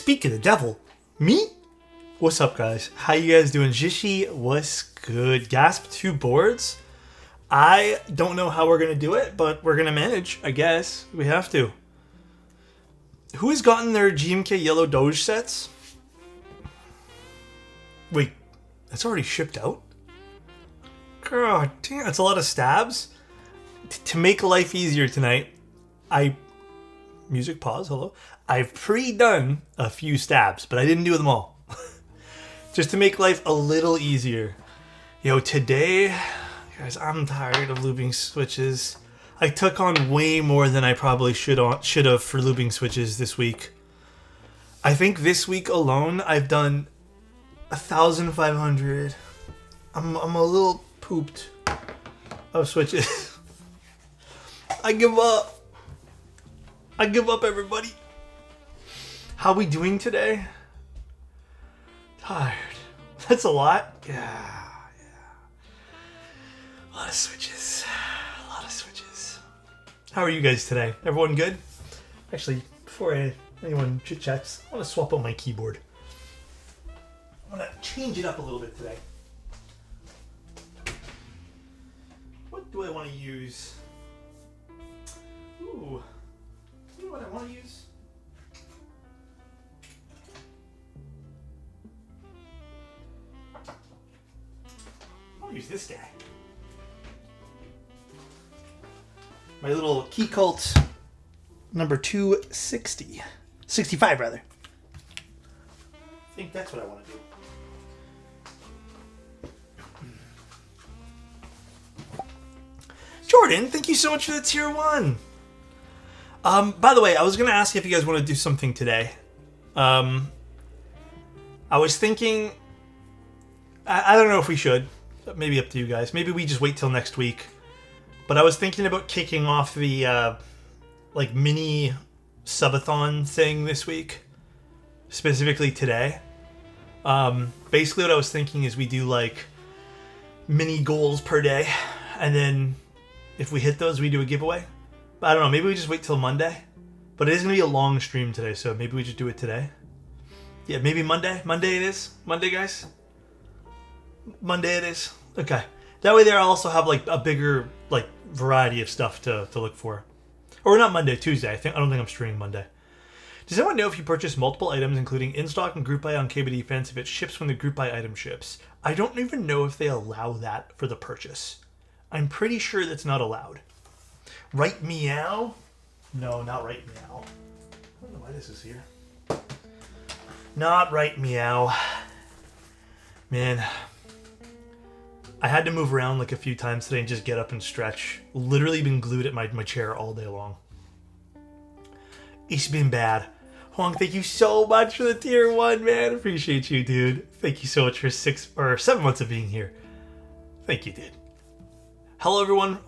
speak of the devil. Me? What's up, guys? How you guys doing? Jishi, what's good? Gasp 2 boards? I don't know how we're going to do it, but we're going to manage, I guess. We have to. Who has gotten their GMK yellow Doge sets? Wait, that's already shipped out? God damn, that's a lot of stabs. To make life easier tonight, music pause, hello. I've pre-done a few stabs, but I didn't do them all. Just to make life a little easier. Yo, today, guys, I'm tired of looping switches. I took on way more than I probably should have for looping switches this week. I think this week alone, I've done 1,500. I'm a little pooped of switches. I give up. I give up, everybody. How we doing today? Tired. That's a lot. Yeah. A lot of switches. A lot of switches. How are you guys today? Everyone good? Actually, before anyone chit-chats, I want to swap out my keyboard. I want to change it up a little bit today. What do I want to use? Ooh. You know what I want to use? I'll use this guy. My little Key Cult number 260. 65 rather. I think that's what I want to do. Jordan, thank you so much for the tier 1. By the way, I was going to ask if you guys want to do something today. I was thinking, I don't know if we should. Maybe up to you guys. Maybe we just wait till next week. But I was thinking about kicking off the mini subathon thing this week. Specifically today. Basically what I was thinking is we do like mini goals per day. And then if we hit those, we do a giveaway. But I don't know, maybe we just wait till Monday. But it is going to be a long stream today, so maybe we just do it today. Yeah, maybe Monday. Monday it is. Monday, guys. Monday it is. Okay. That way there I'll also have like a bigger like variety of stuff to look for. Or not Monday, Tuesday. I don't think I'm streaming Monday. Does anyone know if you purchase multiple items, including in-stock and group buy on KB Defense, if it ships when the group buy item ships? I don't even know if they allow that for the purchase. I'm pretty sure that's not allowed. Right meow? No, not right meow. I don't know why this is here. Not right meow. Man. I had to move around like a few times today and just get up and stretch. Literally been glued at my chair all day long. It's been bad. Huang, thank you so much for the tier 1, man. Appreciate you, dude. Thank you so much for 6 or 7 months of being here. Thank you, dude. Hello, everyone.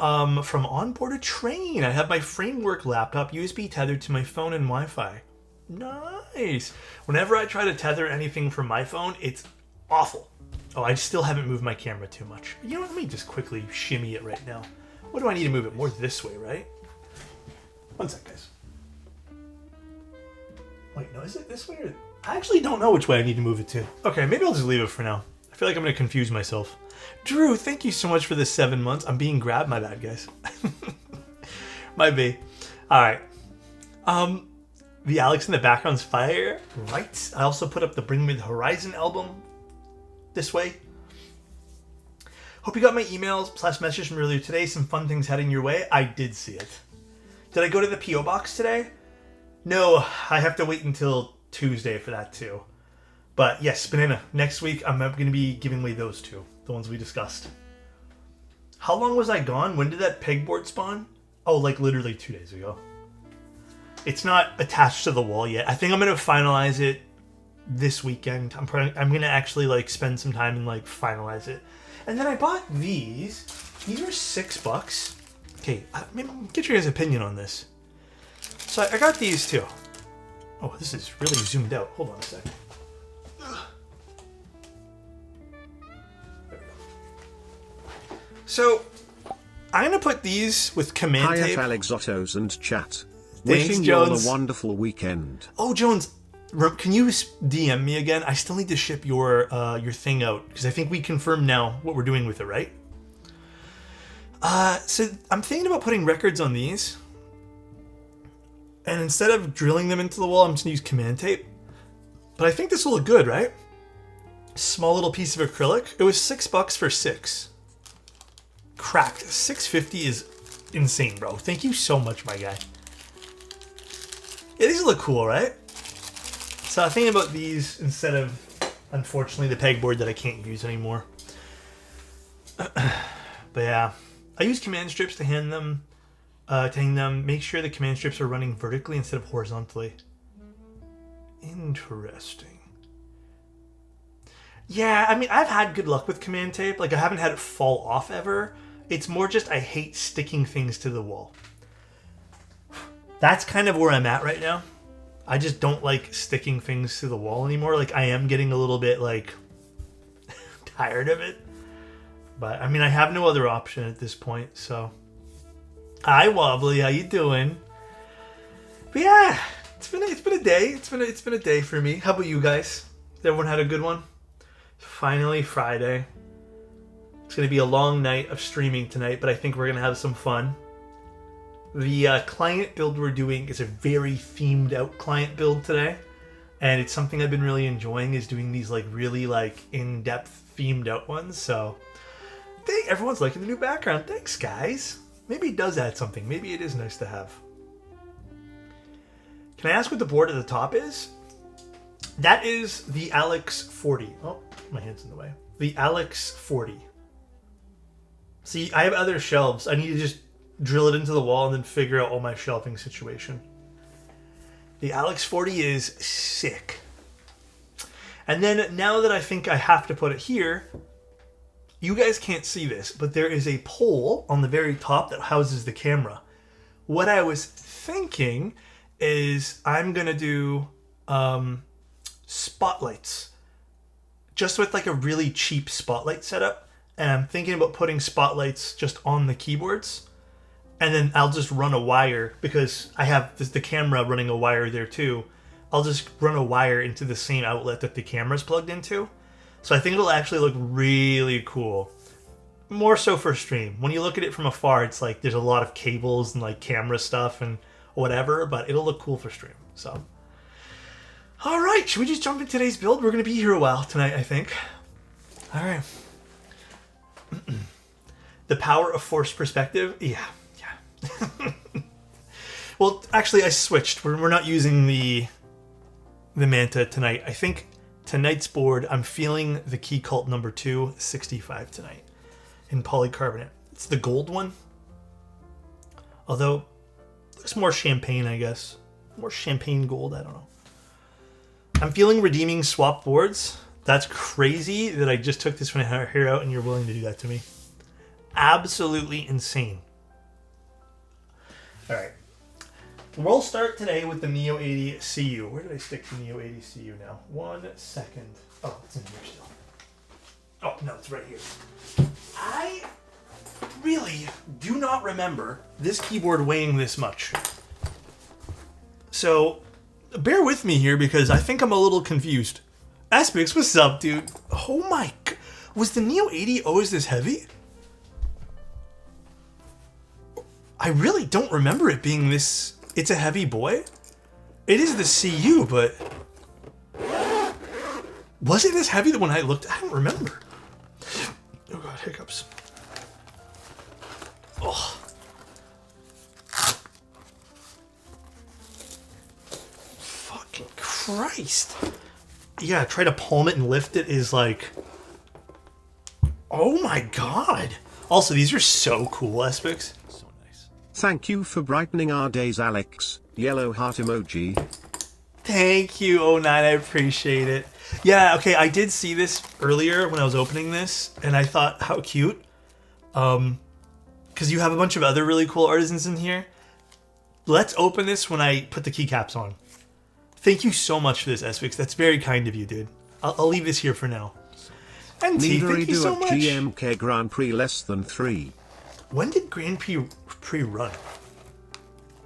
From On Board a Train. I have my Framework laptop USB tethered to my phone and Wi-Fi. Nice. Whenever I try to tether anything from my phone, it's awful. Oh, I still haven't moved my camera too much. You know what? Let me just quickly shimmy it right now. What do I need to move it? More this way, right? One sec, guys. Wait, no, is it this way? Or... I actually don't know which way I need to move it to. Okay, maybe I'll just leave it for now. I feel like I'm going to confuse myself. Drew, thank you so much for the 7 months. I'm being grabbed. My bad, guys. Might be. All right. The Alex in the background's fire. Right. I also put up the Bring Me the Horizon album this way. Hope you got my emails / message from earlier today. Some fun things heading your way. I did see it. Did I go to the P.O. box today? No, I have to wait until Tuesday for that too. But yes, Banana. Next week I'm going to be giving away those two. The ones we discussed. How long was I gone? When did that pegboard spawn? Oh, like literally 2 days ago. It's not attached to the wall yet. I think I'm going to finalize it this weekend. I'm going to actually like spend some time and like finalize it. And then I bought these. These were $6. Okay, maybe get your guys' opinion on this. So I got these too. Oh, this is really zoomed out. Hold on a second. So, I'm going to put these with command Hi tape. at alexotos and chat. Thanks, Wishing you all Jones. a wonderful weekend. Oh, Jones, Can you DM me again? I still need to ship your thing out because I think we confirmed now what we're doing with it, right? So I'm thinking about putting records on these, and instead of drilling them into the wall, I'm just gonna use command tape. But I think this will look good, right? Small little piece of acrylic. It was $6 for 6. Cracked. $6.50 is insane, bro. Thank you so much, my guy. Yeah, these look cool, right? So I'm thinking about these instead of, unfortunately, the pegboard that I can't use anymore. But yeah, I use command strips to hang them. Make sure the command strips are running vertically instead of horizontally. Interesting. Yeah, I mean, I've had good luck with command tape. Like, I haven't had it fall off ever. It's more just I hate sticking things to the wall. That's kind of where I'm at right now. I just don't like sticking things to the wall anymore. Like, I am getting a little bit, like, tired of it. But, I mean, I have no other option at this point, so. Hi, Wobbly. How you doing? But, yeah, it's been a day. It's been a day for me. How about you guys? Everyone had a good one? Finally, Friday. It's going to be a long night of streaming tonight, but I think we're going to have some fun. The client build we're doing is a very themed out client build today, and it's something I've been really enjoying is doing these like really like in-depth themed out ones. So I think everyone's liking the new background. Thanks, guys. Maybe it does add something. Maybe it is nice to have. Can I ask what the board at the top is? That is the Alex 40. Oh, my hand's in the way. The Alex 40. See, I have other shelves. I need to just drill it into the wall and then figure out all my shelving situation. The Alex 40 is sick. And then now that I think I have to put it here, you guys can't see this, but there is a pole on the very top that houses the camera. What I was thinking is I'm going to do spotlights. Just with like a really cheap spotlight setup. And I'm thinking about putting spotlights just on the keyboards. And then I'll just run a wire, because I have the camera running a wire there too. I'll just run a wire into the same outlet that the camera's plugged into. So I think it'll actually look really cool. More so for stream. When you look at it from afar, it's like there's a lot of cables and like camera stuff and whatever, but it'll look cool for stream. So, all right, should we just jump into today's build? We're going to be here a while tonight, I think. All right. The power of forced perspective. Yeah. Well, actually, I switched. We're not using the Manta tonight. I think tonight's board, I'm feeling the Key Cult number 2, 65 tonight in polycarbonate. It's the gold one. Although, it's more champagne, I guess. More champagne gold, I don't know. I'm feeling redeeming swap boards. That's crazy that I just took this one here out and you're willing to do that to me. Absolutely insane. All right. We'll start today with the Neo 80 CU. Where did I stick the Neo 80 CU now? 1 second. Oh, it's in here still. Oh, no, it's right here. I really do not remember this keyboard weighing this much. So, bear with me here because I think I'm a little confused. Aspix, what's up, dude? Oh my... Was the Neo 80 always this heavy? I really don't remember it being this... It's a heavy boy? It is the CU, but... Was it this heavy when I looked? I don't remember. Oh god, hiccups. Oh. Fucking Christ. Yeah, try to palm it and lift it is like... Oh my god. Also, these are so cool, Aspix. Thank you for brightening our days, Alex. Yellow heart emoji. Thank you, 09. I appreciate it. Yeah, okay, I did see this earlier when I was opening this, and I thought, how cute. Because you have a bunch of other really cool artisans in here. Let's open this when I put the keycaps on. Thank you so much for this, Espix. That's very kind of you, dude. I'll leave this here for now. And T, thank you so much. GMK Grand Prix less than 3. When did Grand Prix run?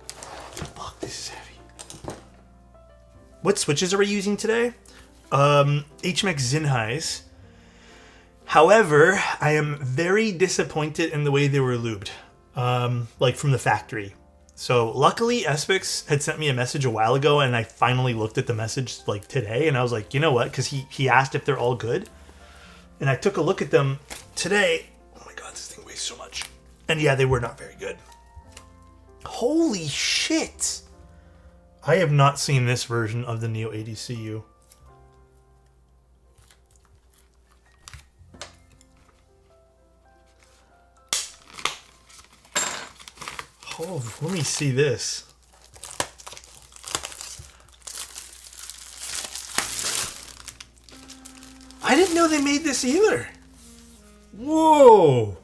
Fuck, this is heavy. what switches are we using today? HMX Zinhais. However, I am very disappointed in the way they were lubed, like from the factory. So luckily, Espix had sent me a message a while ago, and I finally looked at the message like today, and I was like, you know what? Because he asked if they're all good, and I took a look at them today. Oh my god, this thing weighs so much. And yeah, they were not very good. Holy shit! I have not seen this version of the Neo ADCU. Oh, let me see this. I didn't know they made this either. Whoa.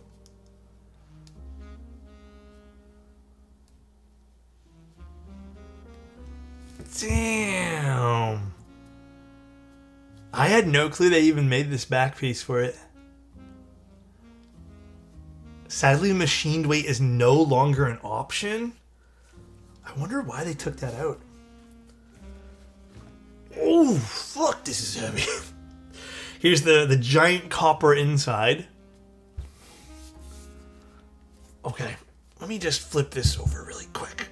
Damn. I had no clue they even made this back piece for it. Sadly, machined weight is no longer an option. I wonder why they took that out. Oh, fuck, this is heavy. Here's the giant copper inside. Okay, let me just flip this over really quick.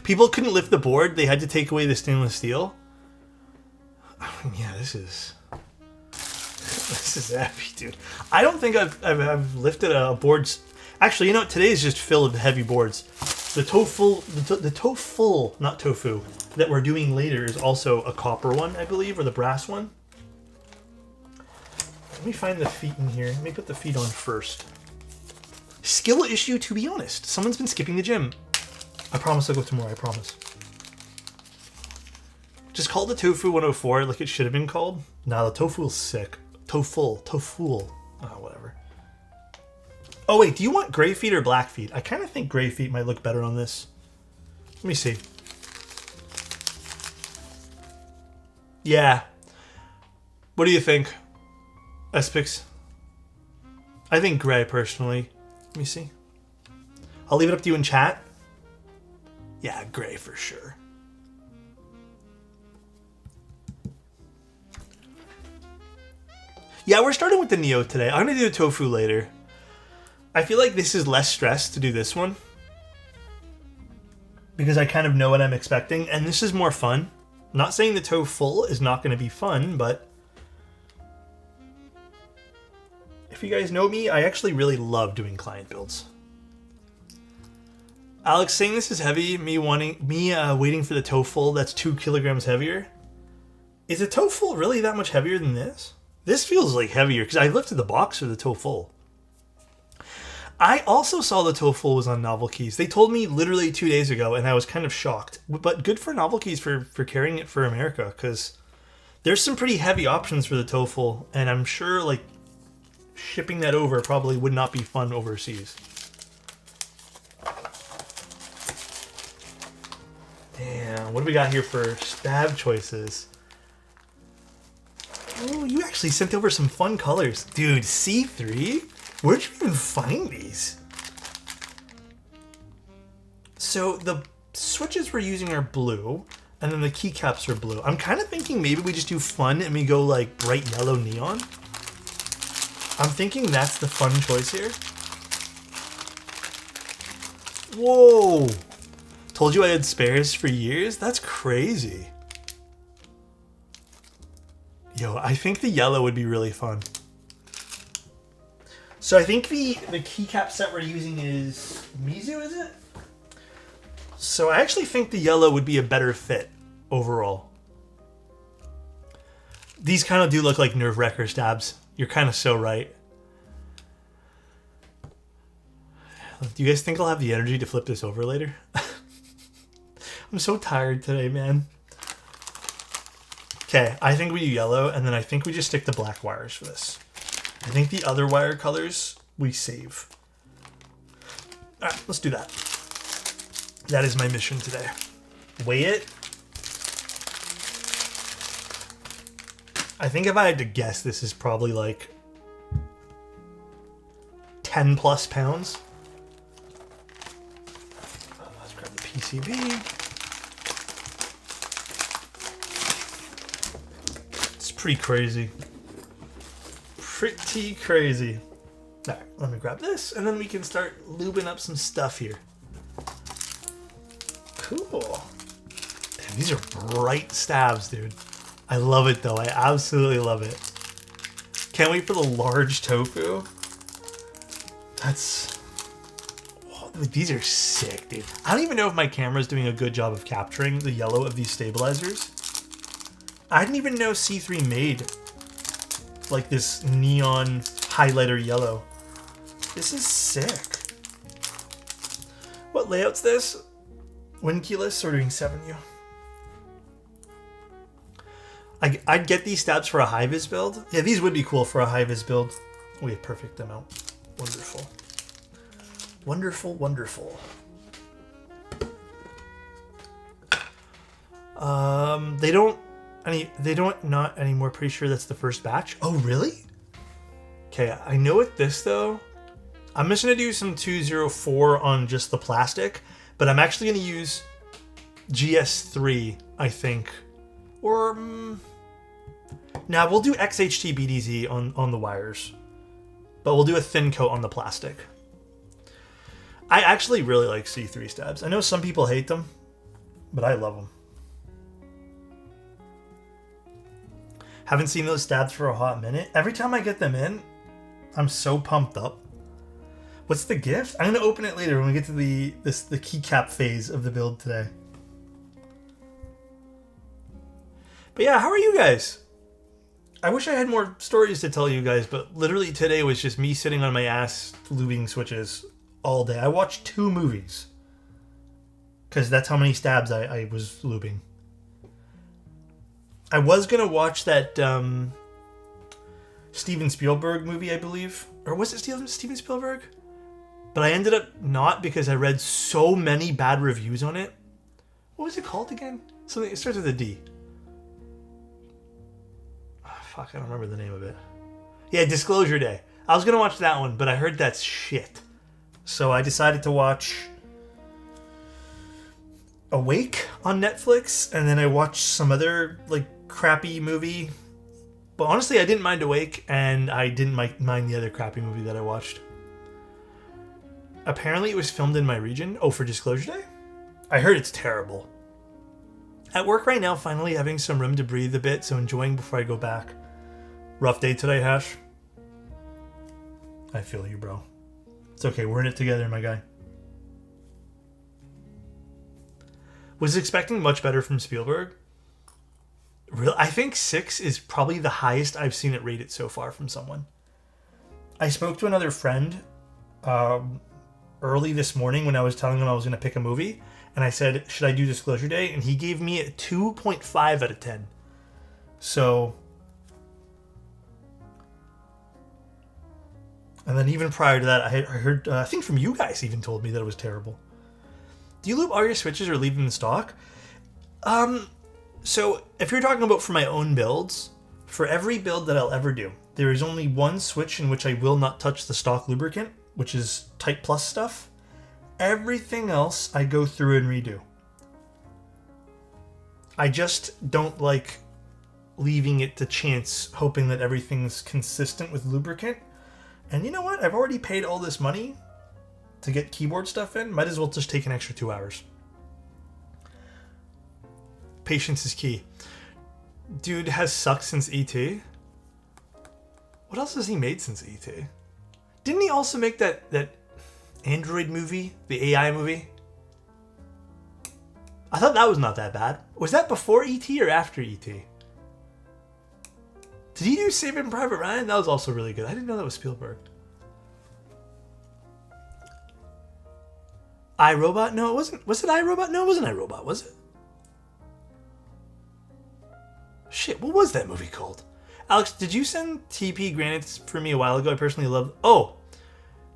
People couldn't lift the board. They had to take away the stainless steel. Yeah, this is heavy, dude. I don't think I've lifted a board. Actually, you know what? Today is just filled with heavy boards. The TOFULL, not tofu, that we're doing later is also a copper one, I believe, or the brass one. Let me find the feet in here. Let me put the feet on first. Skill issue, to be honest. Someone's been skipping the gym. I promise I'll go tomorrow, I promise. Just call it the Tofu 104 like it should have been called. Nah, the TOFULL's sick. TOFULL. Oh, whatever. Oh, wait, do you want gray feet or black feet? I kind of think gray feet might look better on this. Let me see. Yeah. What do you think, Espix? I think gray, personally. Let me see. I'll leave it up to you in chat. Yeah, gray for sure. Yeah, we're starting with the Neo today. I'm going to do the Tofu later. I feel like this is less stress to do this one, because I kind of know what I'm expecting, and this is more fun. I'm not saying the TOFULL is not going to be fun, but if you guys know me, I actually really love doing client builds. Alex saying this is heavy, waiting for the TOFULL that's 2 kilograms heavier. Is the TOFULL really that much heavier than this? This feels like heavier because I lifted the box for the TOFULL. I also saw the TOFULL was on Novel Keys. They told me literally 2 days ago, and I was kind of shocked. But good for Novel Keys for carrying it for America, because there's some pretty heavy options for the TOFULL, and I'm sure like shipping that over probably would not be fun overseas. Damn, what do we got here for stab choices? Oh, you actually sent over some fun colors. Dude, C3? Where'd you even find these? So the switches we're using are blue, and then the keycaps are blue. I'm kind of thinking maybe we just do fun and we go like bright yellow neon. I'm thinking that's the fun choice here. Whoa! Told you I had spares for years? That's crazy. Yo, I think the yellow would be really fun. So I think the keycap set we're using is Mizu, is it? So I actually think the yellow would be a better fit overall. These kind of do look like nerve wrecker stabs. You're kind of so right. Do you guys think I'll have the energy to flip this over later? I'm so tired today, man. Okay, I think we do yellow, and then I think we just stick to black wires for this. I think the other wire colors we save. Alright, let's do that. That is my mission today. Weigh it. I think if I had to guess, this is probably like 10 plus pounds. Let's grab the PCB. pretty crazy. Pretty crazy. All right, let me grab this, and then we can start lubing up some stuff here. Cool. Damn, these are bright stabs, dude. I love it, though. I absolutely love it. Can't wait for the large tofu. That's... Oh, these are sick, dude. I don't even know if my camera's doing a good job of capturing the yellow of these stabilizers. I didn't even know C3 made like this neon highlighter yellow. This is sick. What layout's this? Windkeyless or doing 7U? I'd get these stabs for a high-vis build. Yeah, these would be cool for a high-vis build. We have perfect amount. Wonderful. Wonderful, wonderful. They don't not anymore. Pretty sure that's the first batch. Oh, really? Okay, I know with this though, I'm just gonna do some 204 on just the plastic, but I'm actually gonna use GS3, I think, or now we'll do XHT BDZ on the wires, but we'll do a thin coat on the plastic. I actually really like C3 stabs. I know some people hate them, but I love them. Haven't seen those stabs for a hot minute. Every time I get them in, I'm so pumped up. What's the gift? I'm gonna open it later when we get to the keycap phase of the build today. But yeah, how are you guys? I wish I had more stories to tell you guys, but literally today was just me sitting on my ass lubing switches all day. I watched 2 movies because that's how many stabs I was lubing. I was gonna watch that Steven Spielberg movie, I believe, or was it Steven Spielberg? But I ended up not because I read so many bad reviews on it. What was it called again? Something. It starts with a D. Oh, fuck, I don't remember the name of it. Yeah, Disclosure Day. I was gonna watch that one, but I heard that's shit. So I decided to watch Awake on Netflix, and then I watched some other like crappy movie. But honestly, I didn't mind Awake, and I didn't mind the other crappy movie that I watched. Apparently, it was filmed in my region. Oh, for Disclosure Day? I heard it's terrible. At work right now, finally having some room to breathe a bit, so enjoying before I go back. Rough day today, Hash. I feel you, bro. It's okay, we're in it together, my guy. Was expecting much better from Spielberg. I think 6 is probably the highest I've seen it rated so far from someone. I spoke to another friend early this morning when I was telling him I was going to pick a movie, and I said, should I do Disclosure Day? And he gave me a 2.5 out of 10. So... And then even prior to that, I heard, I think from you guys even told me that it was terrible. Do you lube all your switches or leave them in stock? So if you're talking about for my own builds, for every build that I'll ever do, there is only one switch in which I will not touch the stock lubricant, which is Type Plus stuff. Everything else I go through and redo. I just don't like leaving it to chance, hoping that everything's consistent with lubricant. And you know what? I've already paid all this money to get keyboard stuff in. Might as well just take an extra 2 hours. Patience is key. Dude has sucked since E.T. What else has he made since E.T.? Didn't he also make that Android movie? The AI movie? I thought that was not that bad. Was that before E.T. or after E.T.? Did he do Saving Private Ryan? That was also really good. I didn't know that was Spielberg. iRobot? No, it wasn't. Was it iRobot? No, it wasn't iRobot, was it? Shit, what was that movie called? Alex, did you send TP granites for me a while ago? I personally love... Oh,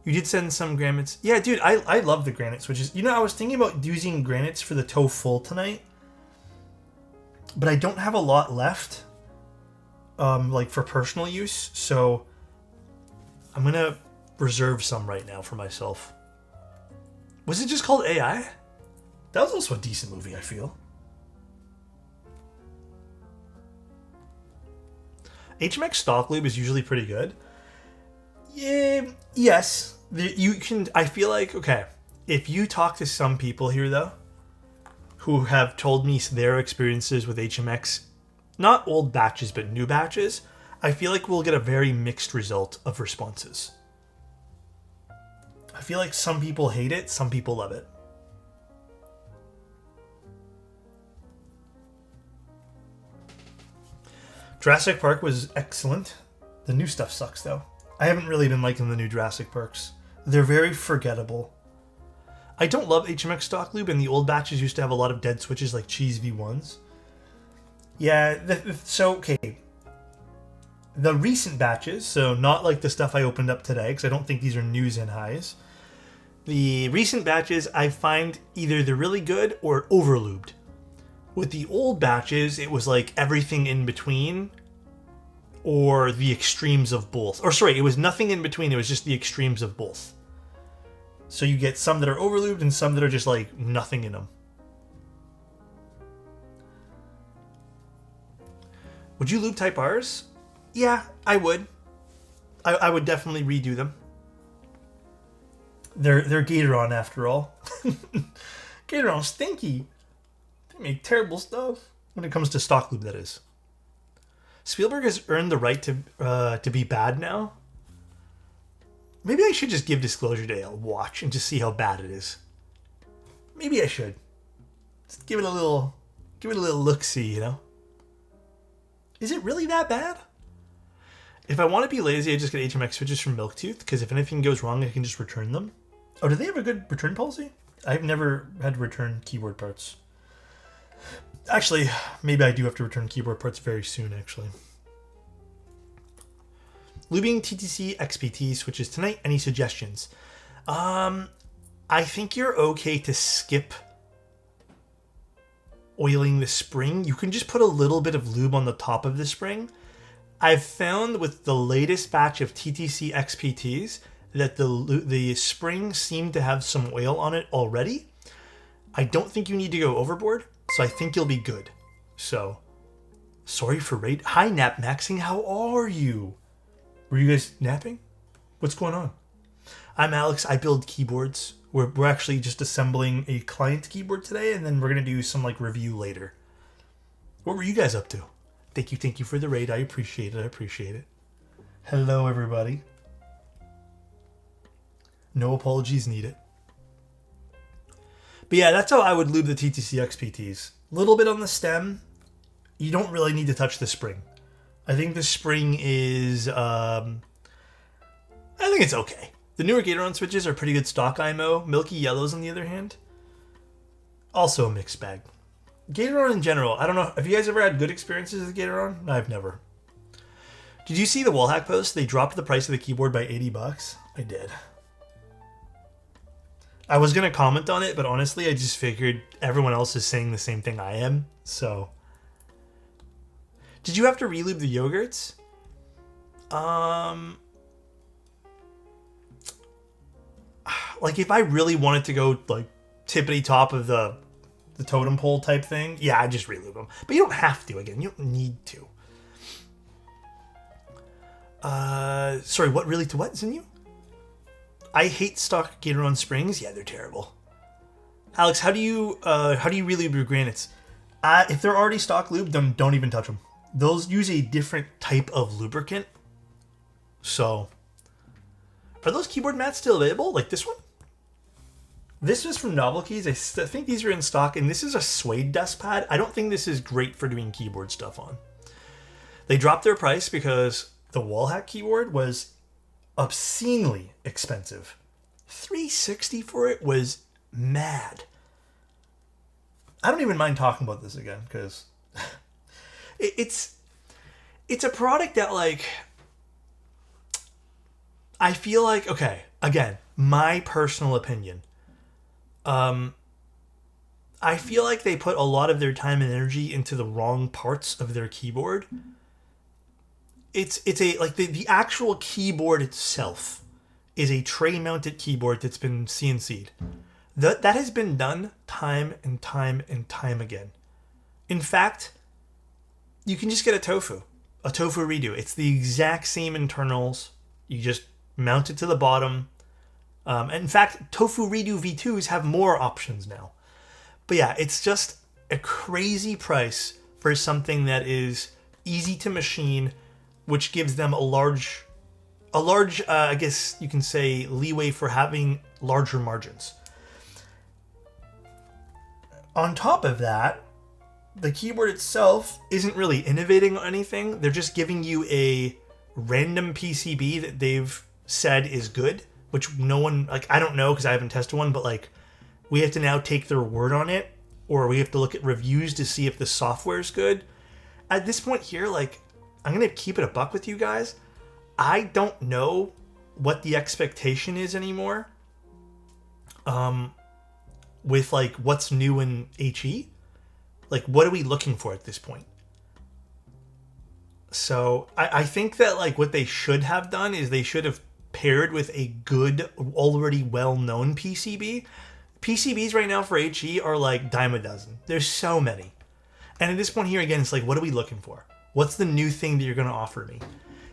you did send some granites. Yeah, dude, I love the granite switches. You know, I was thinking about using granites for the TOFULL tonight, but I don't have a lot left. Like for personal use, so I'm gonna reserve some right now for myself. Was it just called AI? That was also a decent movie, I feel. HMX stock lube is usually pretty good. Yeah, yes. You can, I feel like, okay, if you talk to some people here, though, who have told me their experiences with HMX, not old batches, but new batches, I feel like we'll get a very mixed result of responses. I feel like some people hate it, some people love it. Jurassic Park was excellent. The new stuff sucks, though. I haven't really been liking the new Jurassic Parks. They're very forgettable. I don't love HMX stock lube, and the old batches used to have a lot of dead switches like Cheese V1s. Yeah, okay. The recent batches, so not like the stuff I opened up today, because I don't think these are news and highs. The recent batches, I find either they're really good or overlubed. With the old batches, it was like everything in between, or the extremes of both. Or sorry, it was nothing in between, it was just the extremes of both. So you get some that are overlubed and some that are just like nothing in them. Would you lube Type Rs? Yeah, I would. I would definitely redo them. They're Gatoron after all. Gatoron's stinky. They make terrible stuff. When it comes to stock lube, that is. Spielberg has earned the right to be bad now. Maybe I should just give Disclosure Day a watch and just see how bad it is. Maybe I should. Just give it a little look-see, you know? Is it really that bad? If I want to be lazy, I just get HMX switches from Milktooth, because if anything goes wrong, I can just return them. Oh, do they have a good return policy? I've never had to return keyboard parts. Actually, maybe I do have to return keyboard parts very soon, actually. Lubing TTC XPT switches tonight. Any suggestions? I think you're okay to skip oiling the spring. You can just put a little bit of lube on the top of the spring. I've found with the latest batch of TTC XPTs that the spring seemed to have some oil on it already. I don't think you need to go overboard, so I think you'll be good. So, sorry for raid. Hi, Nap Maxing. How are you? Were you guys napping? What's going on? I'm Alex. I build keyboards. We're actually just assembling a client keyboard today, and then we're going to do some like review later. What were you guys up to? Thank you for the raid. I appreciate it. Hello, everybody. No apologies needed. But yeah, that's how I would lube the TTC XPTs. A little bit on the stem. You don't really need to touch the spring. I think the spring is, I think it's okay. The newer Gatoron switches are pretty good stock IMO. Milky Yellows, on the other hand, also a mixed bag. Gatoron in general, I don't know. Have you guys ever had good experiences with Gatoron? No, I've never. Did you see the Wallhack post? They dropped the price of the keyboard by $80. I did. I was going to comment on it, but honestly, I just figured everyone else is saying the same thing I am, so. Did you have to relube the yogurts? Like if I really wanted to go like tippity top of the totem pole type thing, yeah, I just relube them. But you don't have to. Again, you don't need to. Sorry, what really to what is in you? I hate stock Gatoron springs. Yeah, they're terrible. Alex, how do you relube your granites? If they're already stock lubed, then don't even touch them. Those use a different type of lubricant. So, are those keyboard mats still available? Like this one? This was from Novel Keys. I think these are in stock, and this is a suede dust pad. I don't think this is great for doing keyboard stuff on. They dropped their price because the Wallhack keyboard was obscenely expensive. $360 for it was mad. I don't even mind talking about this again because it's a product that like I feel like, okay, again, my personal opinion. I feel like they put a lot of their time and energy into the wrong parts of their keyboard. It's a like the actual keyboard itself is a tray mounted keyboard that's been CNC'd. That has been done time and time and time again. In fact, you can just get a TOFULL. a Tofu redo. It's the exact same internals. You just mount it to the bottom. And in fact, Tofu Redo V2s have more options now. But yeah, it's just a crazy price for something that is easy to machine, which gives them a large, I guess you can say, leeway for having larger margins. On top of that, the keyboard itself isn't really innovating on anything. They're just giving you a random PCB that they've said is good, which no one, like, I don't know because I haven't tested one, but like, we have to now take their word on it, or we have to look at reviews to see if the software is good. At this point here, like, I'm going to keep it a buck with you guys. I don't know what the expectation is anymore. With like what's new in HE. Like, what are we looking for at this point? So I think that like what they should have done is they should have paired with a good, already well-known PCB. PCBs right now for HE are like dime a dozen. There's so many. And at this point here, again, it's like, what are we looking for? What's the new thing that you're going to offer me?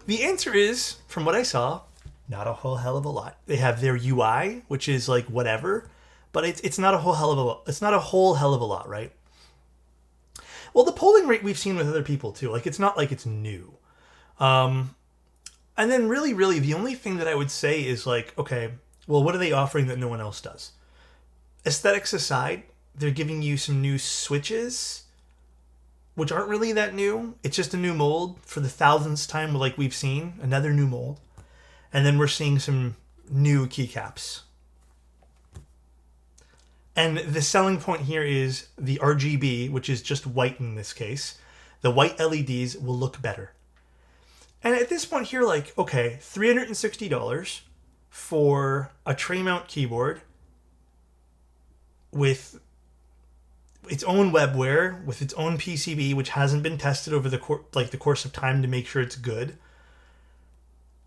The answer is, from what I saw, not a whole hell of a lot. They have their UI, which is like whatever, but it's not a whole hell of a lot. It's not a whole hell of a lot, right? Well, the polling rate we've seen with other people too. Like, it's not like it's new. And then really, the only thing that I would say is like, okay, well, what are they offering that no one else does? Aesthetics aside, they're giving you some new switches, which aren't really that new. It's just a new mold for the thousandth time, like we've seen, another new mold. And then we're seeing some new keycaps. And the selling point here is the RGB, which is just white in this case. The white LEDs will look better. And at this point here, like, okay, $360 for a tray mount keyboard with its own webware, with its own PCB, which hasn't been tested over the course of time to make sure it's good.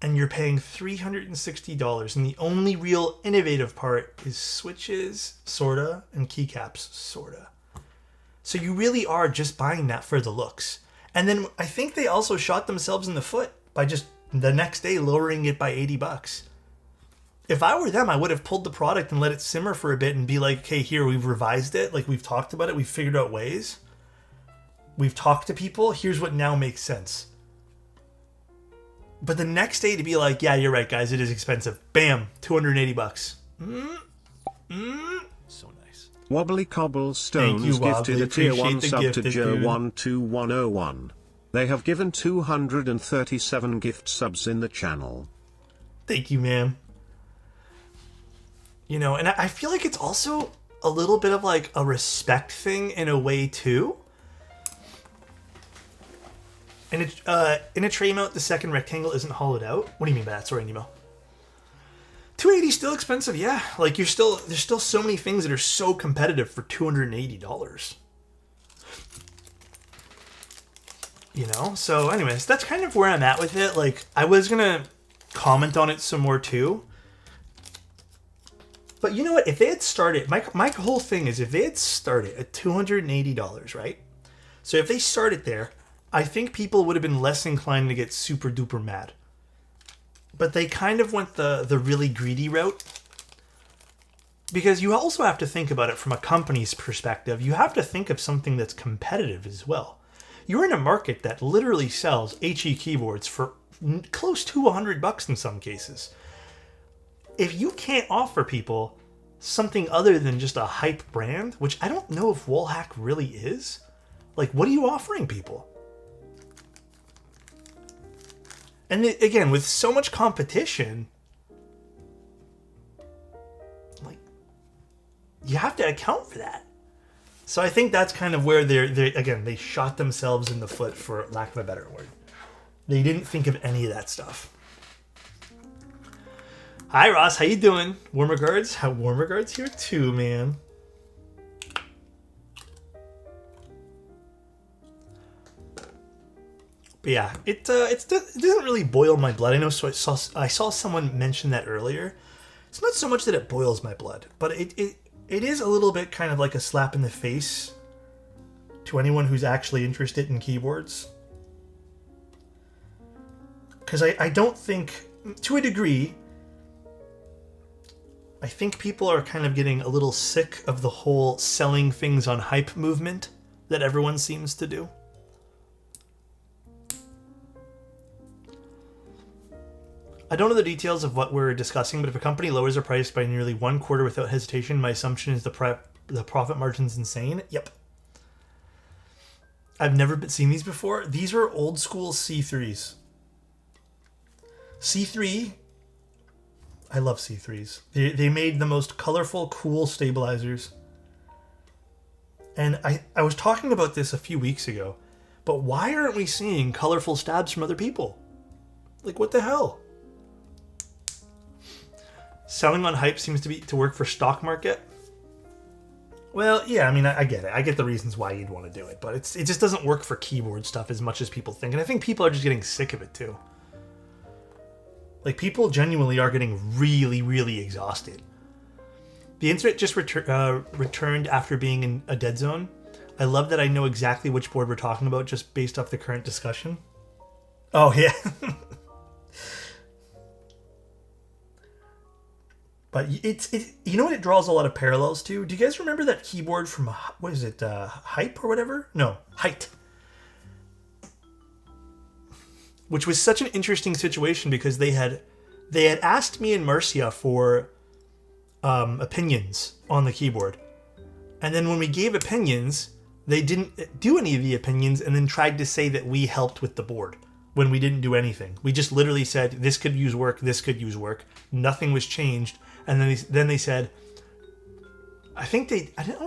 And you're paying $360, and the only real innovative part is switches, sorta, and keycaps, sorta. So you really are just buying that for the looks. And then I think they also shot themselves in the foot by just the next day lowering it by $80. If I were them, I would have pulled the product and let it simmer for a bit and be like, okay, here, we've revised it. Like, we've talked about it. We've figured out ways. We've talked to people. Here's what now makes sense. But the next day to be like, yeah, you're right, guys. It is expensive. Bam, $280. So nice. Wobbly Cobblestones gifted a tier 1 sub to Joe12101. They have given 237 gift subs in the channel. Thank you, ma'am. You know, and I feel like it's also a little bit of like a respect thing in a way too. And in a tray mount, the second rectangle isn't hollowed out. What do you mean by that? Sorry, Nemo. $280 still expensive, yeah. Like, there's still so many things that are so competitive for $280. You know? So anyways, that's kind of where I'm at with it. Like, I was gonna comment on it some more too. But you know what? If they had started, my whole thing is if they had started at $280, right? So if they started there, I think people would have been less inclined to get super duper mad. But they kind of went the really greedy route. Because you also have to think about it from a company's perspective. You have to think of something that's competitive as well. You're in a market that literally sells HE keyboards for close to $100 in some cases. If you can't offer people something other than just a hype brand, which I don't know if Wallhack really is, like, what are you offering people? And again, with so much competition, like, you have to account for that. So I think that's kind of where they shot themselves in the foot, for lack of a better word. They didn't think of any of that stuff. Hi, Ross. How you doing? Warm regards. Warm regards here too, man. But yeah, it doesn't really boil my blood. I know. So I saw someone mention that earlier. It's not so much that it boils my blood, but it is a little bit kind of like a slap in the face to anyone who's actually interested in keyboards. because I don't think, to a degree, I think people are kind of getting a little sick of the whole selling things on hype movement that everyone seems to do. I don't know the details of what we're discussing, but if a company lowers their price by nearly 1/4 without hesitation, my assumption is the profit margin's insane. Yep. I've never seen these before. These are old school C3s. C3, I love C3s. They made the most colorful, cool stabilizers. And I was talking about this a few weeks ago, but why aren't we seeing colorful stabs from other people? Like, what the hell? Selling on hype seems to work for stock market. Well, yeah, I mean, I get it. I get the reasons why you'd want to do it, but it just doesn't work for keyboard stuff as much as people think. And I think people are just getting sick of it too. Like, people genuinely are getting really, really exhausted. The internet just returned after being in a dead zone. I love that I know exactly which board we're talking about just based off the current discussion. Oh, yeah. But it's you know what it draws a lot of parallels to? Do you guys remember that keyboard from, what is it, Hype or whatever? No, Height. Which was such an interesting situation because they had asked me and Marcia for opinions on the keyboard. And then when we gave opinions, they didn't do any of the opinions and then tried to say that we helped with the board when we didn't do anything. We just literally said, this could use work, this could use work. Nothing was changed. And then they said, I don't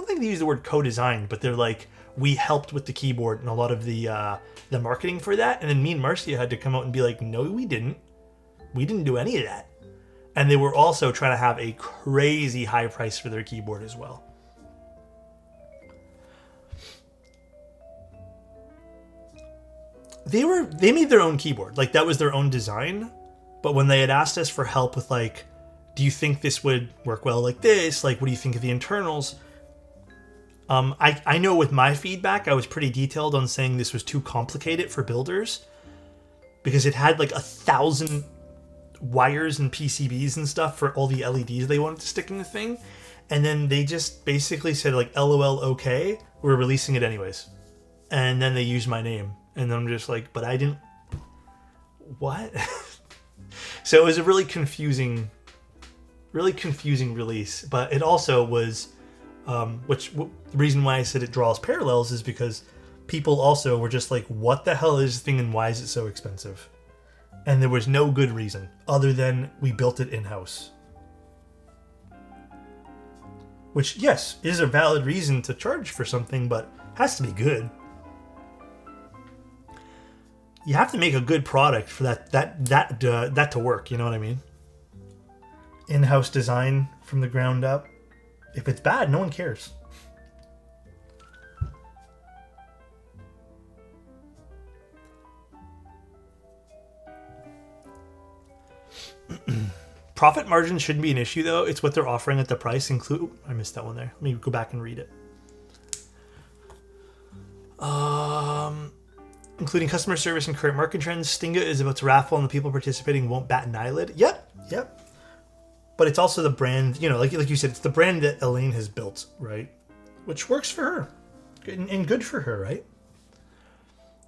think they used the word co-designed, but they're like, we helped with the keyboard and a lot of the marketing for that. And then me and Marcia had to come out and be like, no, we didn't. We didn't do any of that. And they were also trying to have a crazy high price for their keyboard as well. They made their own keyboard. Like, that was their own design. But when they had asked us for help with, like, do you think this would work well like this? Like, what do you think of the internals? I know with my feedback, I was pretty detailed on saying this was too complicated for builders because it had like 1,000 wires and PCBs and stuff for all the LEDs they wanted to stick in the thing. And then they just basically said like, LOL, okay, we're releasing it anyways. And then they used my name. And I'm just like, but I didn't, what? So it was a really confusing release, but it also was, the reason why I said it draws parallels is because people also were just like, what the hell is this thing and why is it so expensive? And there was no good reason other than we built it in-house. Which, yes, is a valid reason to charge for something, but has to be good. You have to make a good product for that to work, you know what I mean? In-house design from the ground up. If it's bad, no one cares. Profit margin shouldn't be an issue though. It's what they're offering at the price. I missed that one there. Let me go back and read it. Including customer service and current market trends, Stinga is about to raffle and the people participating won't bat an eyelid. Yep. But it's also the brand, you know, like you said, it's the brand that Elaine has built, right? Which works for her. And good for her, right?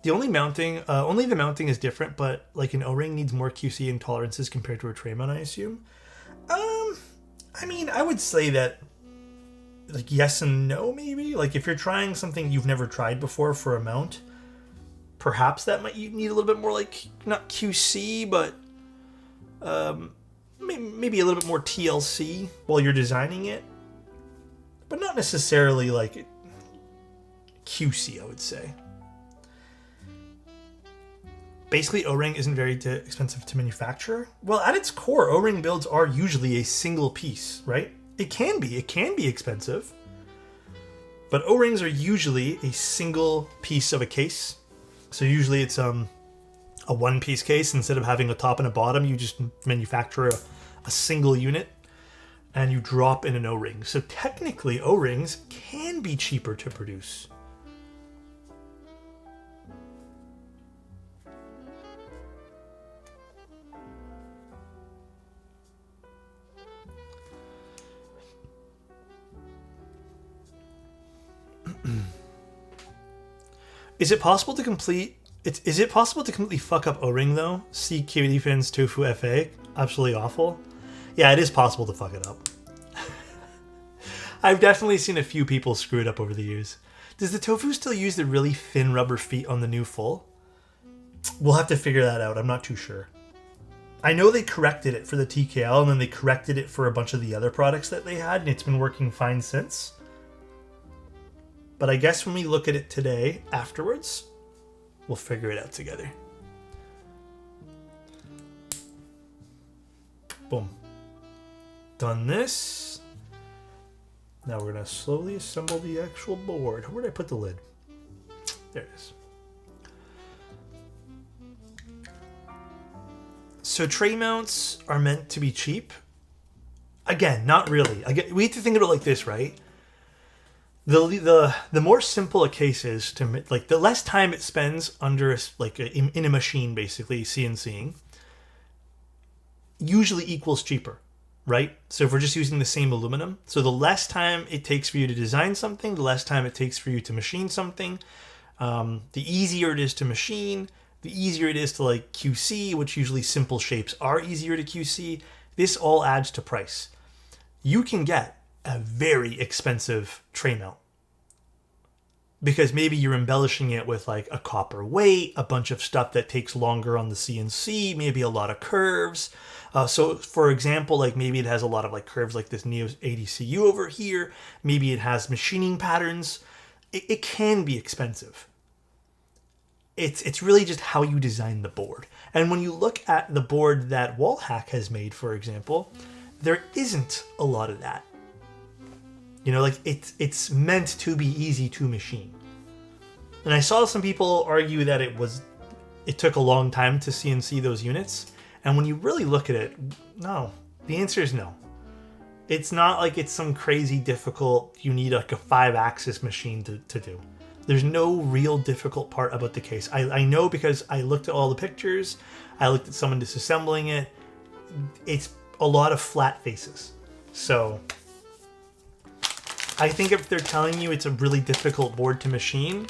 The only the mounting is different, but like an O-ring needs more QC and tolerances compared to a tray mount, I assume. I mean, I would say that, like, yes and no, maybe. Like, if you're trying something you've never tried before for a mount, perhaps that might need a little bit more, like, not QC, but maybe a little bit more TLC while you're designing it. But not necessarily, like, QC, I would say. Basically, O-ring isn't very expensive to manufacture. Well, at its core, O-ring builds are usually a single piece, right? It can be expensive. But O-rings are usually a single piece of a case. So usually it's a one-piece case. Instead of having a top and a bottom, you just manufacture a single unit and you drop in an O-ring. So technically, O-rings can be cheaper to produce. Is it possible to complete... Is it possible to completely fuck up O-Ring, though? See Cutie Fins Tofu FA? Absolutely awful. Yeah, it is possible to fuck it up. I've definitely seen a few people screw it up over the years. Does the Tofu still use the really thin rubber feet on the new full? We'll have to figure that out. I'm not too sure. I know they corrected it for the TKL, and then they corrected it for a bunch of the other products that they had, and it's been working fine since. But I guess when we look at it today, afterwards, we'll figure it out together. Boom. Done this. Now we're going to slowly assemble the actual board. Where did I put the lid? There it is. So tray mounts are meant to be cheap. Again, not really. We have to think of it like this, right? The more simple a case is, to like, the less time it spends under in a machine, basically CNCing, usually equals cheaper, right? So if we're just using the same aluminum, so the less time it takes for you to design something, the less time it takes for you to machine something, the easier it is to machine, the easier it is to like QC, which usually simple shapes are easier to QC. This all adds to price. You can get a very expensive tray mount because maybe you're embellishing it with like a copper weight, a bunch of stuff that takes longer on the CNC, maybe a lot of curves. So for example, like maybe it has a lot of like curves like this Neo ADCU over here. Maybe it has machining patterns. It can be expensive. It's really just how you design the board. And when you look at the board that Wallhack has made, for example, there isn't a lot of that. You know, like it's meant to be easy to machine. And I saw some people argue that it took a long time to CNC those units. And when you really look at it, no. The answer is no. It's not like it's some crazy difficult, you need like a 5-axis machine to do. There's no real difficult part about the case. I know because I looked at all the pictures. I looked at someone disassembling it. It's a lot of flat faces. So I think if they're telling you it's a really difficult board to machine,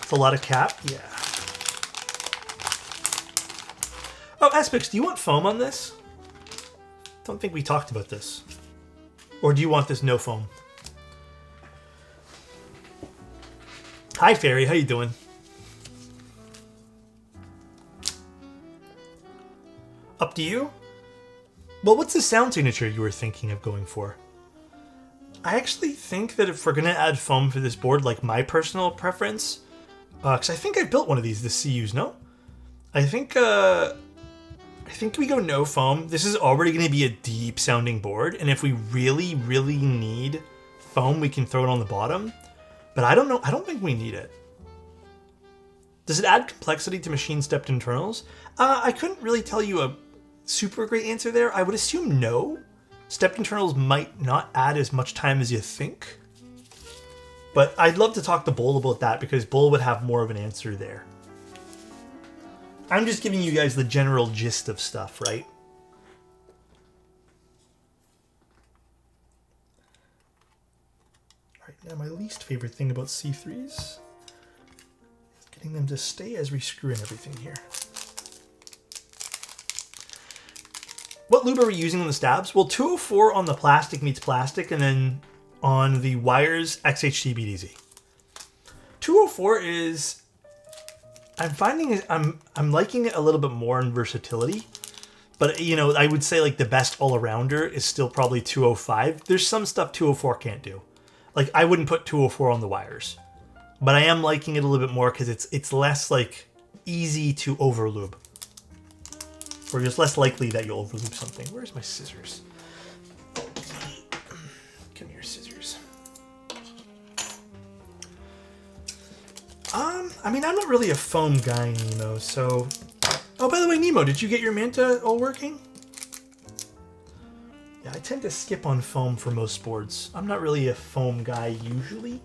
it's a lot of cap. Yeah. Oh, Aspix, do you want foam on this? Don't think we talked about this. Or do you want this no foam? Hi, Fairy. How you doing? Up to you? Well, what's the sound signature you were thinking of going for? I actually think that if we're going to add foam for this board, like my personal preference, because I think I built one of these, the CUs, no? I think we go no foam. This is already going to be a deep sounding board, and if we really, really need foam, we can throw it on the bottom. But I don't know. I don't think we need it. Does it add complexity to machine stepped internals? I couldn't really tell you a super great answer there. I would assume no. Stepped internals might not add as much time as you think. But I'd love to talk to Bull about that because Bull would have more of an answer there. I'm just giving you guys the general gist of stuff, right? All right, now my least favorite thing about C3s is getting them to stay as we screw in everything here. What lube are we using on the stabs? Well, 204 on the plastic meets plastic, and then on the wires, XHT BDZ. 204 is... I'm finding it, I'm liking it a little bit more in versatility, but you know, I would say like the best all-arounder is still probably 205. There's some stuff 204 can't do. Like I wouldn't put 204 on the wires, but I am liking it a little bit more because it's less like easy to overlube, or just less likely that you'll overlube something. Where's my scissors? Come here, scissors. I mean, I'm not really a foam guy, Nemo, so... Oh, by the way, Nemo, did you get your Manta all working? Yeah, I tend to skip on foam for most boards. I'm not really a foam guy usually.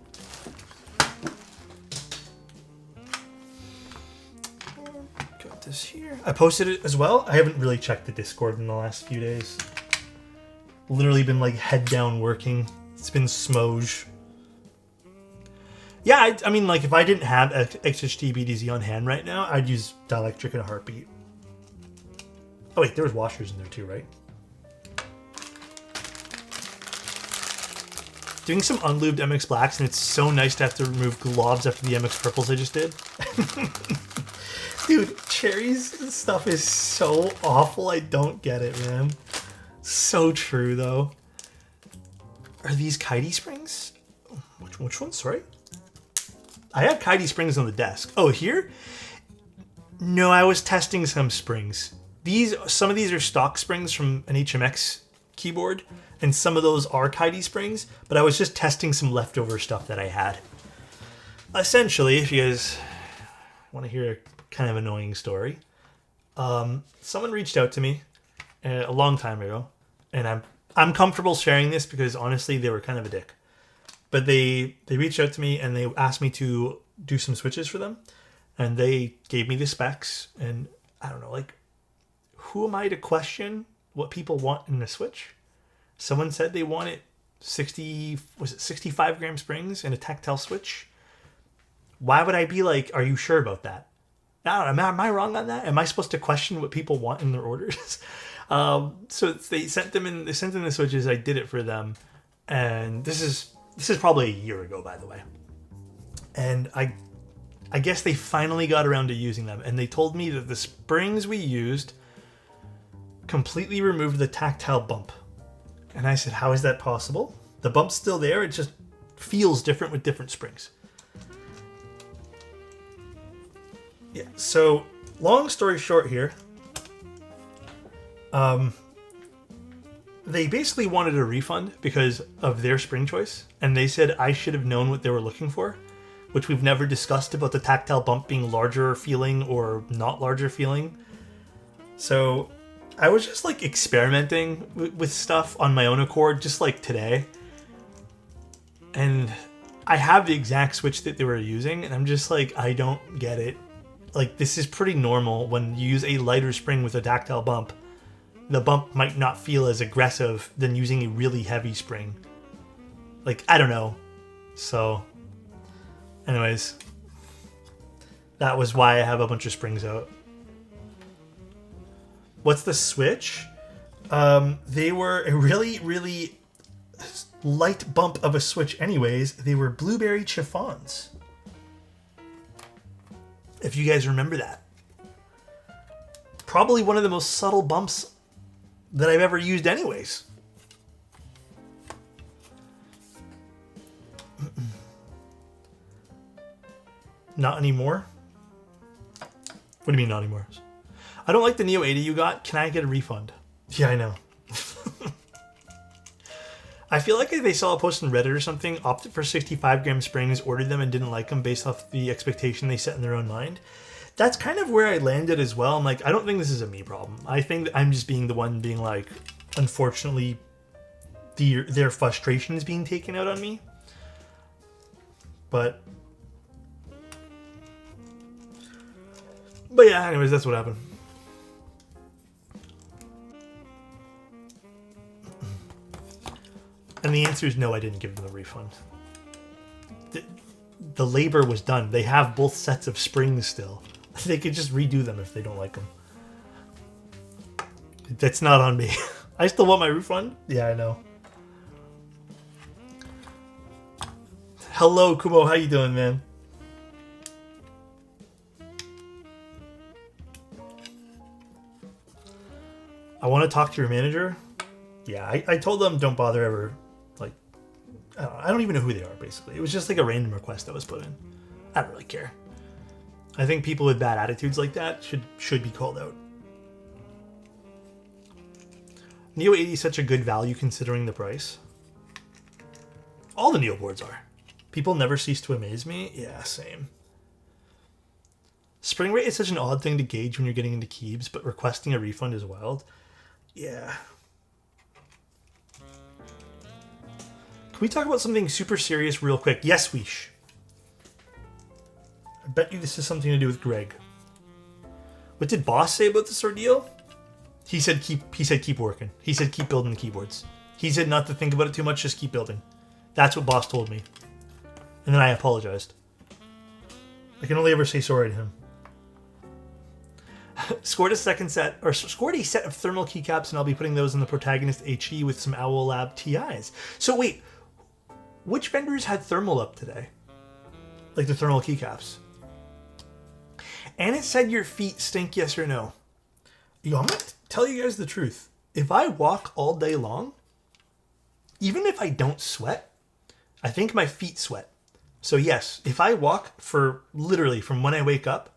Okay. this here. I posted it as well. I haven't really checked the Discord in the last few days. Literally been like head down working. It's been smoge. Yeah, I mean, like if I didn't have XHT BDZ on hand right now, I'd use Dielectric in a heartbeat. Oh wait, there was washers in there too, right? Doing some unlubed MX Blacks, and it's so nice to have to remove globs after the MX Purples I just did. Dude, Cherry's stuff is so awful, I don't get it, man. So true, though. Are these Kitey springs? Which one? Sorry? I have Kitey springs on the desk. Oh, here? No, I was testing some springs. Some of these are stock springs from an HMX keyboard, and some of those are Kitey springs, but I was just testing some leftover stuff that I had. Essentially, if you guys want to hear a kind of annoying story, someone reached out to me a long time ago, and I'm comfortable sharing this because honestly they were kind of a dick. But they reached out to me and they asked me to do some switches for them, and they gave me the specs, and I don't know, like, who am I to question what people want in a switch? Someone said they wanted 65 gram springs and a tactile switch. Why would I be like, are you sure about that? I don't know, am I wrong on that? Am I supposed to question what people want in their orders? So they sent in the switches. I did it for them, and this is probably a year ago, by the way. And I guess they finally got around to using them, and they told me that the springs we used completely removed the tactile bump. And I said, how is that possible? The bump's still there, it just feels different with different springs. Yeah, so long story short here, they basically wanted a refund because of their spring choice, and they said I should have known what they were looking for, which we've never discussed about the tactile bump being larger feeling or not larger feeling. So I was just like experimenting with stuff on my own accord, just like today. And I have the exact switch that they were using, and I'm just like, I don't get it. Like, this is pretty normal when you use a lighter spring with a tactile bump. The bump might not feel as aggressive than using a really heavy spring. Like, I don't know. So, anyways, that was why I have a bunch of springs out. What's the switch? They were a really, really light bump of a switch anyways. They were blueberry chiffons. If you guys remember that. Probably one of the most subtle bumps that I've ever used anyways. Not anymore? What do you mean not anymore? I don't like the Neo 80 you got. Can I get a refund? Yeah, I know. I feel like if they saw a post on Reddit or something, opted for 65 gram springs, ordered them and didn't like them based off the expectation they set in their own mind. That's kind of where I landed as well. I'm like, I don't think this is a me problem. I think that I'm just being the one being like, unfortunately, their frustration is being taken out on me. But yeah, anyways, that's what happened. And the answer is no, I didn't give them a refund. The labor was done. They have both sets of springs still. They could just redo them if they don't like them. That's not on me. I still want my refund? Yeah, I know. Hello, Kubo. How you doing, man? I want to talk to your manager. Yeah, I told them don't bother ever. Like, I don't even know who they are, basically. It was just like a random request that was put in. I don't really care. I think people with bad attitudes like that should be called out. Neo 80 is such a good value considering the price. All the Neo boards are. People never cease to amaze me. Yeah, same. Spring rate is such an odd thing to gauge when you're getting into keybs, but requesting a refund is wild. Yeah. Can we talk about something super serious real quick? Yes, Weesh. I bet you this is something to do with Greg. What did Boss say about this ordeal? He said keep working. He said keep building the keyboards. He said not to think about it too much, just keep building. That's what Boss told me. And then I apologized. I can only ever say sorry to him. Scored a set of thermal keycaps, and I'll be putting those in the Protagonist HE with some Owl Lab TIs. So wait, which vendors had thermal up today? Like the thermal keycaps. And it said your feet stink, yes or no? Yo, I'm gonna tell you guys the truth. If I walk all day long, even if I don't sweat, I think my feet sweat. So yes, if I walk for literally from when I wake up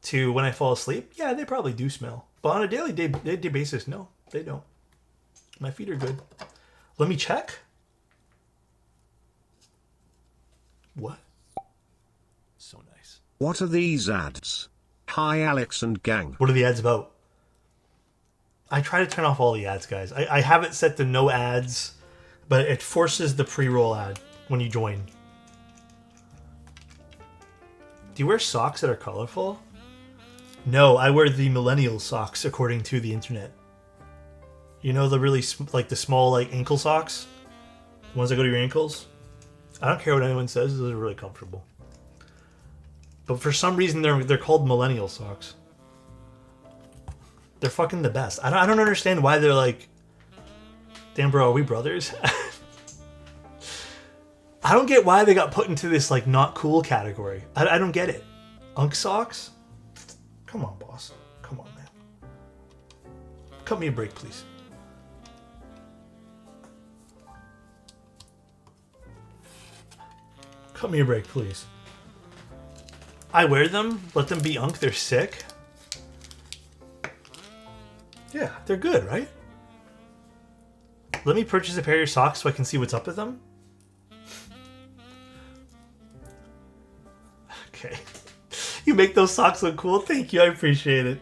to when I fall asleep, yeah, they probably do smell. But on a daily day basis, no, they don't. My feet are good. Let me check. What? So nice. What are these ads? Hi, Alex and gang. What are the ads about? I try to turn off all the ads, guys. I have it set to no ads, but it forces the pre-roll ad when you join. Do you wear socks that are colorful? No, I wear the millennial socks, according to the internet. You know the really, like the small like ankle socks? The ones that go to your ankles? I don't care what anyone says, those are really comfortable. But for some reason, they're called millennial socks. They're fucking the best. I don't understand why they're like, damn bro, are we brothers? I don't get why they got put into this like not cool category. I don't get it. Unk socks? Come on, boss. Come on, man. Cut me a break, please. Cut me a break, please. I wear them. Let them be unk. They're sick. Yeah, they're good, right? Let me purchase a pair of your socks so I can see what's up with them. Okay. You make those socks look cool. Thank you. I appreciate it.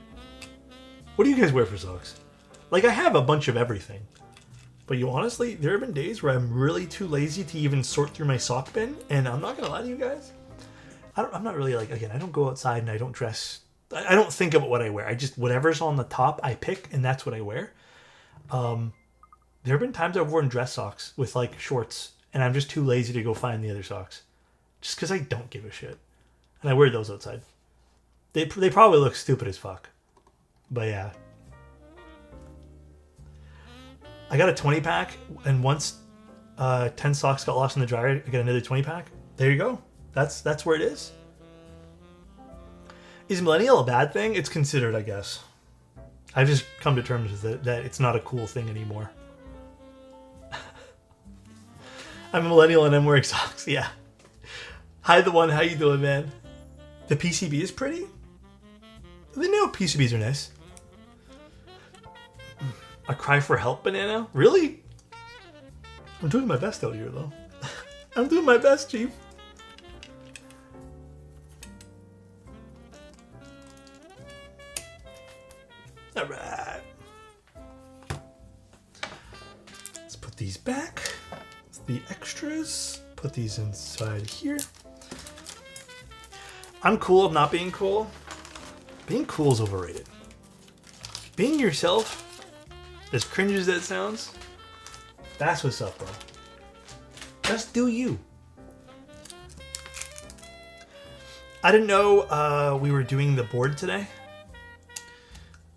What do you guys wear for socks? Like, I have a bunch of everything. But you honestly, there have been days where I'm really too lazy to even sort through my sock bin. And I'm not going to lie to you guys. I'm not really like, again, I don't go outside and I don't dress. I don't think about what I wear. I just, whatever's on the top, I pick and that's what I wear. There have been times I've worn dress socks with like shorts and I'm just too lazy to go find the other socks. Just because I don't give a shit. And I wear those outside. They probably look stupid as fuck. But yeah. I got a 20 pack and once 10 socks got lost in the dryer, I got another 20 pack. There you go. That's where it is. Is millennial a bad thing? It's considered, I guess. I've just come to terms with it, that it's not a cool thing anymore. I'm a millennial and I'm wearing socks, yeah. Hi, the one. How you doing, man? The PCB is pretty? The new PCBs are nice. A cry for help banana? Really? I'm doing my best out here, though. I'm doing my best, Chief. Alright. Let's put these back. The extras. Put these inside here. I'm cool of not being cool. Being cool is overrated. Being yourself, as cringe as that sounds, that's what's up, bro. Just do you. I didn't know we were doing the board today.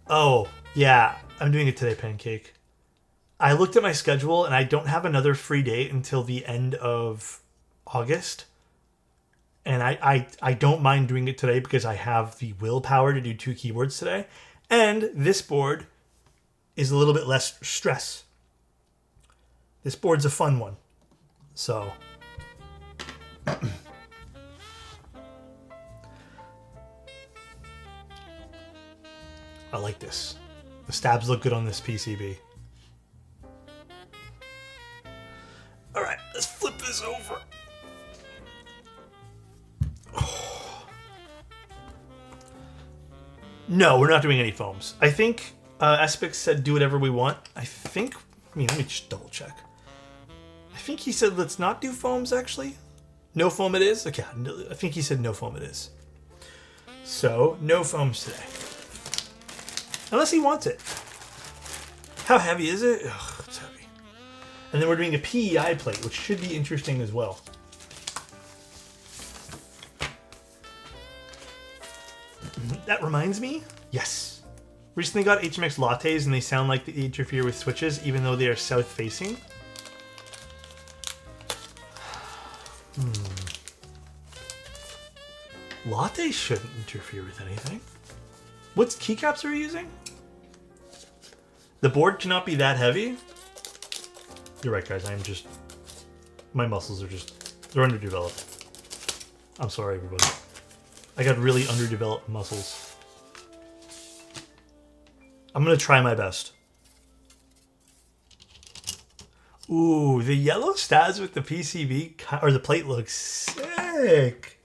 Oh, yeah, I'm doing it today, Pancake. I looked at my schedule and I don't have another free date until the end of August. And I don't mind doing it today because I have the willpower to do 2 keyboards today. And this board is a little bit less stress. This board's a fun one. So. I like this. The stabs look good on this PCB. Alright, let's flip this over. Oh. No, we're not doing any foams. I think Espix said do whatever we want. Let me just double check. I think he said let's not do foams, actually. No foam it is? Okay, I think he said no foam it is. So, no foams today. Unless he wants it. How heavy is it? Ugh, it's heavy. And then we're doing a PEI plate, which should be interesting as well. That reminds me, yes. Recently got HMX lattes and they sound like they interfere with switches even though they are south facing. Lattes shouldn't interfere with anything. What keycaps are you using? The board cannot be that heavy. You're right, guys. My muscles are they're underdeveloped. I'm sorry, everybody. I got really underdeveloped muscles. I'm gonna try my best. Ooh, the yellow stabs with the PCB or the plate looks sick.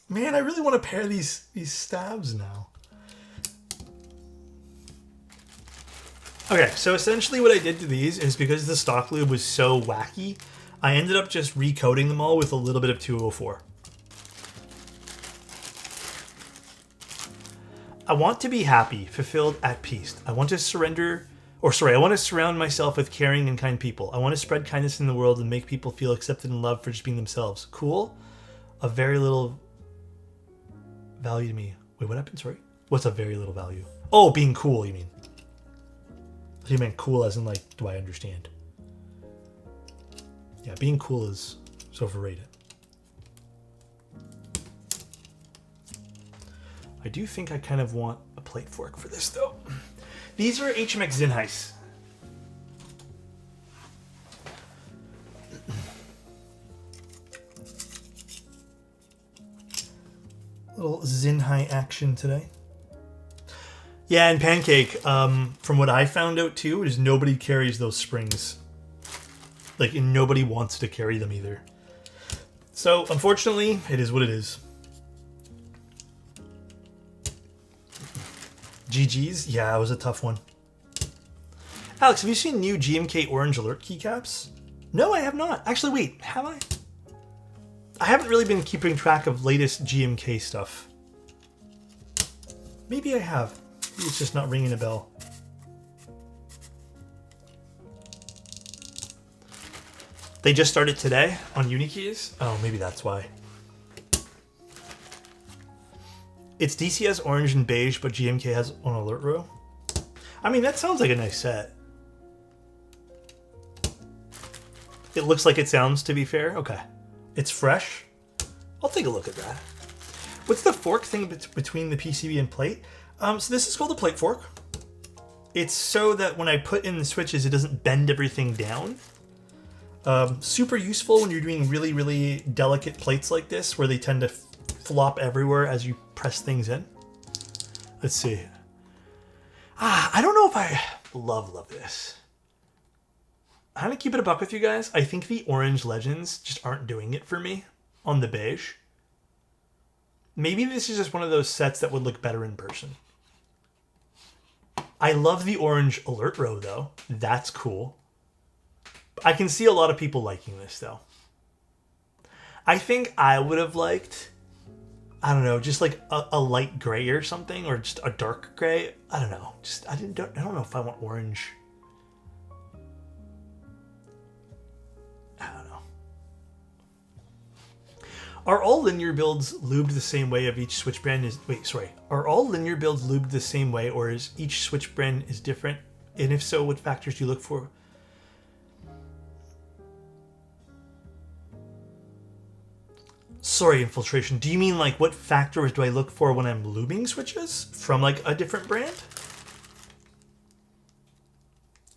Man, I really want to pair these stabs now. Okay, so essentially what I did to these is because the stock lube was so wacky, I ended up just recoating them all with a little bit of 204. I want to be happy, fulfilled, at peace. I want to I want to surround myself with caring and kind people. I want to spread kindness in the world and make people feel accepted and loved for just being themselves. Cool? A very little value to me. Wait, what happened? Sorry. What's a very little value? Oh, being cool, you mean. You meant cool as in, like, do I understand? Yeah, being cool is so overrated. I do think I kind of want a plate fork for this, though. These are HMX Zinhais. Little Zinhai action today. Yeah, and Pancake, from what I found out too, is nobody carries those springs. Like, and nobody wants to carry them either. So, unfortunately, it is what it is. GG's? Yeah, it was a tough one. Alex, have you seen new GMK Orange Alert keycaps? No, I have not. Actually, wait, have I? I haven't really been keeping track of latest GMK stuff. Maybe I have. Maybe it's just not ringing a bell. They just started today on Unikeys? Oh, maybe that's why. It's DC has orange and beige, but GMK has on alert row. I mean, that sounds like a nice set. It looks like it sounds, to be fair. Okay. It's fresh. I'll take a look at that. What's the fork thing between the PCB and plate? So this is called a plate fork. It's so that when I put in the switches, it doesn't bend everything down. Super useful when you're doing really, really delicate plates like this, where they tend to flop everywhere as you press things in. Let's see. I don't know if I love this. I'm gonna keep it a buck with you guys. I think the orange legends just aren't doing it for me on the beige. Maybe this is just one of those sets that would look better in person. I love the orange alert row though. That's cool. I can see a lot of people liking this though. I think I would have liked, I don't know, just like a light gray or something, or just a dark gray. I don't know. I don't know if I want orange. I don't know. Are all linear builds lubed the same way of each switch brand is... Wait, sorry. Are all linear builds lubed the same way, or is each switch brand is different? And if so, what factors do you look for? Sorry, Infiltration. Do you mean like what factors do I look for when I'm lubing switches from like a different brand?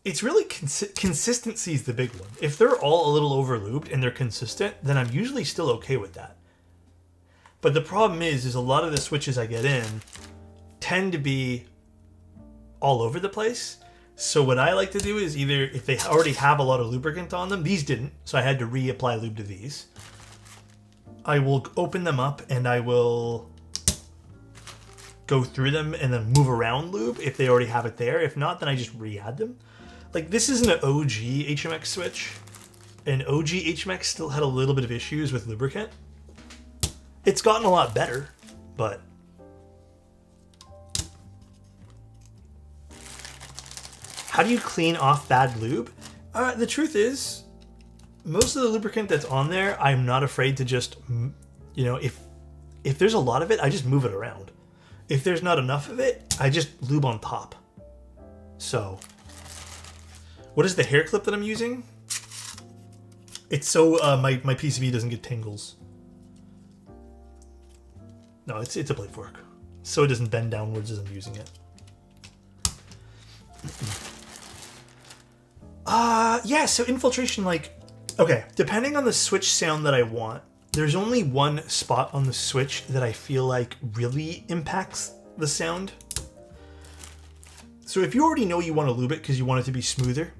It's really consistency is the big one. If they're all a little over lubed and they're consistent, then I'm usually still okay with that. But the problem is a lot of the switches I get in tend to be all over the place. So what I like to do is either, if they already have a lot of lubricant on them, these didn't, so I had to reapply lube to these. I will open them up and I will go through them and then move around lube if they already have it there. If not, then I just re-add them. Like, this isn't an OG HMX switch. An OG HMX still had a little bit of issues with lubricant. It's gotten a lot better, but How do you clean off bad lube? The truth is, most of the lubricant that's on there, I'm not afraid to just, you know, if there's a lot of it, I just move it around. If there's not enough of it, I just lube on top. So, what is the hair clip that I'm using? It's so my PCB doesn't get tangles. No, it's a blade fork, so it doesn't bend downwards as I'm using it. Yeah, so infiltration, like, okay, depending on the switch sound that I want, there's only one spot on the switch that I feel like really impacts the sound. So if you already know you want to lube it because you want it to be smoother,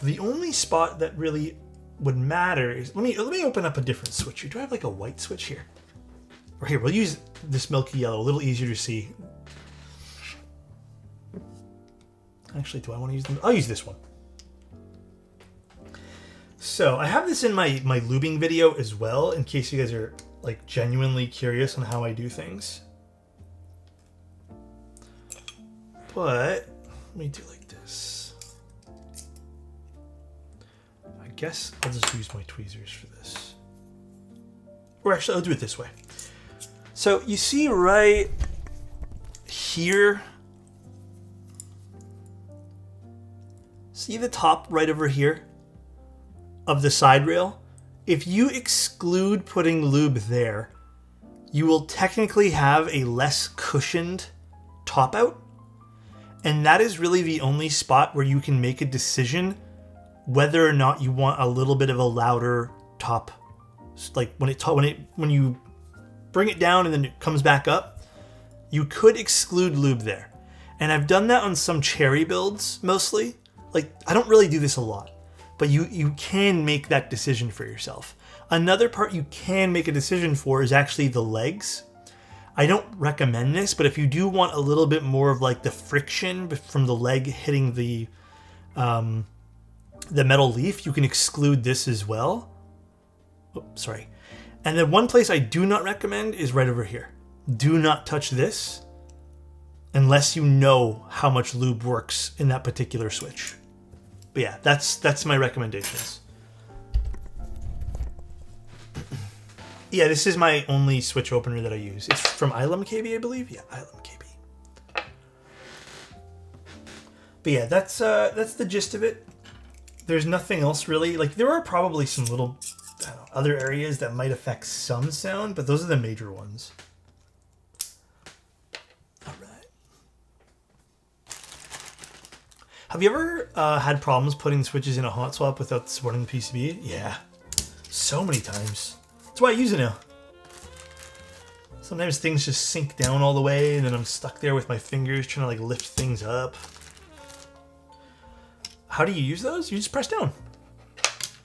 the only spot that really would matter is, let me open up a different switch here. Do I have like a white switch here? Or here, we'll use this milky yellow, a little easier to see. Actually, do I want to use them? I'll use this one. So I have this in my lubing video as well, in case you guys are like genuinely curious on how I do things. But let me do like this. I guess I'll just use my tweezers for this. Or actually, I'll do it this way. So you see right here, see the top right over here of the side rail? If you exclude putting lube there, you will technically have a less cushioned top out. And that is really the only spot where you can make a decision whether or not you want a little bit of a louder top. Like when you bring it down and then it comes back up, you could exclude lube there. And I've done that on some cherry builds mostly. Like, I don't really do this a lot, but you can make that decision for yourself. Another part you can make a decision for is actually the legs. I don't recommend this, but if you do want a little bit more of like the friction from the leg hitting the metal leaf, you can exclude this as well. Oh, sorry. And then one place I do not recommend is right over here. Do not touch this unless you know how much lube works in that particular switch. But yeah, that's my recommendations. Yeah, this is my only switch opener that I use. It's from Ilum KB, I believe. Yeah, Ilum KB. But yeah, that's the gist of it. There's nothing else really. Like, there are probably some little other areas that might affect some sound, but those are the major ones. All right. Have you ever had problems putting switches in a hot swap without supporting the PCB? Yeah, so many times. That's why I use it now. Sometimes things just sink down all the way, and then I'm stuck there with my fingers trying to like lift things up. How do you use those? You just press down.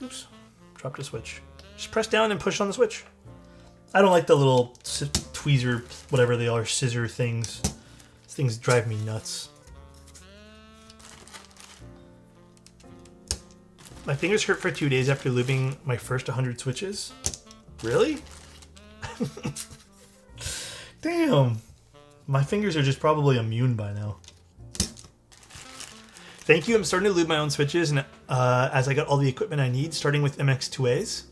Oops, dropped a switch. Just press down and push on the switch. I don't like the little tweezer, whatever they are, scissor things. These things drive me nuts. My fingers hurt for 2 days after lubing my first 100 switches. Really? Damn. My fingers are just probably immune by now. Thank you. I'm starting to lube my own switches, and as I got all the equipment I need, starting with MX2As.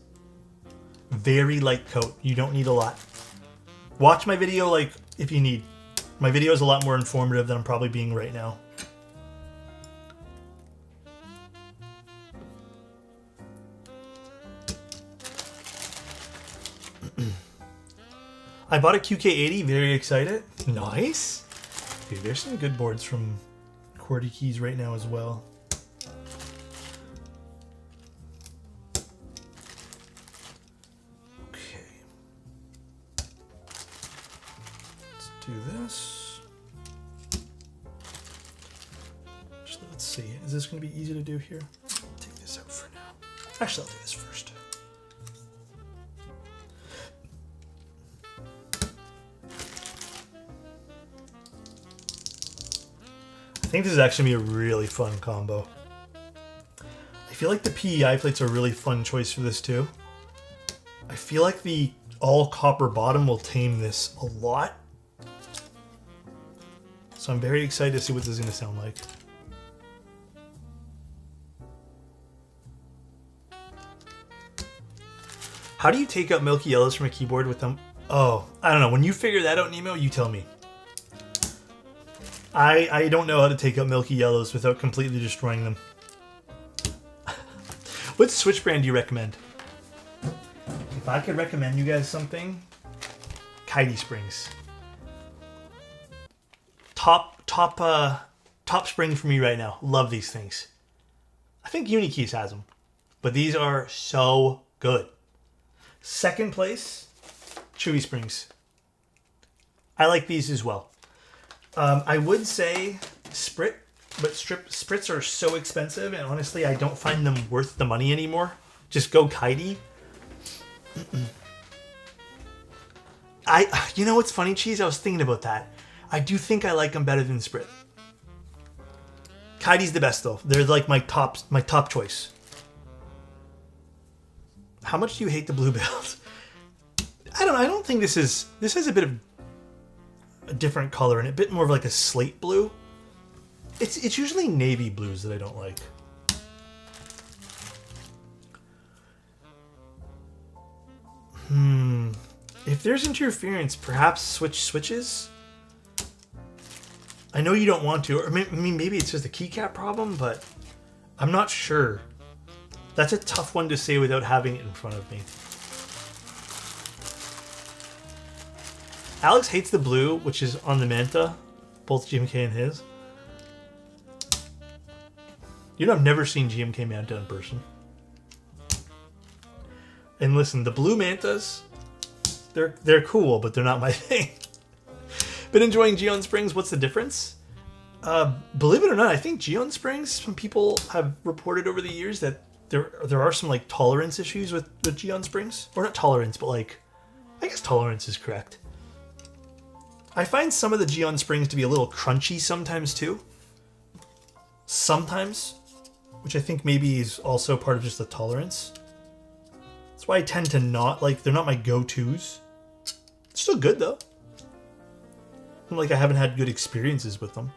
Very light coat. You don't need a lot. Watch my video, like, if you need. My video is a lot more informative than I'm probably being right now. I bought a QK80, very excited. Nice. Dude, there's some good boards from QWERTY Keys right now as well. Okay. Let's do this. Actually, let's see. Is this going to be easy to do here? I'll take this out for now. Actually, I'll do this first. I think this is actually going to be a really fun combo. I feel like the PEI plates are a really fun choice for this too. I feel like the all copper bottom will tame this a lot. So I'm very excited to see what this is going to sound like. How do you take out milky yellows from a keyboard with them? Oh, I don't know. When you figure that out, Nemo, you tell me. I don't know how to take out milky yellows without completely destroying them. What switch brand do you recommend? If I could recommend you guys something, Kitey Springs. Top spring for me right now. Love these things. I think Unikeys has them, but these are so good. Second place, Chewy Springs. I like these as well. I would say Sprit, but Sprits are so expensive, and honestly, I don't find them worth the money anymore. Just go Kitey. You know what's funny, Cheese? I was thinking about that. I do think I like them better than Sprit. Kitey's the best though. They're like my top choice. How much do you hate the blue build? I don't think this has a bit of a different color and a bit more of like a slate blue. It's usually navy blues that I don't like. If there's interference, perhaps switch switches. I know you don't want to, or maybe it's just a keycap problem, but I'm not sure. That's a tough one to say without having it in front of me. Alex hates the blue, which is on the Manta, both GMK and his. You know, I've never seen GMK Manta in person. And listen, the blue Mantas, they're cool, but they're not my thing. Been enjoying Geon Springs. What's the difference? Believe it or not, I think Geon Springs, some people have reported over the years that there are some like tolerance issues with Geon Springs. Or not tolerance, but like, I guess tolerance is correct. I find some of the Geon Springs to be a little crunchy sometimes too. Sometimes, which I think maybe is also part of just the tolerance. That's why I tend to not like, they're not my go-tos. Still good though. Like I haven't had good experiences with them.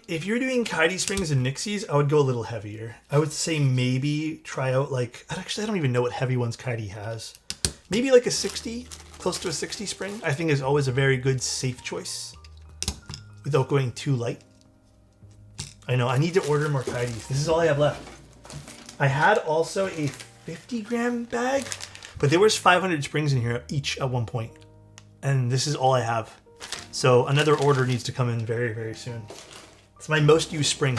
If you're doing Kitey Springs and Nixies, I would go a little heavier. I would say maybe try out like, actually I don't even know what heavy ones Kitey has. Maybe like a 60, close to a 60 spring, I think is always a very good safe choice without going too light. I know, I need to order more Kiteys. This is all I have left. I had also a 50 gram bag, but there was 500 springs in here each at one point. And this is all I have. So another order needs to come in very, very soon. It's my most used spring.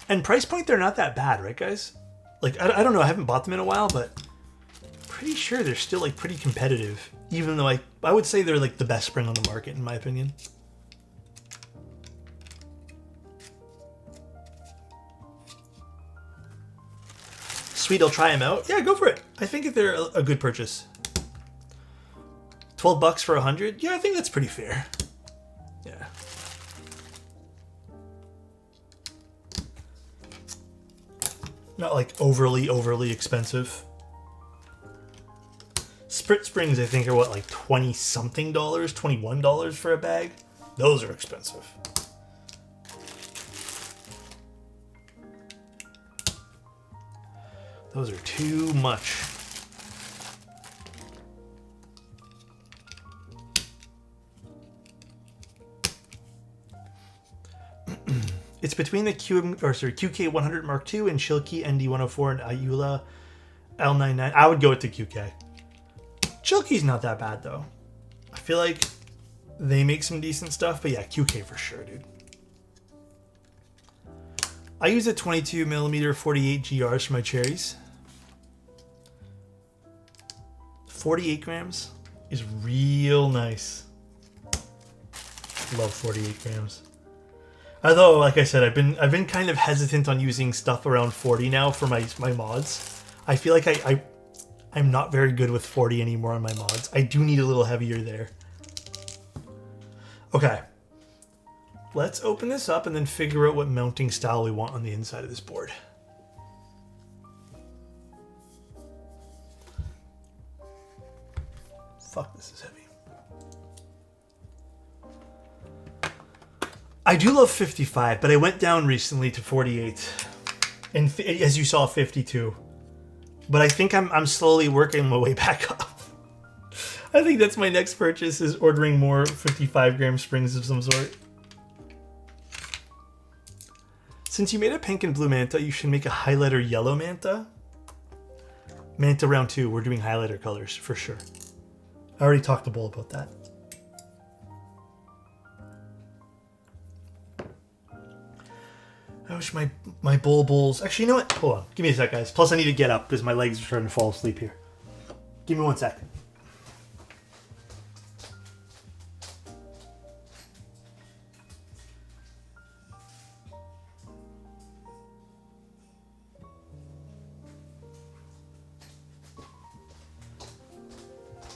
And price point, they're not that bad, right guys? Like, I don't know, I haven't bought them in a while, but pretty sure they're still like pretty competitive. Even though I would say they're like the best spring on the market in my opinion. Sweet, I'll try them out. Yeah, go for it. I think they're a good purchase. 12 bucks for 100? Yeah, I think that's pretty fair. Yeah. Not like overly expensive. Sprit Springs, I think, are what, like 20 something dollars, $21 for a bag? Those are expensive. Those are too much. It's between the QK100 Mark II and Shilkey ND104 and Ayula L99. I would go with the QK. Shilkey's not that bad though. I feel like they make some decent stuff, but yeah, QK for sure, dude. I use a 22mm 48 GRs for my cherries. 48 grams is real nice. Love 48 grams. Although, like I said, I've been kind of hesitant on using stuff around 40 now for my mods. I feel like I'm not very good with 40 anymore on my mods. I do need a little heavier there. Okay. Let's open this up and then figure out what mounting style we want on the inside of this board. Fuck, this is heavy. I do love 55, but I went down recently to 48. And as you saw, 52. But I think I'm slowly working my way back up. I think that's my next purchase, is ordering more 55 gram springs of some sort. Since you made a pink and blue manta, you should make a highlighter yellow manta. Manta round 2, we're doing highlighter colors for sure. I already talked to Bull about that. I wish my bulls... Actually, you know what? Hold on. Give me a sec, guys. Plus, I need to get up because my legs are starting to fall asleep here. Give me 1 sec.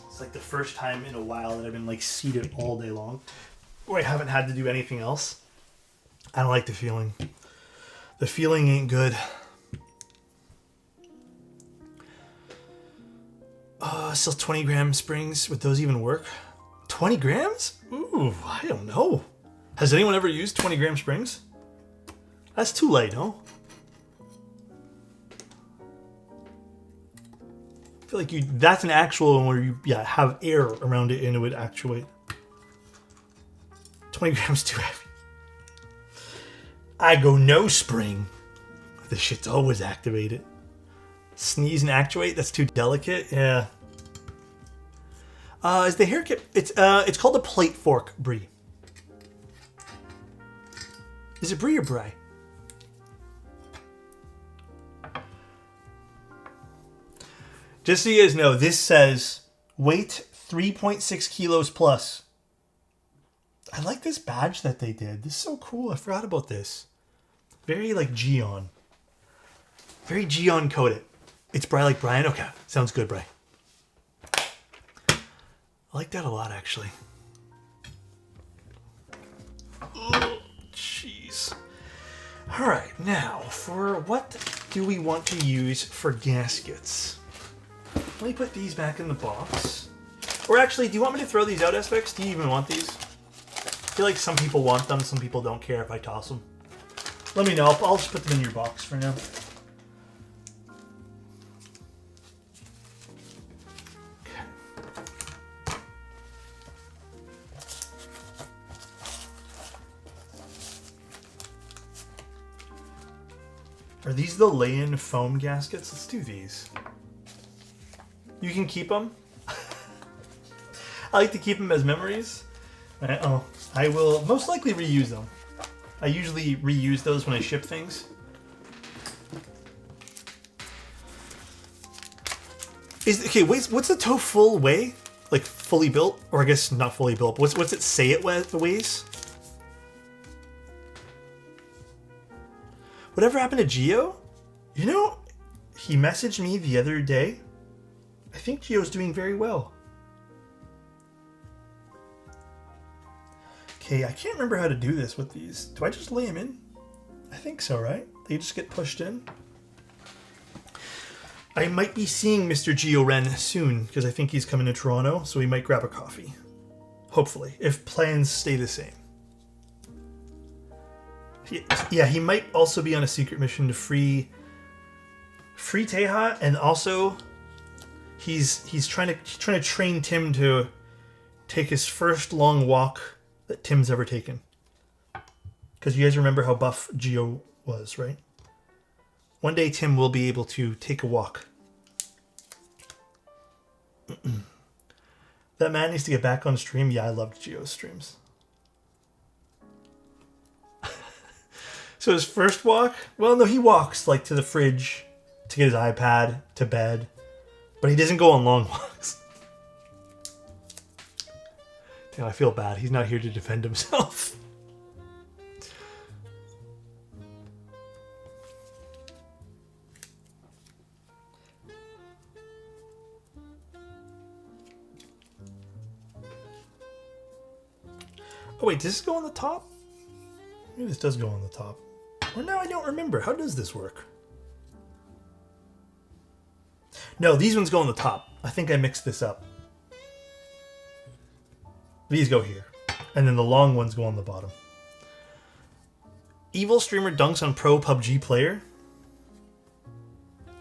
It's like the first time in a while that I've been like seated all day long, where I haven't had to do anything else. I don't like the feeling. The feeling ain't good. Still 20 gram springs. Would those even work? 20 grams? Ooh, I don't know. Has anyone ever used 20 gram springs? That's too light, no? I feel like that's an actual one where you have air around it and it would actuate. 20 grams too heavy. I go no spring. This shit's always activated. Sneeze and actuate? That's too delicate? Yeah. Is the hair kit... It's called a plate fork, Brie. Is it Brie or Bri? Just so you guys know, this says weight 3.6 kilos plus. I like this badge that they did. This is so cool. I forgot about this. Very like Gion. Very Gion coded. It's Bri like Brian? Okay. Sounds good, Bri. I like that a lot, actually. Oh, jeez. Alright, now, for what do we want to use for gaskets? Let me put these back in the box. Or actually, do you want me to throw these out, SPX? Do you even want these? I feel like some people want them, some people don't care if I toss them. Let me know. I'll just put them in your box for now. Okay. Are these the lay-in foam gaskets? Let's do these. You can keep them. I like to keep them as memories. I will most likely reuse them. I usually reuse those when I ship things. Okay, wait, what's the TOFULL weigh? Like fully built? Or I guess not fully built, but what's it say it weighs? Whatever happened to Geo? You know, he messaged me the other day. I think Geo's doing very well. Okay, I can't remember how to do this with these. Do I just lay them in? I think so, right? They just get pushed in. I might be seeing Mr. Geo Ren soon, because I think he's coming to Toronto, so we might grab a coffee. Hopefully, if plans stay the same. Yeah, he might also be on a secret mission to free Teja, and also he's trying to train Tim to take his first long walk that Tim's ever taken. Because you guys remember how buff Geo was, right? One day Tim will be able to take a walk. That man needs to get back on stream. Yeah, I loved Geo's streams. So his first walk, well, no, he walks like to the fridge to get his iPad, to bed, but he doesn't go on long walks. Damn, I feel bad. He's not here to defend himself. Oh wait, does this go on the top? Maybe this does go on the top. Or now I don't remember. How does this work? No, these ones go on the top. I think I mixed this up. These go here. And then the long ones go on the bottom. Evil streamer dunks on pro PUBG player.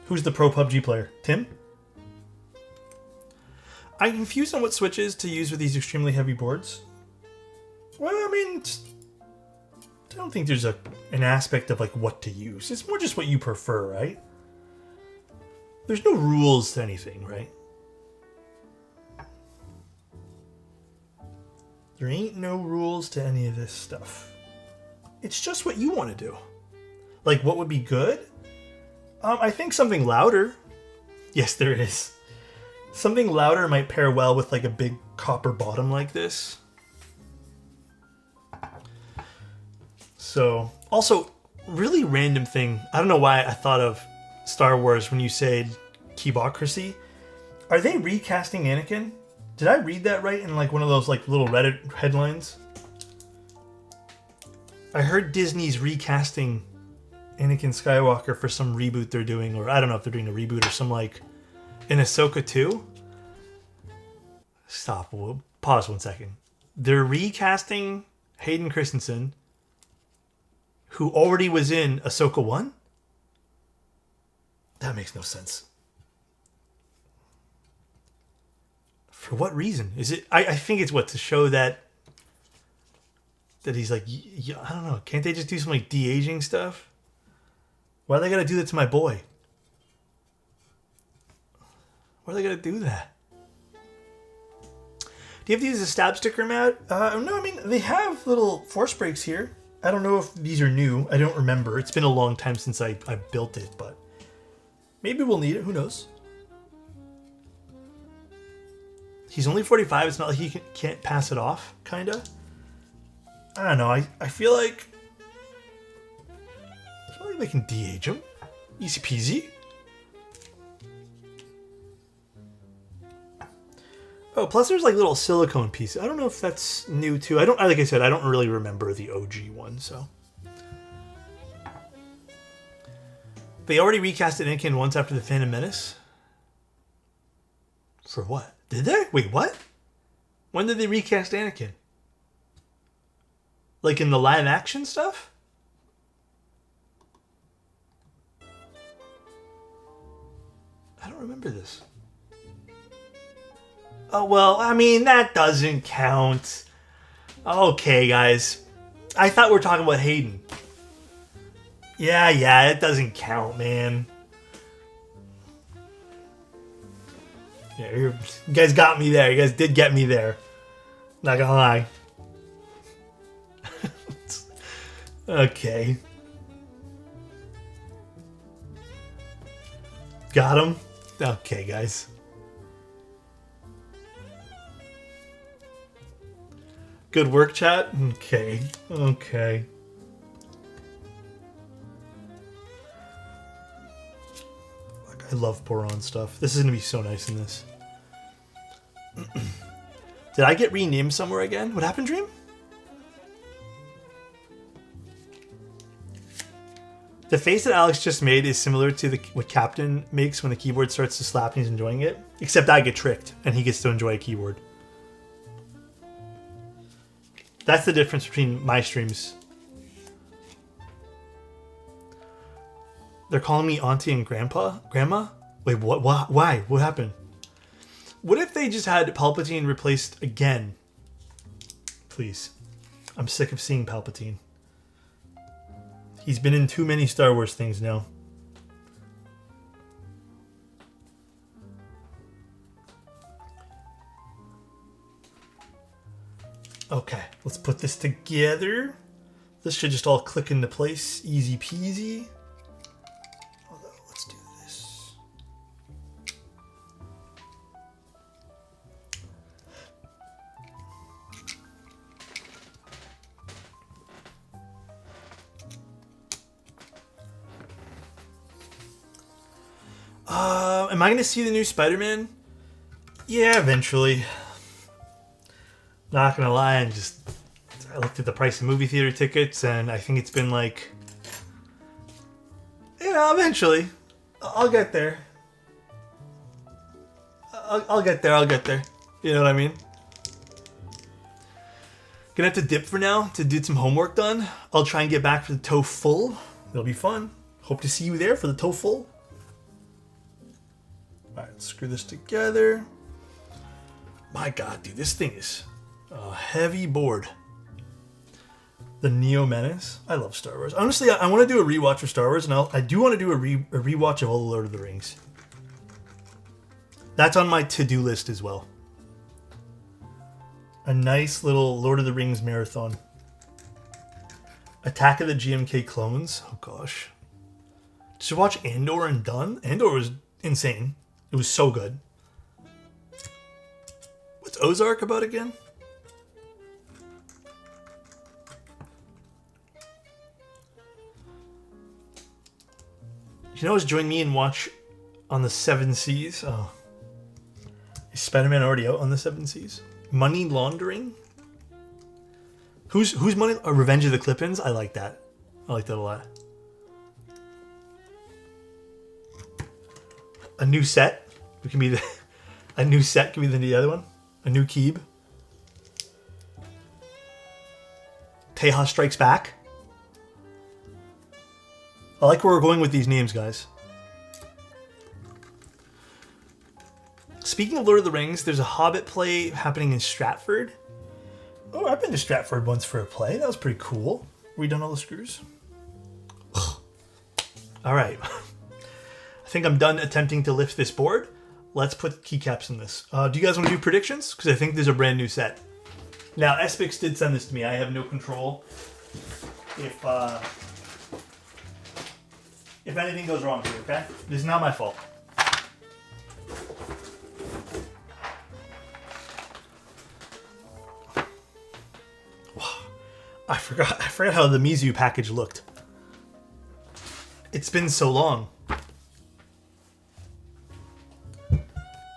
Who's the pro PUBG player? Tim? I'm confused on what switches to use with these extremely heavy boards. Well, I mean, I don't think there's an aspect of like what to use. It's more just what you prefer, right? There's no rules to anything, right? There ain't no rules to any of this stuff. It's just what you want to do. Like, what would be good? I think something louder. Yes, there is. Something louder might pair well with like a big copper bottom like this. So, also, really random thing. I don't know why I thought of Star Wars when you said Keybocracy. Are they recasting Anakin? Did I read that right in like one of those like little Reddit headlines? I heard Disney's recasting Anakin Skywalker for some reboot they're doing, or I don't know if they're doing a reboot or some like in Ahsoka 2. Stop. We'll pause 1 second. They're recasting Hayden Christensen, who already was in Ahsoka 1? That makes no sense. For what reason? Is it? I think it's what, to show that he's like, I don't know. Can't they just do some like de-aging stuff? Why they gotta do that to my boy? Why are they gonna do that? Do you have to use a stab sticker, Matt? No, I mean, they have little force breaks here. I don't know if these are new. I don't remember. It's been a long time since I built it, but maybe we'll need it. Who knows? He's only 45. It's not like he can't pass it off, kind of. I don't know. I feel like they can de-age him. Easy peasy. Oh, plus there's like little silicone pieces. I don't know if that's new too. Like I said, I don't really remember the OG one, so. They already recasted Anakin once after the Phantom Menace. For what? Did they? Wait, what? When did they recast Anakin? Like in the live action stuff? I don't remember this. Oh, well, I mean, that doesn't count. Okay, guys. I thought we were talking about Hayden. Yeah, it doesn't count, man. Yeah, you guys got me there. You guys did get me there. Not gonna lie. Okay. Got him? Okay, guys. Good work, chat? Okay. I love Boron stuff. This is going to be so nice in this. Did I get renamed somewhere again? What happened, Dream? The face that Alex just made is similar to what Captain makes when the keyboard starts to slap and he's enjoying it. Except I get tricked and he gets to enjoy a keyboard. That's the difference between my streams. They're calling me auntie and grandma? Wait, what? Why? What happened? What if they just had Palpatine replaced again? Please. I'm sick of seeing Palpatine. He's been in too many Star Wars things now. Okay, let's put this together. This should just all click into place. Easy peasy. Although, let's do this. Am I going to see the new Spider-Man? Yeah, eventually. Not gonna lie, I looked at the price of movie theater tickets, and I think it's been like, eventually, I'll get there. I'll get there. You know what I mean? Gonna have to dip for now to get some homework done. I'll try and get back for the TOFULL. It'll be fun. Hope to see you there for the TOFULL. Alright, let's screw this together. My god, dude, this thing is a heavy board. The Neo Menace. I love Star Wars. Honestly, I want to do a rewatch of Star Wars, and I do want to do a rewatch of all the Lord of the Rings. That's on my to-do list as well. A nice little Lord of the Rings marathon. Attack of the GMK Clones. Oh gosh. Did you watch Andor and done? Andor was insane. It was so good. What's Ozark about again? You can always join me and watch on the Seven Seas. Oh. Is Spider-Man already out on the Seven Seas? Money laundering? Who's money? Revenge of the Clippins? I like that. I like that a lot. A new set. It can be the a new set can be the other one. A new Keeb. Tejas Strikes Back. I like where we're going with these names, guys. Speaking of Lord of the Rings, there's a Hobbit play happening in Stratford. Oh, I've been to Stratford once for a play. That was pretty cool. We done all the screws? All right. I think I'm done attempting to lift this board. Let's put keycaps in this. Do you guys want to do predictions? Because I think there's a brand new set. Now, Espix did send this to me. I have no control if anything goes wrong here, okay? This is not my fault. I forgot how the Mizu package looked. It's been so long.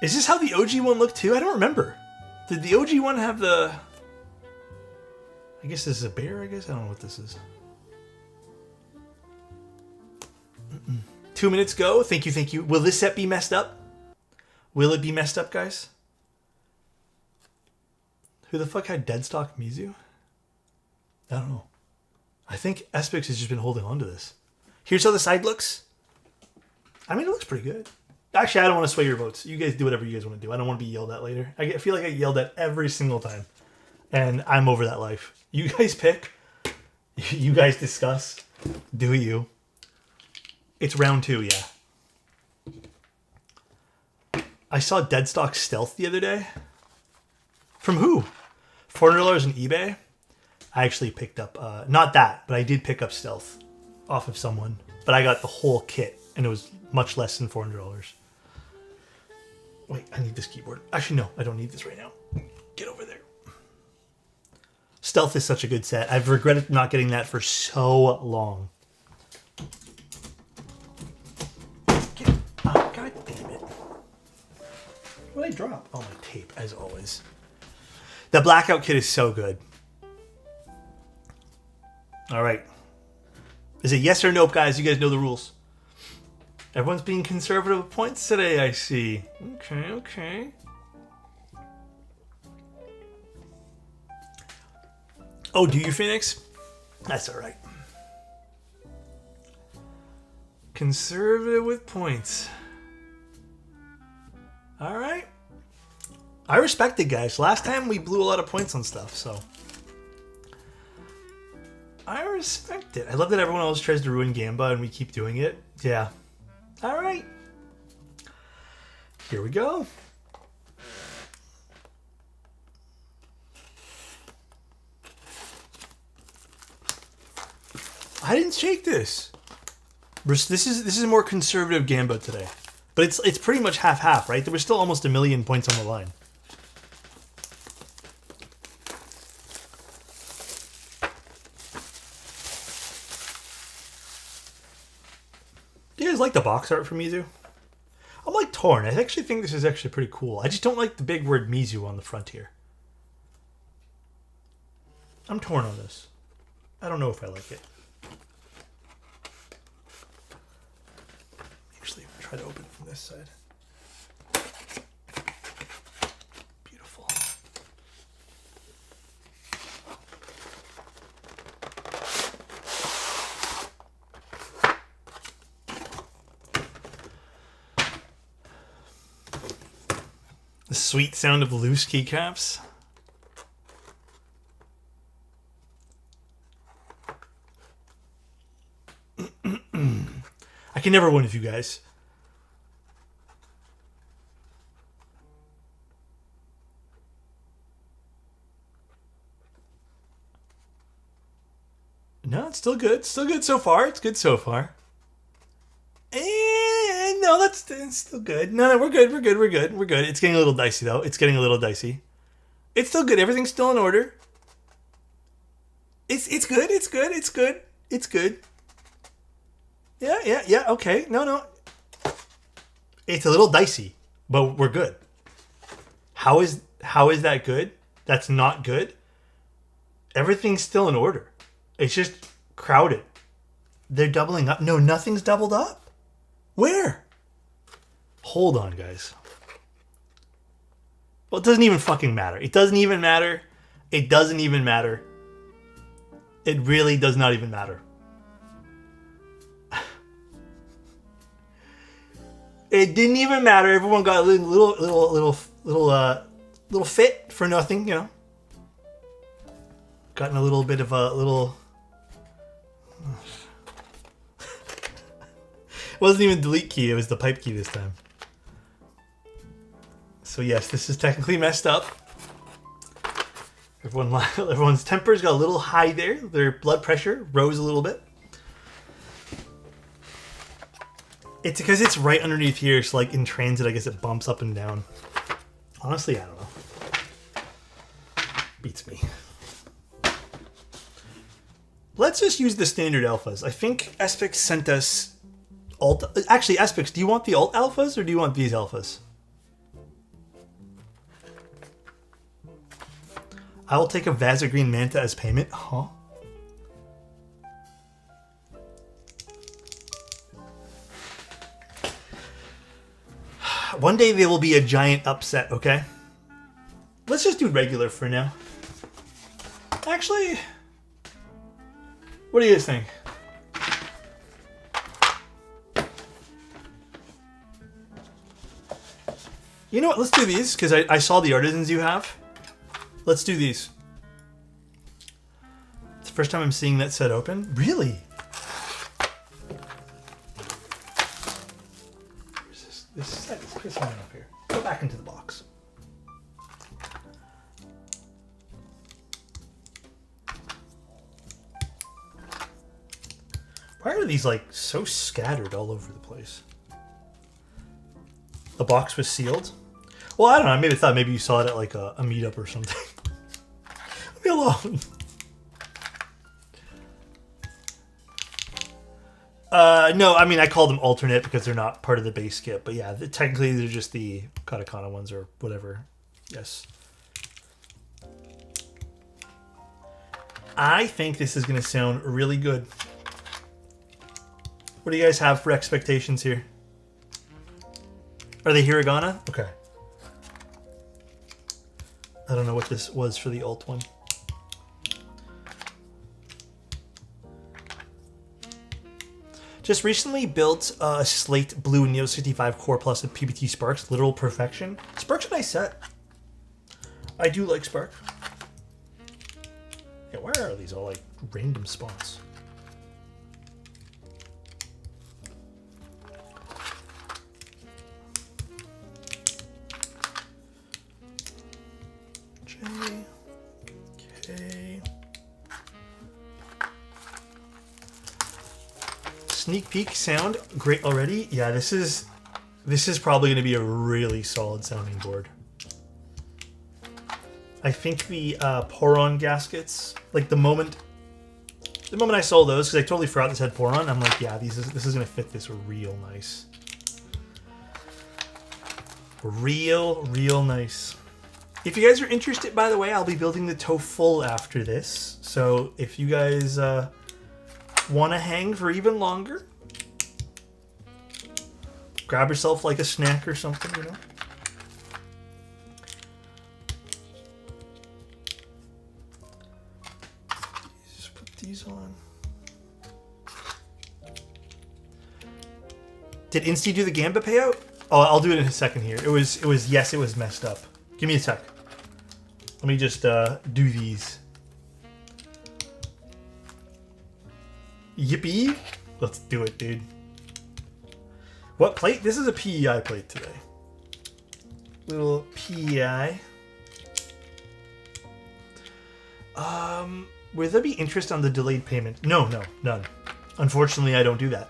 Is this how the OG one looked too? I don't remember. Did the OG one have the... I guess this is a bear, I guess? I don't know what this is. 2 minutes go. Thank you, thank you. Will this set be messed up? Will it be messed up, guys? Who the fuck had Deadstock Mizu? I don't know. I think Espix has just been holding on to this. Here's how the side looks. I mean, it looks pretty good. Actually, I don't want to sway your votes. You guys do whatever you guys want to do. I don't want to be yelled at later. I feel like I get yelled at every single time. And I'm over that life. You guys pick. You guys discuss. Do you? It's round 2, yeah. I saw Deadstock Stealth the other day. From who? $400 on eBay? I actually picked up, not that, but I did pick up Stealth off of someone. But I got the whole kit, and it was much less than $400. Wait, I need this keyboard. Actually, no, I don't need this right now. Get over there. Stealth is such a good set. I've regretted not getting that for so long. Oh, God damn it. What did I drop? Oh, my tape, as always. The Blackout kit is so good. All right. Is it yes or nope, guys? You guys know the rules. Everyone's being conservative with points today, I see. Okay, okay. Oh, do you, Phoenix? That's all right. Conservative with points. All right. I respect it, guys. Last time we blew a lot of points on stuff, so... I respect it. I love that everyone else tries to ruin Gamba and we keep doing it. Yeah. All right. Here we go. I didn't shake this. This is a more conservative Gamba today. But it's pretty much half-half, right? There was still almost 1 million points on the line. Do you guys like the box art from Mizu? I'm like torn. I actually think this is actually pretty cool. I just don't like the big word Mizu on the front here. I'm torn on this. I don't know if I like it. Actually, try to open it from this side. Beautiful. sweet sound of loose keycaps. I can never win with you guys. No, it's still good. Still good so far. It's good so far. And no, that's still good. No, we're good. We're good. We're good. We're good. It's getting a little dicey, though. It's getting a little dicey. It's still good. Everything's still in order. It's good. It's good. It's good. It's good. Yeah. Okay. No. It's a little dicey, but we're good. How is that good? That's not good. Everything's still in order. It's just crowded. They're doubling up. No, nothing's doubled up. Where? Hold on, guys. Well, it doesn't even fucking matter. It doesn't even matter. It doesn't even matter. It really does not even matter. It didn't even matter. Everyone got a little fit for nothing, you know. Gotten a little bit of a little. It wasn't even delete key. It was the pipe key this time. So yes, this is technically messed up. Everyone's tempers got a little high there. Their blood pressure rose a little bit. It's because it's right underneath here. So like in transit, I guess it bumps up and down. Honestly, I don't know. Beats me. Let's just use the standard alphas. I think Espix sent us alt. Actually, Espix, do you want the alt alphas or do you want these alphas? I will take a Vaza Green Manta as payment. Huh? One day there will be a giant upset, okay? Let's just do regular for now. Actually, what do you guys think? You know what? Let's do these, because I saw the artisans you have. Let's do these. It's the first time I'm seeing that set open. Really? Where's this? This set is pissing me off here. Go back into the box. Why are these like so scattered all over the place? The box was sealed. Well, I don't know. I maybe thought maybe you saw it at like a meetup or something. Leave me alone. No, I mean I call them alternate because they're not part of the base kit. But yeah, technically they're just the katakana ones or whatever. Yes. I think this is going to sound really good. What do you guys have for expectations here? Are they hiragana? Okay. I don't know what this was for the alt one. Just recently built a Slate Blue Neo 65 Core Plus with PBT Sparks. Literal perfection. Spark's a nice set. I do like Spark. Yeah, where are these all like random spots? Okay. Sneak peek sound great already. Yeah, this is probably going to be a really solid sounding board. I think the Poron gaskets, like the moment I saw those, because I totally forgot this had Poron, I'm like, yeah, this is going to fit this real nice. Real nice. If you guys are interested, by the way, I'll be building the TOFULL after this. So if you guys want to hang for even longer, grab yourself like a snack or something, you know. Just put these on. Did Insty do the Gambit payout? Oh, I'll do it in a second here. It was yes, it was messed up. Give me a sec. Let me just do these. Yippee! Let's do it, dude. What plate? This is a PEI plate today. Little PEI. Would there be interest on the delayed payment? No, none. Unfortunately, I don't do that.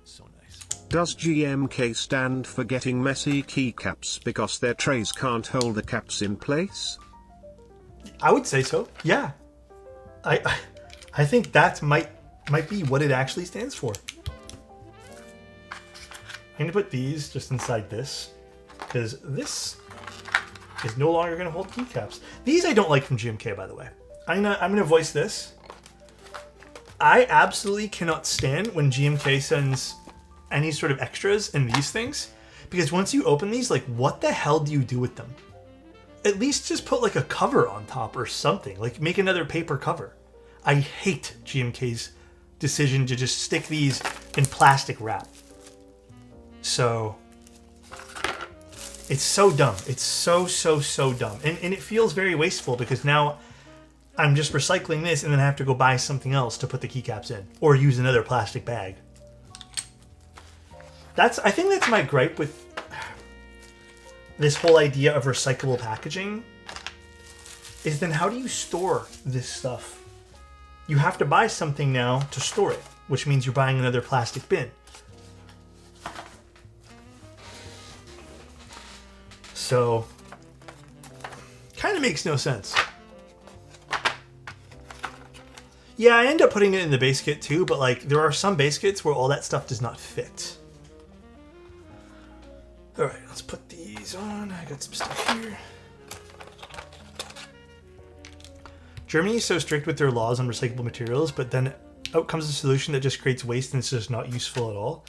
So nice. Does GMK stand for getting messy keycaps because their trays can't hold the caps in place? I would say so. Yeah. I think that might be what it actually stands for. I'm gonna put these just inside this because this is no longer gonna hold keycaps. These I don't like from GMK, by the way. I'm gonna voice this. I absolutely cannot stand when GMK sends any sort of extras in these things, because once you open these, like, what the hell do you do with them? At least just put like a cover on top or something. Like, make another paper cover. I hate GMK's decision to just stick these in plastic wrap. So it's so dumb. It's so dumb. And it feels very wasteful because now I'm just recycling this and then I have to go buy something else to put the keycaps in or use another plastic bag. I think that's my gripe with this whole idea of recyclable packaging, is then how do you store this stuff? You have to buy something now to store it, which means you're buying another plastic bin. So, kind of makes no sense. Yeah, I end up putting it in the base kit too, but like there are some base kits where all that stuff does not fit. All right, let's put these on. I got some stuff here. Germany is so strict with their laws on recyclable materials, but then out comes a solution that just creates waste and it's just not useful at all.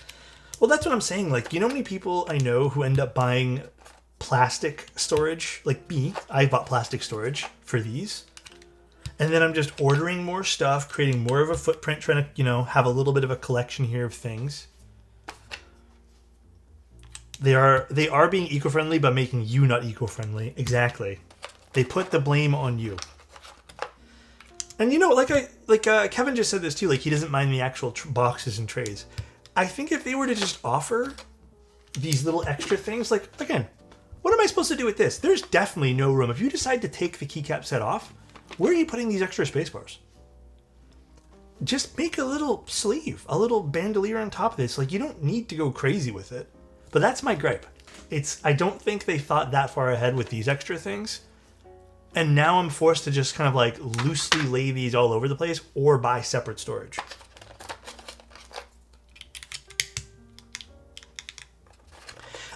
Well, that's what I'm saying. Like, you know how many people I know who end up buying plastic storage? Like me, I bought plastic storage for these. And then I'm just ordering more stuff, creating more of a footprint, trying to, you know, have a little bit of a collection here of things. They are being eco-friendly by making you not eco-friendly. Exactly. They put the blame on you. And you know, Kevin just said this too. Like, he doesn't mind the actual boxes and trays. I think if they were to just offer these little extra things, like, again, what am I supposed to do with this? There's definitely no room. If you decide to take the keycap set off, where are you putting these extra space bars? Just make a little sleeve, a little bandolier on top of this. Like, you don't need to go crazy with it. But that's my gripe. I don't think they thought that far ahead with these extra things. And now I'm forced to just kind of like loosely lay these all over the place or buy separate storage.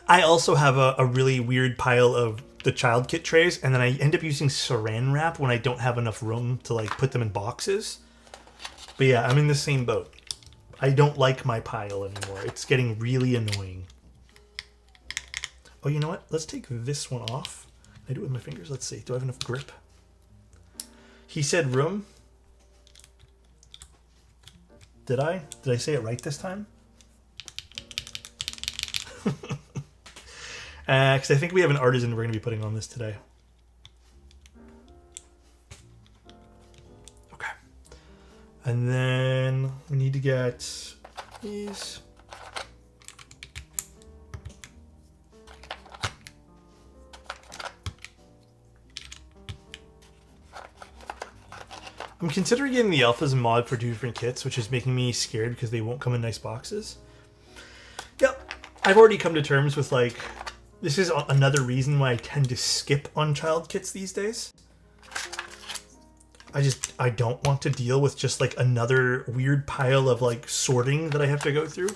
I also have a really weird pile of the child kit trays, and then I end up using saran wrap when I don't have enough room to like put them in boxes. But yeah, I'm in the same boat. I don't like my pile anymore. It's getting really annoying. Oh, you know what? Let's take this one off. I do it with my fingers. Let's see. Do I have enough grip? He said room. Did I? Did I say it right this time? Because I think we have an artisan we're going to be putting on this today. Okay. And then we need to get these. I'm considering getting the alphas and mod for 2 different kits, which is making me scared because they won't come in nice boxes. Yep, I've already come to terms with, like, this is another reason why I tend to skip on child kits these days. I don't want to deal with just like another weird pile of like sorting that I have to go through.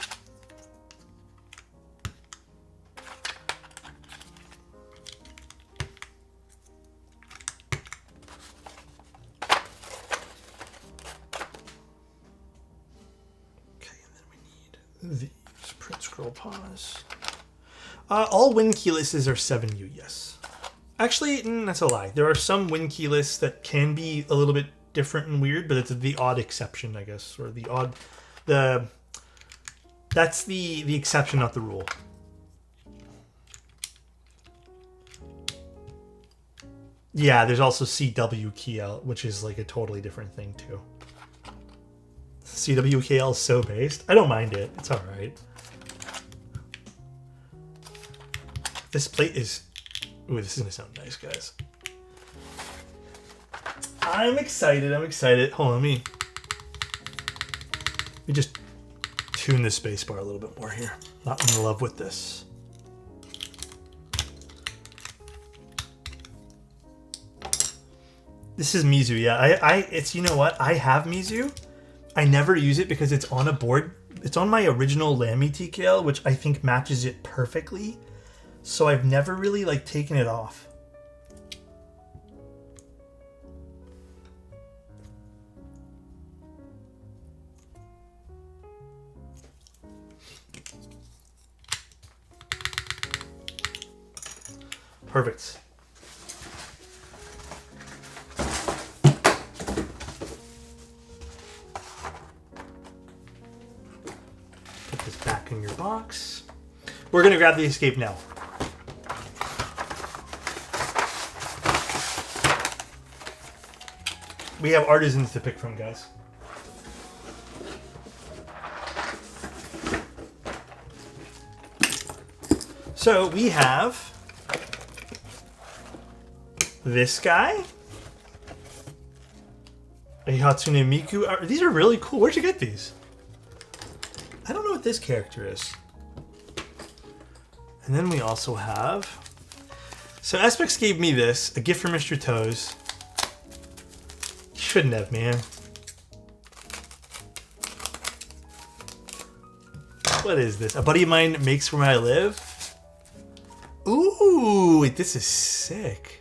These print scroll pause. All win keylists are 7U, yes. Actually, that's a lie. There are some win key lists that can be a little bit different and weird, but it's the odd exception, I guess, or the That's the exception, not the rule. Yeah, there's also CWKL, which is like a totally different thing too. CWKL is so based. I don't mind it. It's all right. This plate is... Ooh, this is going to sound nice, guys. I'm excited. I'm excited. Hold on, let me just tune the space bar a little bit more here. Not in love with this. This is Mizu, yeah. It's, you know what? I have Mizu. I never use it because it's on a board. It's on my original Lamy TKL, which I think matches it perfectly. So I've never really like taken it off. Perfect. Put this back in your box. We're going to grab the escape now. We have artisans to pick from, guys. So we have this guy. A Hatsune Miku. These are really cool. Where'd you get these? I don't know what this character is. And then we also have... So Espex gave me this, a gift from Mr. Toes. Shouldn't have, man. What is this? A buddy of mine makes where I live. Ooh, wait, this is sick.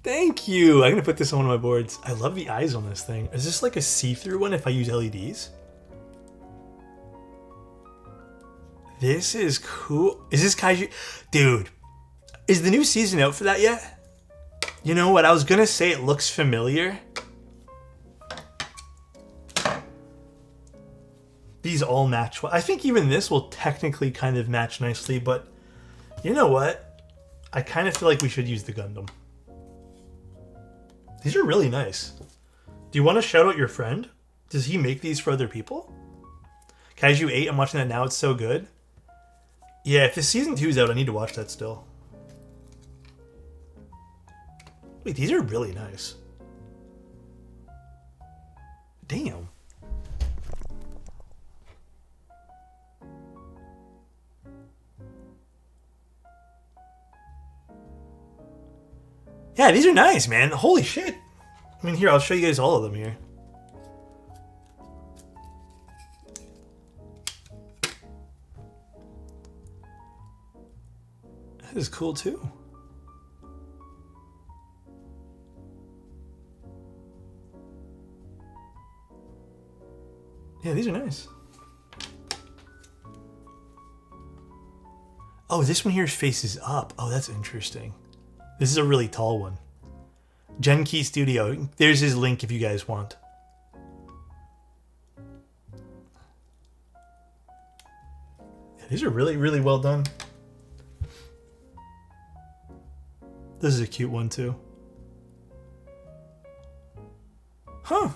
Thank you. I'm gonna put this on one of my boards. I love the eyes on this thing. Is this like a see-through one if I use LEDs? This is cool. Is this Kaiju? Dude, is the new season out for that yet? You know what? I was gonna say it looks familiar. These all match well. I think even this will technically kind of match nicely, but you know what? I kind of feel like we should use the Gundam. These are really nice. Do you want to shout out your friend? Does he make these for other people? Kaiju 8, I'm watching that now. It's so good. Yeah, if the season 2 is out, I need to watch that still. Wait, these are really nice. Damn. Yeah, these are nice, man. Holy shit. I mean, here, I'll show you guys all of them here. That is cool, too. Yeah, these are nice. Oh, this one here faces up. Oh, that's interesting. This is a really tall one. Genkey Studio. There's his link if you guys want. Yeah, these are really, really well done. This is a cute one too. Huh.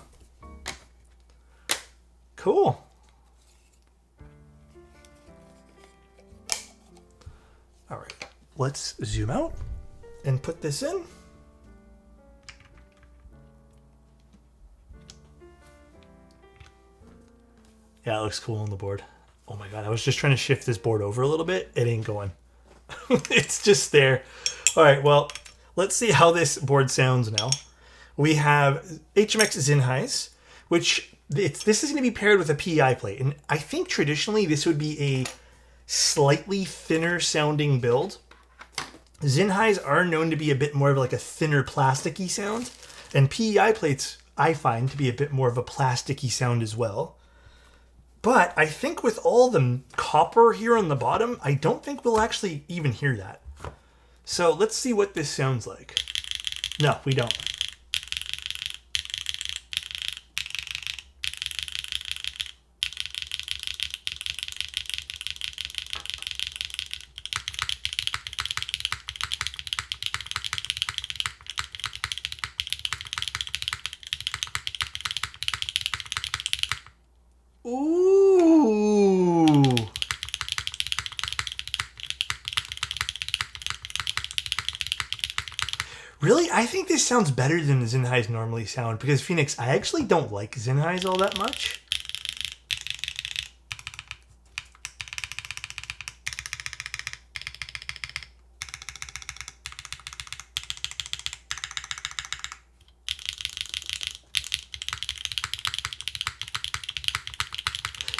Cool. All right, let's zoom out and put this in. Yeah, it looks cool on the board. Oh my god, I was just trying to shift this board over a little bit. It ain't going. It's just there. All right, well, let's see how this board sounds now. We have HMX Zinhais, which this is going to be paired with a PEI plate. And I think traditionally this would be a slightly thinner sounding build. Zinhais are known to be a bit more of like a thinner plasticky sound, and PEI plates I find to be a bit more of a plasticky sound as well. But I think with all the copper here on the bottom, I don't think we'll actually even hear that. So let's see what this sounds like. No, we don't. Really, I think this sounds better than the Zinhais normally sound, because Phoenix, I actually don't like Zinhais all that much.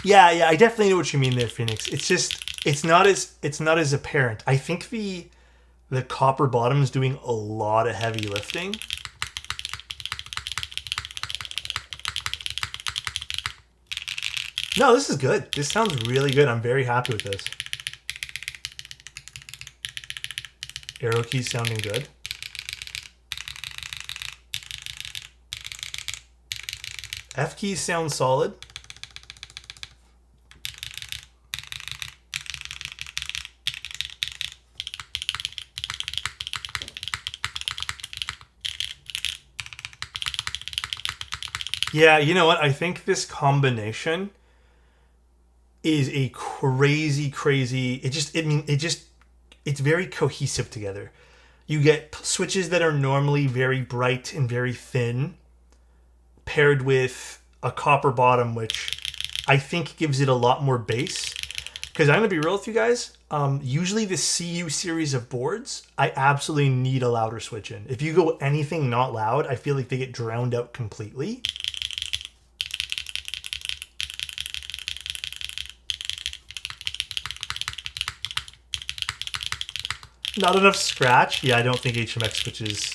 Yeah, I definitely know what you mean there, Phoenix. It's just it's not as apparent. I think the copper bottom is doing a lot of heavy lifting. No, this is good. This sounds really good. I'm very happy with this. Arrow keys sounding good. F keys sound solid. Yeah, you know what? I think this combination is a crazy. It's very cohesive together. You get switches that are normally very bright and very thin, paired with a copper bottom, which I think gives it a lot more bass. Because I'm going to be real with you guys. Usually the CU series of boards, I absolutely need a louder switch in. If you go anything not loud, I feel like they get drowned out completely. Not enough scratch? Yeah, I don't think HMX switches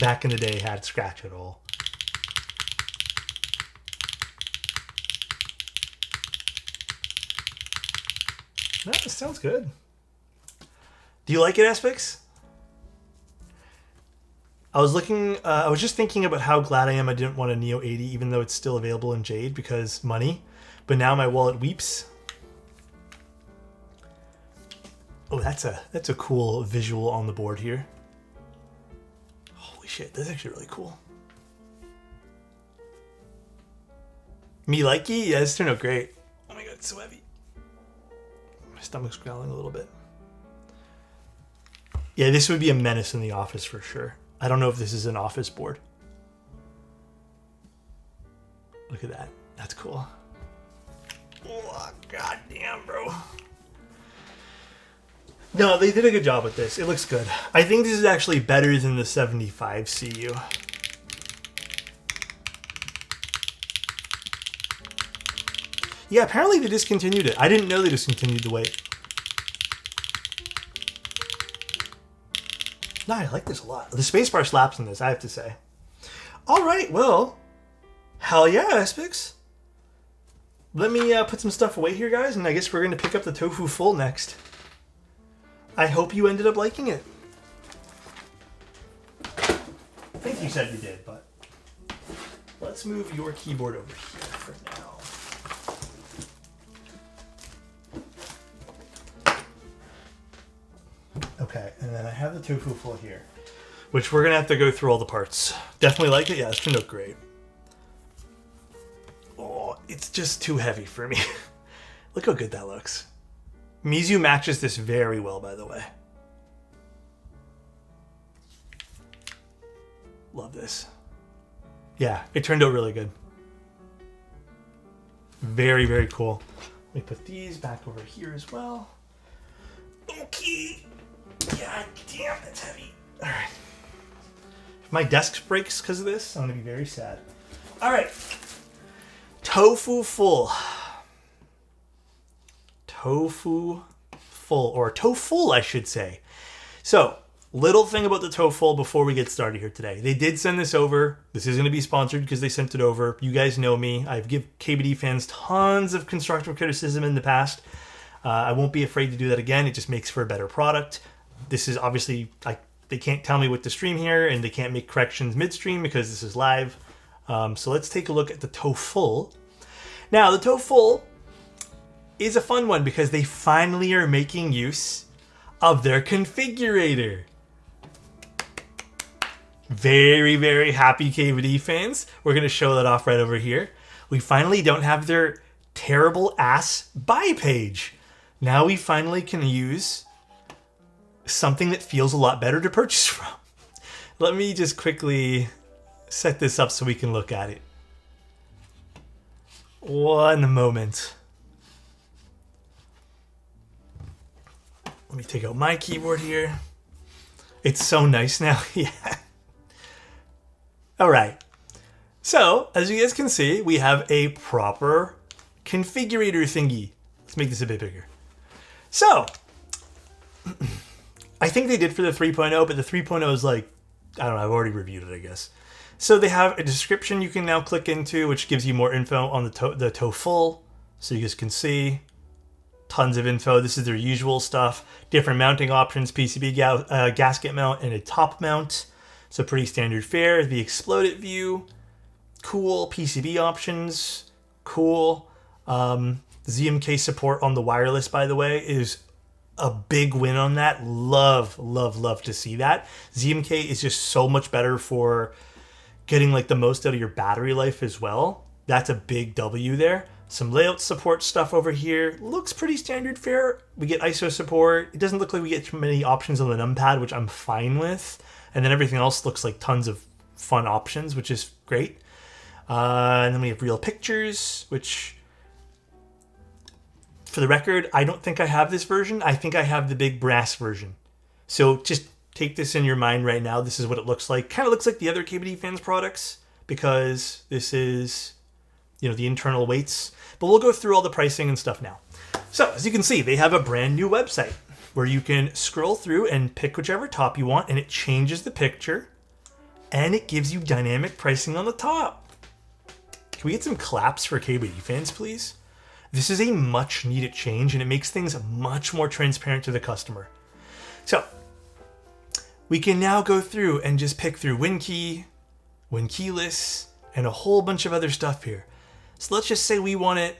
back in the day had scratch at all. No, it sounds good. Do you like it, Aspix? I was just thinking about how glad I am I didn't want a Neo 80, even though it's still available in Jade because money. But now my wallet weeps. Oh, that's a cool visual on the board here. Holy shit, that's actually really cool. Me likey? Yeah, this turned out great. Oh my god, it's so heavy. My stomach's growling a little bit. Yeah, this would be a menace in the office for sure. I don't know if this is an office board. Look at that. That's cool. Oh, god damn, bro. No, they did a good job with this. It looks good. I think this is actually better than the 75 CU. Yeah, apparently they discontinued it. I didn't know they discontinued the weight. No, I like this a lot. The spacebar slaps in this, I have to say. All right, well, hell yeah, Aspix. Let me put some stuff away here, guys, and I guess we're going to pick up the TOFULL next. I hope you ended up liking it. I think you said you did, but let's move your keyboard over here for now. Okay, and then I have the TOFULL here, which we're going to have to go through all the parts. Definitely like it? Yeah, it's turned out great. Oh, it's just too heavy for me. Look how good that looks. Mizu matches this very well, by the way. Love this. Yeah, it turned out really good. Very, very cool. Let me put these back over here as well. Okay. God damn, that's heavy. All right. If my desk breaks because of this, I'm going to be very sad. All right. TOFULL. TOFULL, or TOFULL, I should say. So, little thing about the TOFULL before we get started here today. They did send this over. This is going to be sponsored because they sent it over. You guys know me. I've given KBD fans tons of constructive criticism in the past. I won't be afraid to do that again. It just makes for a better product. This is obviously, they can't tell me what to stream here, and they can't make corrections midstream because this is live. So let's take a look at the TOFULL. Now, the TOFULL is a fun one because they finally are making use of their configurator. Very, very happy KBD fans. We're going to show that off right over here. We finally don't have their terrible ass buy page. Now we finally can use something that feels a lot better to purchase from. Let me just quickly set this up so we can look at it. One moment. Let me take out my keyboard here. It's so nice now. Yeah. All right. So, as you guys can see, we have a proper configurator thingy. Let's make this a bit bigger. So, I think they did for the 3.0, but the 3.0 is like, I don't know, I've already reviewed it, I guess. So they have a description you can now click into, which gives you more info on the TOFULL. So you guys can see tons of info. This is their usual stuff. Different mounting options, PCB gasket mount, and a top mount. So pretty standard fare. The exploded view, cool. PCB options, cool. ZMK support on the wireless, by the way, is a big win on that. Love, love, love to see that. ZMK is just so much better for getting like the most out of your battery life as well. That's a big W there. Some layout support stuff over here. Looks pretty standard fare. We get ISO support. It doesn't look like we get too many options on the numpad, which I'm fine with. And then everything else looks like tons of fun options, which is great. And then we have real pictures, which, for the record, I don't think I have this version. I think I have the big brass version. So just take this in your mind right now. This is what it looks like. Kind of looks like the other KBD Fans products because this is, you know, the internal weights. But we'll go through all the pricing and stuff now. So as you can see, they have a brand new website where you can scroll through and pick whichever top you want, and it changes the picture and it gives you dynamic pricing on the top. Can we get some claps for KBD Fans, please? This is a much needed change and it makes things much more transparent to the customer. So we can now go through and just pick through WinKey, WinKeyless, and a whole bunch of other stuff here. So let's just say we want it.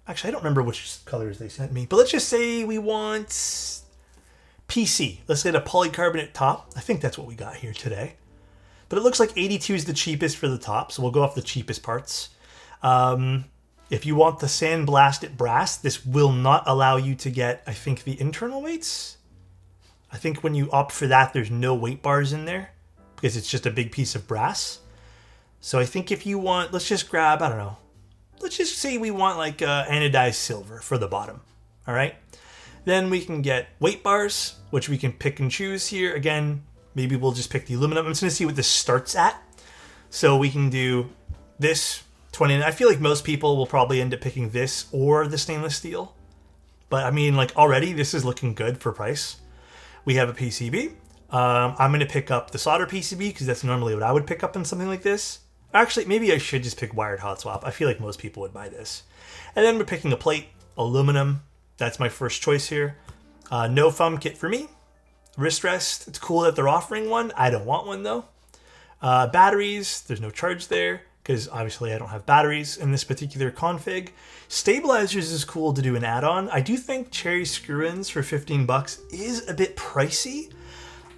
Actually, I don't remember which colors they sent me, but let's just say we want PC. Let's get a polycarbonate top. I think that's what we got here today. But it looks like 82 is the cheapest for the top, so we'll go off the cheapest parts. If you want the sandblasted brass, this will not allow you to get, I think, the internal weights. I think when you opt for that, there's no weight bars in there because it's just a big piece of brass. So I think if you want, let's just grab, I don't know. Let's just say we want like anodized silver for the bottom. All right. Then we can get weight bars, which we can pick and choose here. Again, maybe we'll just pick the aluminum. I'm just going to see what this starts at. So we can do this 20. I feel like most people will probably end up picking this or the stainless steel. But I mean, like already this is looking good for price. We have a PCB. I'm going to pick up the solder PCB because that's normally what I would pick up in something like this. Actually, maybe I should just pick wired hot swap. I feel like most people would buy this. And then we're picking a plate, aluminum. That's my first choice here. No foam kit for me. Wrist rest. It's cool that they're offering one. I don't want one though. Batteries. There's no charge there because obviously I don't have batteries in this particular config. Stabilizers is cool to do an add-on. I do think cherry screw-ins for 15 bucks is a bit pricey.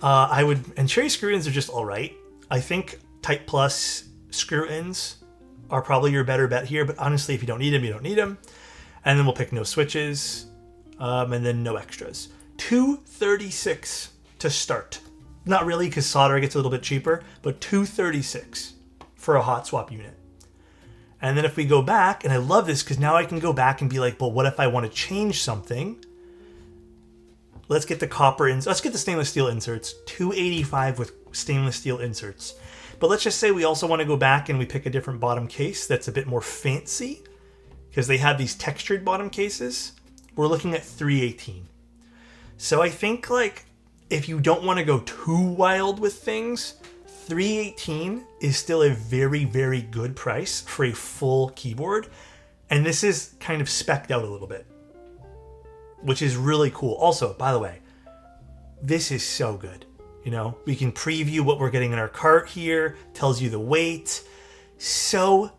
And cherry screw-ins are just all right. I think Type Plus screw-ins are probably your better bet here, but honestly, if you don't need them, you don't need them. And then we'll pick no switches, and then no extras. $236 to start. Not really, because solder gets a little bit cheaper, but $236 for a hot swap unit. And then if we go back, and I love this because now I can go back and be like, well, what if I want to change something? Let's get the copper let's get the stainless steel inserts. $285 with stainless steel inserts. But let's just say we also want to go back and we pick a different bottom case that's a bit more fancy because they have these textured bottom cases. We're looking at $318. So I think like if you don't want to go too wild with things, $318 is still a very, very good price for a full keyboard. And this is kind of specced out a little bit, which is really cool. Also, by the way, this is so good. You know, we can preview what we're getting in our cart here. Tells you the weight. So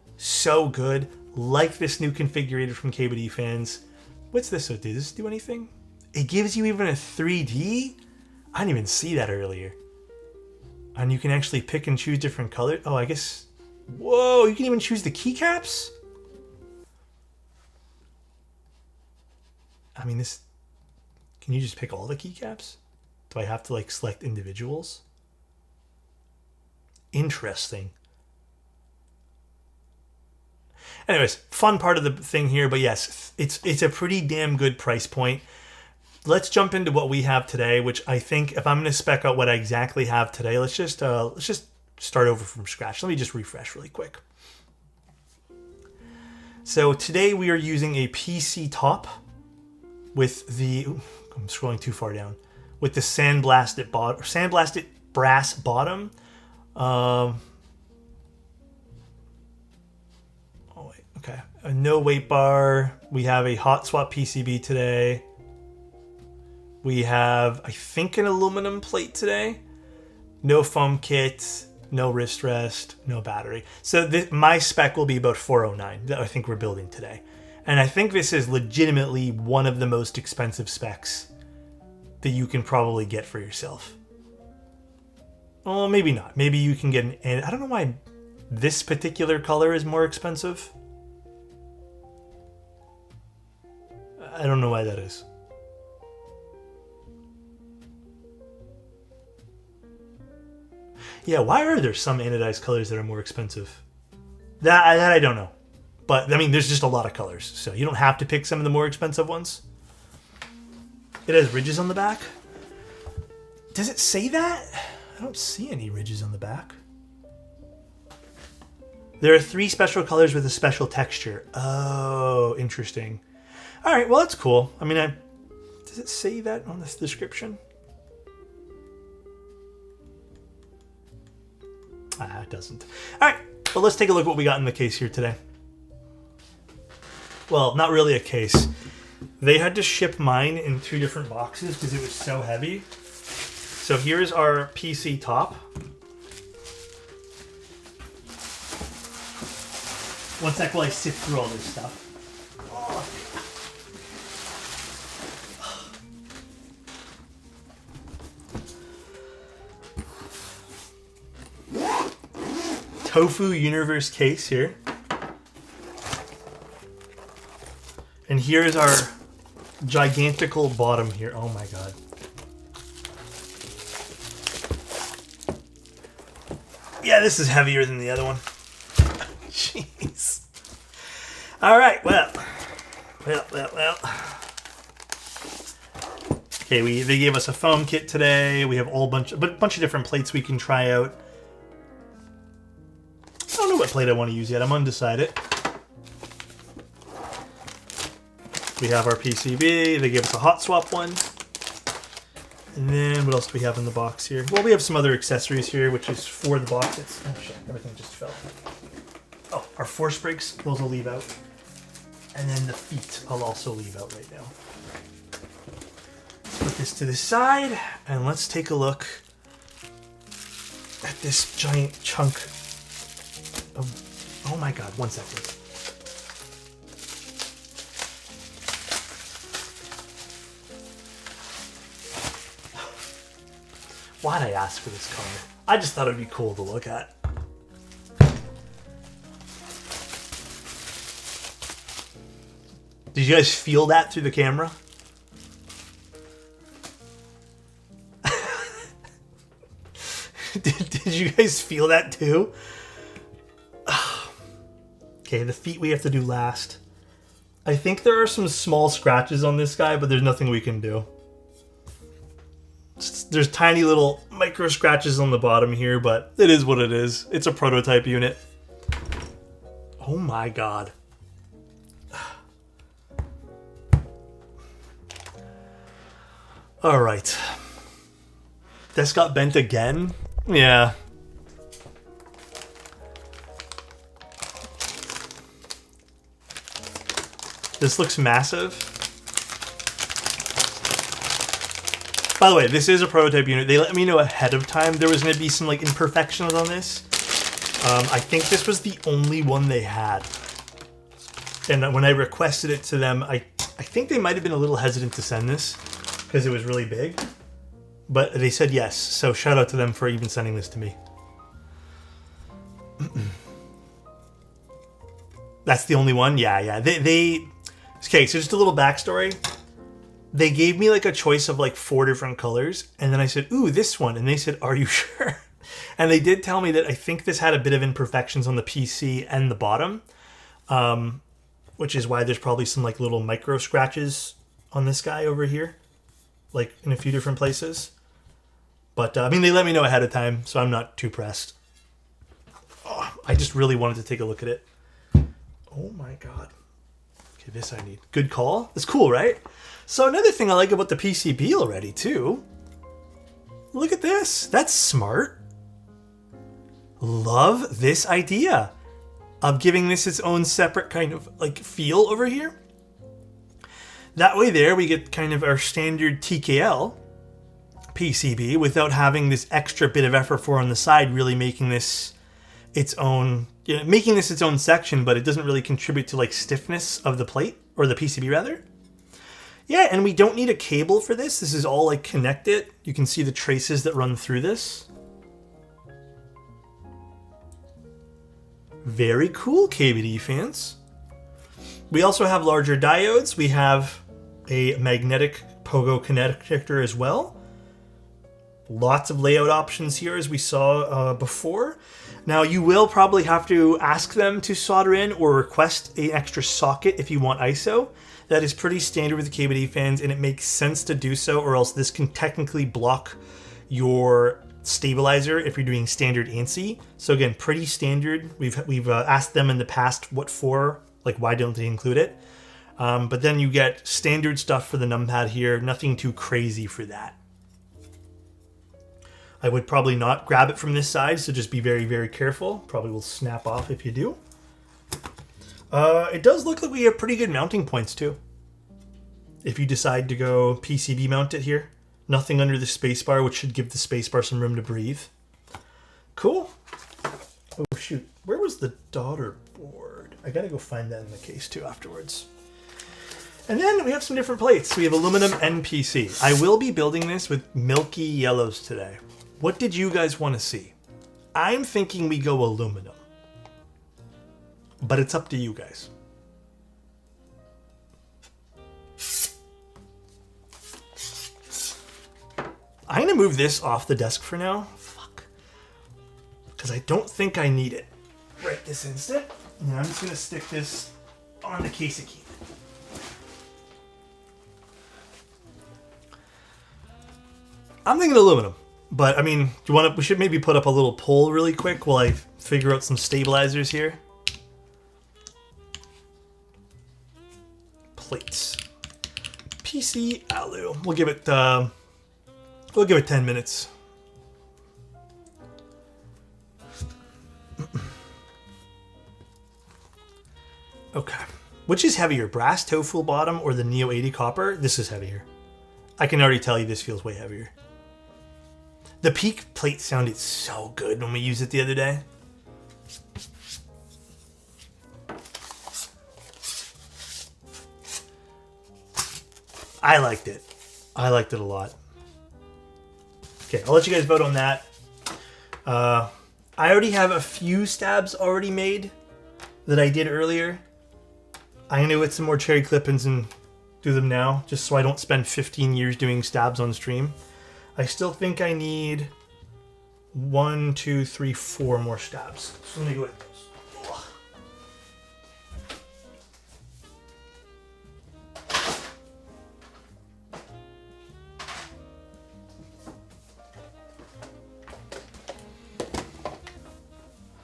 good. Like this new configurator from KBD Fans. What's this? So did this do anything? It gives you even a 3D? I didn't even see that earlier. And you can actually pick and choose different colors. Oh, I guess. Whoa, you can even choose the keycaps? I mean, this. Can you just pick all the keycaps? Do I have to like select individuals? Interesting. Anyways, fun part of the thing here, but yes, it's a pretty damn good price point. Let's jump into what we have today, which I think if I'm going to spec out what I exactly have today, let's just start over from scratch. Let me just refresh really quick. So today we are using a PC top with the, I'm scrolling too far down, with the sandblasted brass bottom. Oh wait, okay. A no weight bar. We have a hot swap PCB today. We have, I think, an aluminum plate today. No foam kit, no wrist rest, no battery. So my spec will be about 409 that I think we're building today. And I think this is legitimately one of the most expensive specs that you can probably get for yourself. Well, maybe not. Maybe you can get an, I don't know why this particular color is more expensive. I don't know why that is. Yeah, why are there some anodized colors that are more expensive? That I don't know. But, I mean, there's just a lot of colors. So you don't have to pick some of the more expensive ones. It has ridges on the back. Does it say that? I don't see any ridges on the back. There are 3 special colors with a special texture. Oh, interesting. All right, well, that's cool. I mean, does it say that on this description? It doesn't. All right, well, let's take a look at what we got in the case here today. Well, not really a case. They had to ship mine in 2 different boxes because it was so heavy. So here's our PC top. One sec while I sift through all this stuff. Tofu Universe case here. And here's our gigantical bottom here. Oh my god. Yeah, this is heavier than the other one. Jeez. All right, well. Okay, they gave us a foam kit today. We have a bunch of different plates we can try out. I don't know what plate I want to use yet. I'm undecided. We have our PCB. They gave us a hot swap one. And then what else do we have in the box here? Well, we have some other accessories here, which is for the box. Oh shit, everything just fell. Oh, our force brakes, those will leave out. And then the feet I'll also leave out right now. Let's put this to the side, and let's take a look at this giant chunk of, oh my god, 1 second. Why'd I ask for this color? I just thought it'd be cool to look at. Did you guys feel that through the camera? Did you guys feel that too? Okay, the feet we have to do last. I think there are some small scratches on this guy, but there's nothing we can do. There's tiny little micro scratches on the bottom here, but it is what it is. It's a prototype unit. Oh my god. All right. This got bent again? Yeah. This looks massive. By the way, this is a prototype unit. They let me know ahead of time there was going to be some like imperfections on this. I think this was the only one they had. And when I requested it to them, I think they might have been a little hesitant to send this because it was really big. But they said yes, so shout out to them for even sending this to me. That's the only one? Yeah. Okay, so just a little backstory. They gave me like a choice of like 4 different colors, and then I said, ooh, this one. And they said, are you sure? And they did tell me that I think this had a bit of imperfections on the PC and the bottom, which is why there's probably some like little micro scratches on this guy over here, like in a few different places. But I mean, they let me know ahead of time, so I'm not too pressed. Oh, I just really wanted to take a look at it. Oh my god. Okay, this I need. Good call. It's cool, right? So another thing I like about the PCB already too. Look at this. That's smart. Love this idea of giving this its own separate kind of like feel over here. That way there we get kind of our standard TKL PCB without having this extra bit of F4 on the side, really making this its own, you know, making this its own section, but it doesn't really contribute to like stiffness of the plate, or the PCB rather. Yeah, and we don't need a cable for this. This is all like connected. You can see the traces that run through this. Very cool, KBD fans. We also have larger diodes. We have a magnetic pogo connector as well. Lots of layout options here, as we saw before. Now, you will probably have to ask them to solder in or request an extra socket if you want ISO. That is pretty standard with the KBD fans, and it makes sense to do so, or else this can technically block your stabilizer if you're doing standard ANSI. So again, pretty standard. We've asked them in the past what for, like why don't they include it. But then you get standard stuff for the numpad here. Nothing too crazy for that. I would probably not grab it from this side, so just be very, very careful. Probably will snap off if you do. It does look like we have pretty good mounting points too. If you decide to go PCB mount it here. Nothing under the spacebar, which should give the spacebar some room to breathe. Cool. Oh shoot, where was the daughter board? I gotta go find that in the case too afterwards. And then we have some different plates. We have aluminum NPC. I will be building this with milky yellows today. What did you guys want to see? I'm thinking we go aluminum. But it's up to you guys. I'm going to move this off the desk for now. Fuck. Because I don't think I need it right this instant. And I'm just going to stick this on the case of key. I'm thinking aluminum. But, I mean, do you want to, we should maybe put up a little poll really quick while I figure out some stabilizers here. Plates. PC alu. We'll give it 10 minutes. Okay. Which is heavier, brass TOFULL bottom or the Neo 80 copper? This is heavier. I can already tell you this feels way heavier. The peak plate sounded so good when we used it the other day. I liked it. I liked it a lot. Okay, I'll let you guys vote on that. I already have a few stabs already made that I did earlier. I'm going to get some more cherry clippings and do them now, just so I don't spend 15 years doing stabs on stream. I still think I need 1, 2, 3, 4 more stabs. So let me go with those.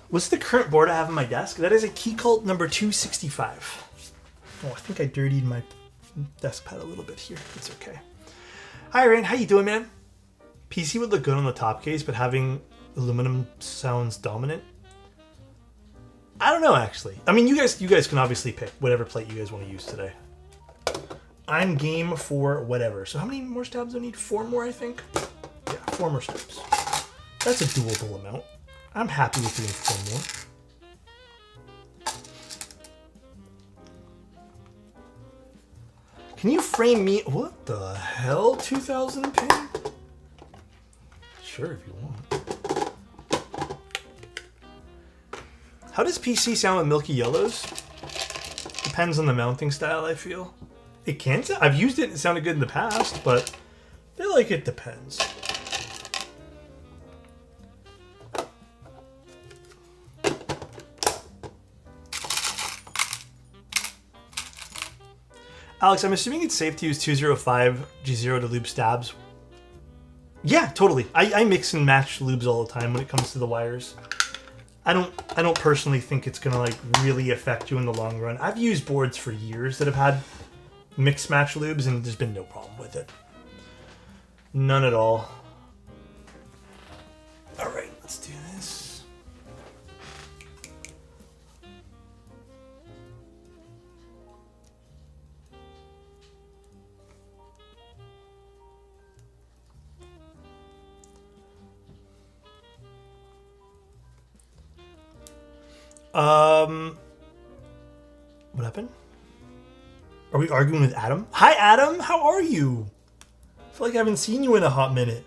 What's the current board I have on my desk? That is a Keycult number 265. Oh, I think I dirtied my desk pad a little bit here. It's okay. Hi, Rain. How you doing, man? PC would look good on the top case, but having aluminum sounds dominant. I don't know, actually. I mean, you guys can obviously pick whatever plate you guys want to use today. I'm game for whatever. So how many more stabs do I need? 4 more, I think? Yeah, 4 more stabs. That's a doable amount. I'm happy with doing 4 more. Can you frame me? What the hell? 2000 pin? Sure, if you want. How does PC sound with milky yellows? Depends on the mounting style, I feel. It can sound. I've used it and it sounded good in the past, but I feel like it depends. Alex, I'm assuming it's safe to use 205 G0 to lube stabs. Yeah, totally. I mix and match lubes all the time when it comes to the wires. I don't personally think it's gonna like really affect you in the long run. I've used boards for years that have had mix match lubes and there's been no problem with it. None at all. Alright, let's do this. What happened? Are we arguing with Adam? Hi, Adam. How are you? I feel like I haven't seen you in a hot minute.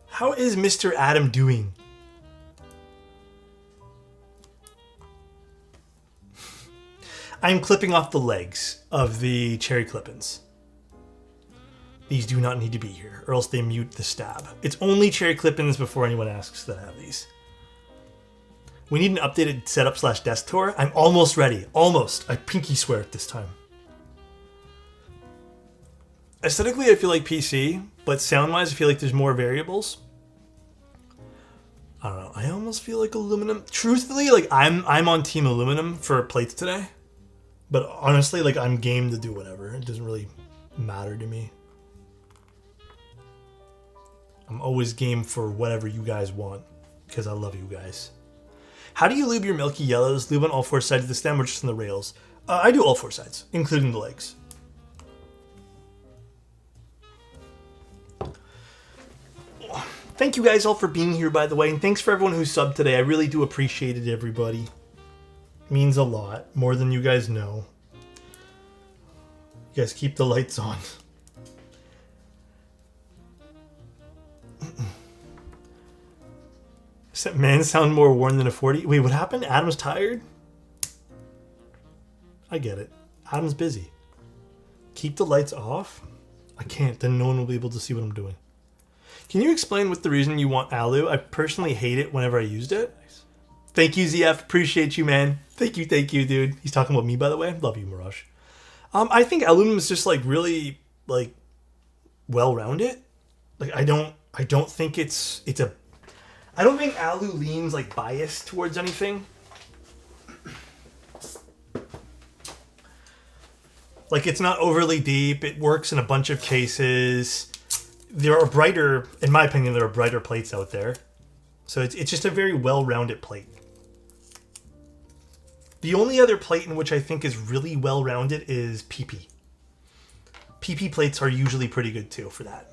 How is Mr. Adam doing? I'm clipping off the legs of the cherry clip-ins. These do not need to be here, or else they mute the stab. It's only cherry clip-ins before anyone asks that I have these. We need an updated setup / desk tour. I'm almost ready. Almost. I pinky swear it this time. Aesthetically, I feel like PC, but sound-wise, I feel like there's more variables. I don't know. I almost feel like aluminum. Truthfully, like I'm on team aluminum for plates today. But honestly, like I'm game to do whatever. It doesn't really matter to me. I'm always game for whatever you guys want because I love you guys. How do you lube your milky yellows? Lube on all 4 sides of the stem or just on the rails? I do all 4 sides, including the legs. Thank you guys all for being here, by the way, and thanks for everyone who subbed today. I really do appreciate it, everybody. It means a lot, more than you guys know. You guys keep the lights on. Does that man sound more worn than a 40? Wait, what happened? Adam's tired? I get it. Adam's busy. Keep the lights off? I can't, then no one will be able to see what I'm doing. Can you explain what the reason you want alu? I personally hate it whenever I used it. Thank you, ZF. Appreciate you, man. Thank you, dude. He's talking about me, by the way. Love you, Mirage. I think aluminum is just like really like well-rounded. Like I don't think it's a. I don't think alu leans like biased towards anything. Like it's not overly deep. It works in a bunch of cases. There are brighter, in my opinion, there are brighter plates out there. So it's just a very well-rounded plate. The only other plate in which I think is really well-rounded is PP. PP plates are usually pretty good too for that.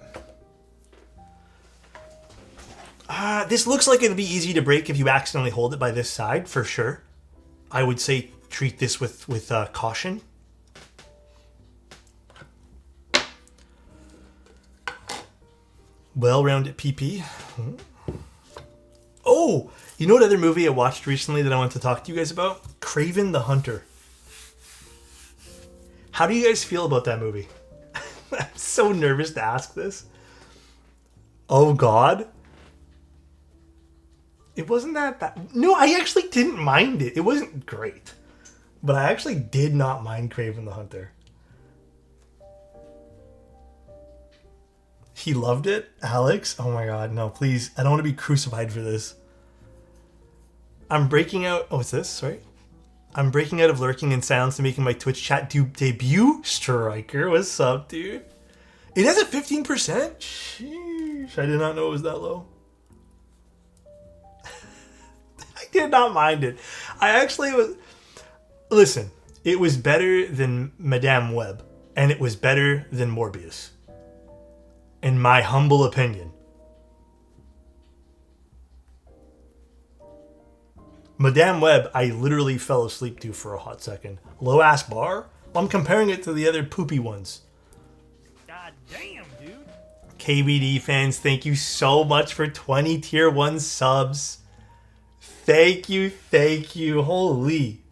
This looks like it'll be easy to break if you accidentally hold it by this side, for sure. I would say treat this with caution. Well-rounded PP. Oh, you know what other movie I watched recently that I want to talk to you guys about? Kraven the Hunter. How do you guys feel about that movie? I'm so nervous to ask this. Oh, God. It wasn't that bad. No, I actually didn't mind it. It wasn't great. But I actually did not mind Kraven the Hunter. He loved it? Alex? Oh my god, no, please. I don't want to be crucified for this. I'm breaking out... Oh, what's this? Sorry. I'm breaking out of lurking in silence and making my Twitch chat debut. Striker, what's up, dude? It has a 15%? Sheesh, I did not know it was that low. I did not mind it. I actually was... Listen, it was better than Madame Web. And it was better than Morbius. In my humble opinion. Madame Web, I literally fell asleep to for a hot second. Low ass bar? Well, I'm comparing it to the other poopy ones. God damn, dude. KBD fans, thank you so much for 20 tier 1 subs. Thank you. Holy.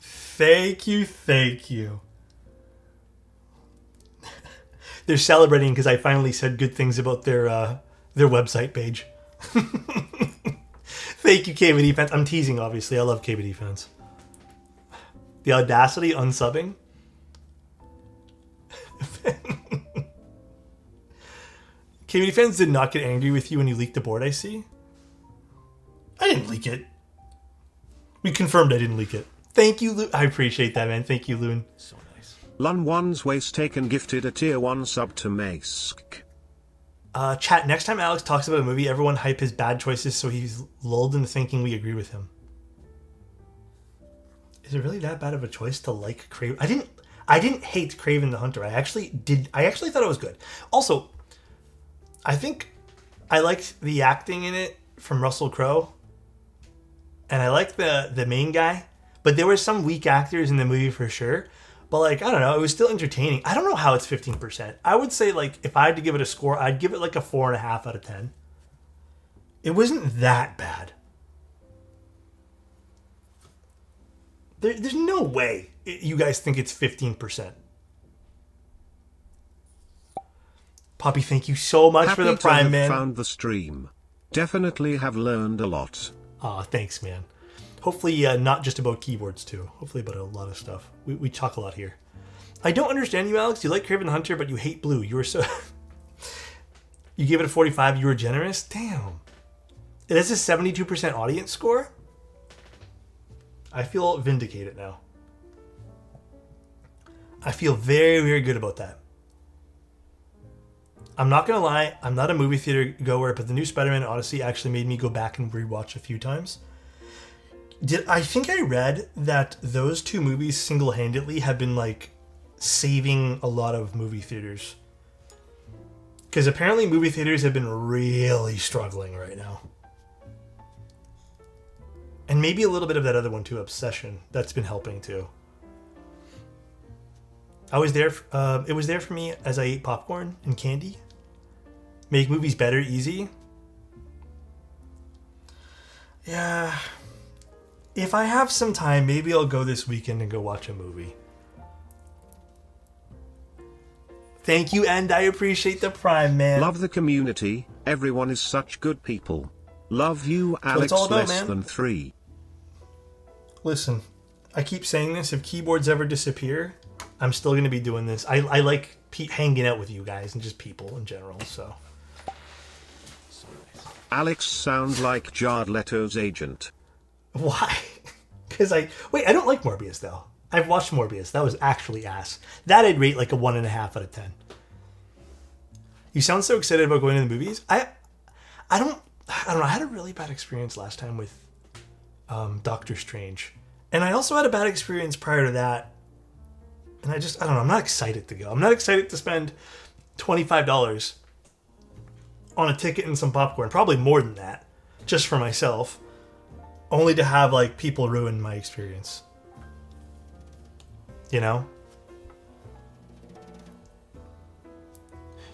Thank you. They're celebrating because I finally said good things about their website page. Thank you, KBD fans. I'm teasing, obviously. I love KBD fans. The audacity unsubbing. KBD fans did not get angry with you when you leaked the board, I see. I didn't leak it. We confirmed I didn't leak it. Thank you, Loon. I appreciate that, man. Thank you, Loon. So nice. Lun1's Waste Taken gifted a tier 1 sub to Mask. Chat, next time Alex talks about a movie, everyone hype his bad choices so he's lulled into thinking we agree with him. Is it really that bad of a choice to like Craven? I didn't hate Craven the Hunter. I actually thought it was good. Also, I think I liked the acting in it from Russell Crowe. And I liked the main guy. But there were some weak actors in the movie for sure. But like, I don't know, it was still entertaining. I don't know how it's 15%. I would say like if I had to give it a score, I'd give it like a 4.5 out of 10. It wasn't that bad. There's no way you guys think it's 15%. Poppy, thank you so much for the Prime, man. Found the stream. Definitely have learned a lot. Aw, thanks, man. Hopefully not just about keyboards, too. Hopefully about a lot of stuff. We talk a lot here. I don't understand you, Alex. You like Craven the Hunter, but you hate Blue. You were so... You gave it a 45. You were generous? Damn. It has a 72% audience score? I feel vindicated now. I feel very, very good about that. I'm not going to lie. I'm not a movie theater goer, but the new Spider-Man Odyssey actually made me go back and rewatch a few times. I think I read that those two movies single-handedly have been like saving a lot of movie theaters. Because apparently movie theaters have been really struggling right now. And maybe a little bit of that other one too, Obsession. That's been helping too. I was there. It was there for me as I ate popcorn and candy. Make movies better, easy. Yeah. If I have some time, maybe I'll go this weekend and go watch a movie. Thank you, and I appreciate the Prime, man. Love the community. Everyone is such good people. Love you, Alex. Less than 3. Listen, I keep saying this. If keyboards ever disappear, I'm still going to be doing this. I like hanging out with you guys and just people in general. So nice. Alex sounds like Jared Leto's agent. Why? Because I don't like Morbius though. I've watched Morbius. That was actually ass. That I'd rate like a 1.5 out of 10. You sound so excited about going to the movies. I don't know. I had a really bad experience last time with Doctor Strange. And I also had a bad experience prior to that. And I don't know. I'm not excited to go. I'm not excited to spend $25 on a ticket and some popcorn. Probably more than that. Just for myself. Only to have like people ruin my experience. You know?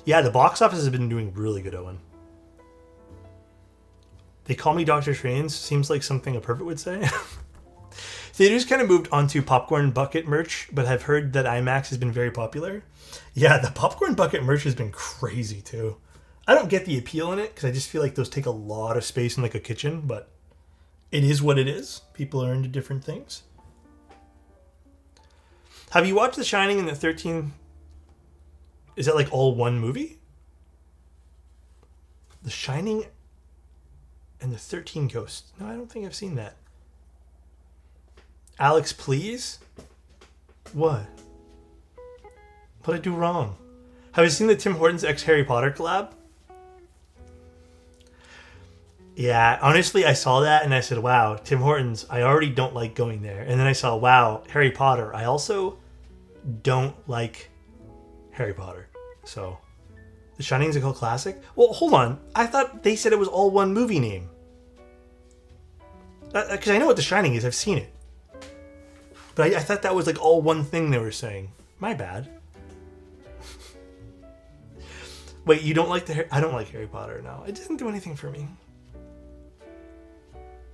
Yeah, the box office has been doing really good, Owen. They call me Dr. Strange. Seems like something a pervert would say. Theaters kind of moved onto popcorn bucket merch, but I've heard that IMAX has been very popular. Yeah, the popcorn bucket merch has been crazy too. I don't get the appeal in it because I just feel like those take a lot of space in like a kitchen, but it is what it is. People are into different things. Have you watched The Shining and the 13? Is that like all one movie? The Shining and the 13 Ghosts. No, I don't think I've seen that. Alex, please? What? What did I do wrong? Have you seen the Tim Hortons X Harry Potter collab? Yeah, honestly, I saw that and I said, wow, Tim Hortons, I already don't like going there. And then I saw, wow, Harry Potter. I also don't like Harry Potter. So, The Shining is a cult classic? Well, hold on. I thought they said it was all one movie name. Because I know what The Shining is. I've seen it. But I thought that was like all one thing they were saying. My bad. Wait, you don't like I don't like Harry Potter, no. It didn't do anything for me.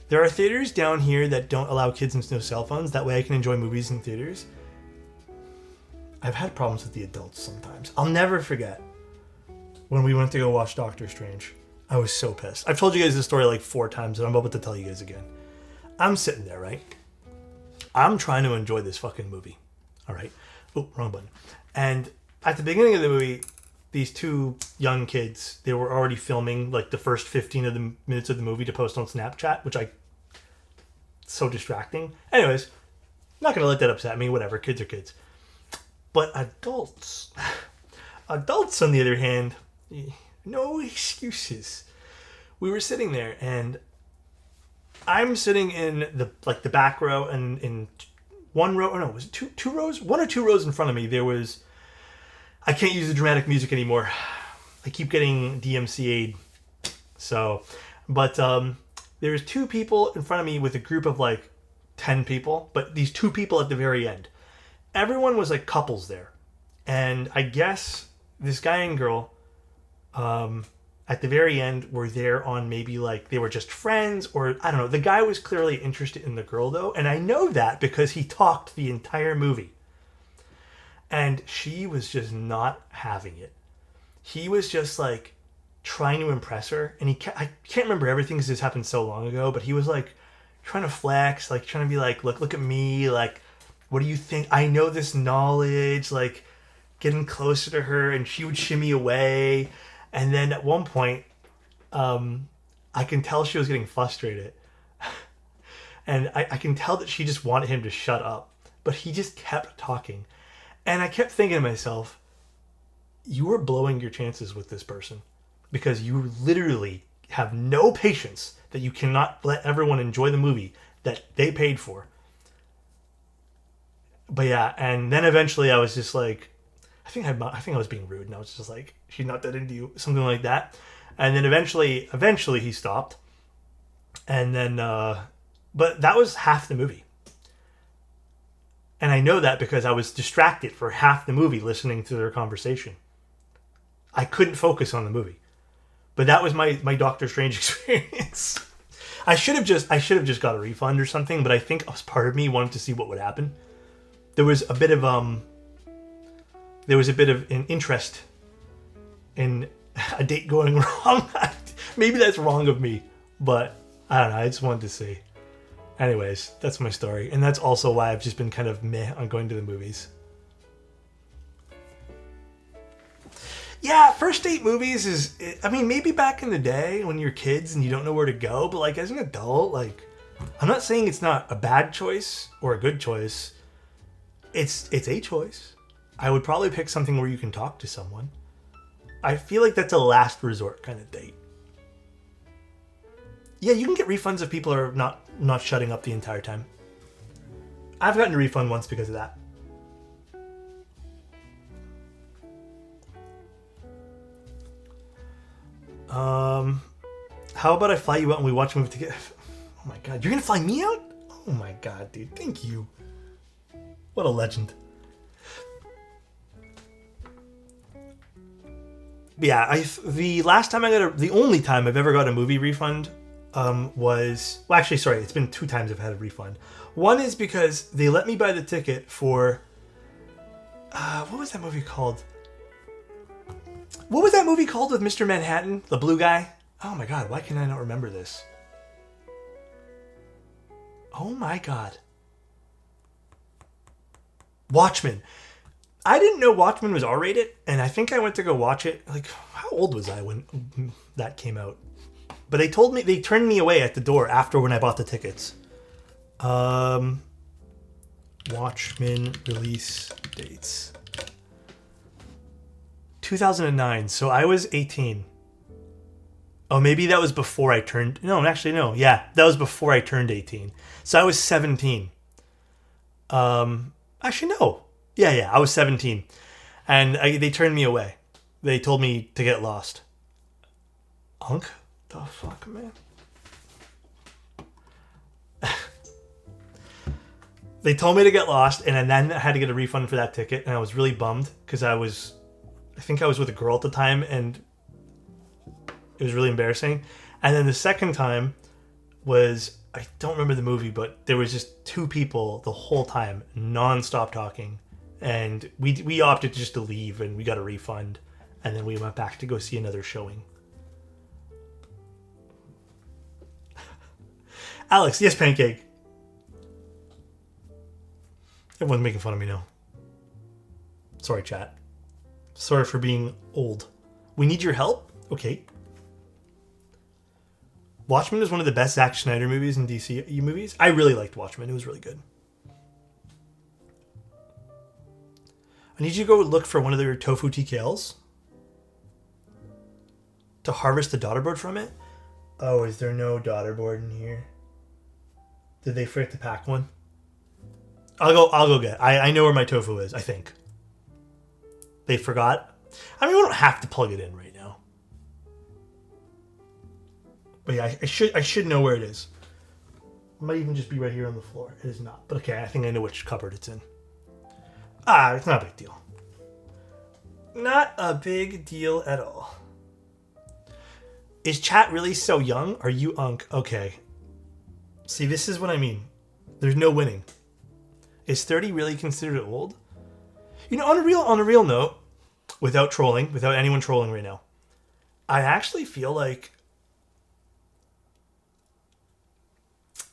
There are theaters down here that don't allow kids into no cell phones. That way I can enjoy movies in theaters. I've had problems with the adults sometimes. I'll never forget when we went to go watch Doctor Strange. I was so pissed. I've told you guys this story like 4 times, and I'm about to tell you guys again. I'm sitting there, right? I'm trying to enjoy this fucking movie. All right. Oh, wrong button. And at the beginning of the movie, these two young kids, they were already filming like the first 15 of the minutes of the movie to post on Snapchat, which so distracting. Anyways, not gonna let that upset me. Whatever, kids are kids. But adults on the other hand, no excuses. We were sitting there, and I'm sitting in the back row, and in one row, or no, was it two rows? One or two rows in front of me, there was, I can't use the dramatic music anymore. I keep getting DMCA'd. So, but there was two people in front of me with a group of like 10 people, but these two people at the very end. Everyone was like couples there. And I guess this guy and girl, at the very end, were there on maybe like they were just friends, or I don't know. The guy was clearly interested in the girl though, and I know that because he talked the entire movie. And she was just not having it. He was just like trying to impress her, and I can't remember everything because this happened so long ago, but he was like trying to flex, like trying to be like, look at me, like, what do you think? I know this knowledge, like getting closer to her, and she would shimmy away. And then at one point, I can tell she was getting frustrated. And I can tell that she just wanted him to shut up. But he just kept talking. And I kept thinking to myself, you are blowing your chances with this person. Because you literally have no patience that you cannot let everyone enjoy the movie that they paid for. But yeah, and then eventually I was just like, I think I was being rude, and I was just like, she's not that into you, something like that. And then eventually he stopped. And then, but that was half the movie. And I know that because I was distracted for half the movie listening to their conversation. I couldn't focus on the movie. But that was my Doctor Strange experience. I should have just got a refund or something, but I think a part of me wanted to see what would happen. There was a bit of an interest in a date going wrong. Maybe that's wrong of me, but I don't know. I just wanted to see. Anyways, that's my story. And that's also why I've just been kind of meh on going to the movies. Yeah, first date movies maybe back in the day when you're kids and you don't know where to go, but like as an adult, like, I'm not saying it's not a bad choice or a good choice. It's a choice. I would probably pick something where you can talk to someone. I feel like that's a last resort kind of date. Yeah, you can get refunds if people are not shutting up the entire time. I've gotten a refund once because of that. How about I fly you out and we watch a movie together? Oh my god, you're gonna fly me out? Oh my god, dude, thank you. What a legend. Yeah, the only time I've ever got a movie refund it's been 2 times I've had a refund. One is because they let me buy the ticket for what was that movie called? What was that movie called with Mr. Manhattan, the blue guy? Oh my god, why can I not remember this? Oh my god. Watchmen. I didn't know Watchmen was R-rated, and I think I went to go watch it. Like, how old was I when that came out? But they turned me away at the door after when I bought the tickets. Watchmen release dates. 2009, so I was 18. Oh, maybe that was before I turned... No, actually, no. Yeah, that was before I turned 18. So I was 17. Actually, no. Yeah, I was 17. And they turned me away. They told me to get lost. Unk? The fuck, man? They told me to get lost, and then I had to get a refund for that ticket, and I was really bummed, because I think I was with a girl at the time, and it was really embarrassing. And then the second time was, I don't remember the movie, but there was just 2 people the whole time, non-stop talking. And we opted just to leave, and we got a refund. And then we went back to go see another showing. Alex, yes, Pancake. Everyone's making fun of me now. Sorry, chat. Sorry for being old. We need your help? Okay. Watchmen is one of the best Zack Snyder movies in DC movies. I really liked Watchmen. It was really good. I need you to go look for one of their tofu TKLs to harvest the daughter board from it. Oh, is there no daughter board in here? Did they forget to pack one? I'll go get it. I know where my tofu is, I think. They forgot. I mean, we don't have to plug it in right now. But yeah, I should know where it is. It might even just be right here on the floor. It is not. But okay, I think I know which cupboard it's in. It's not a big deal. Not a big deal at all. Is chat really so young? Are you unk? Okay. See, this is what I mean. There's no winning. Is 30 really considered old? You know, on a real note, without trolling, without anyone trolling right now, I actually feel like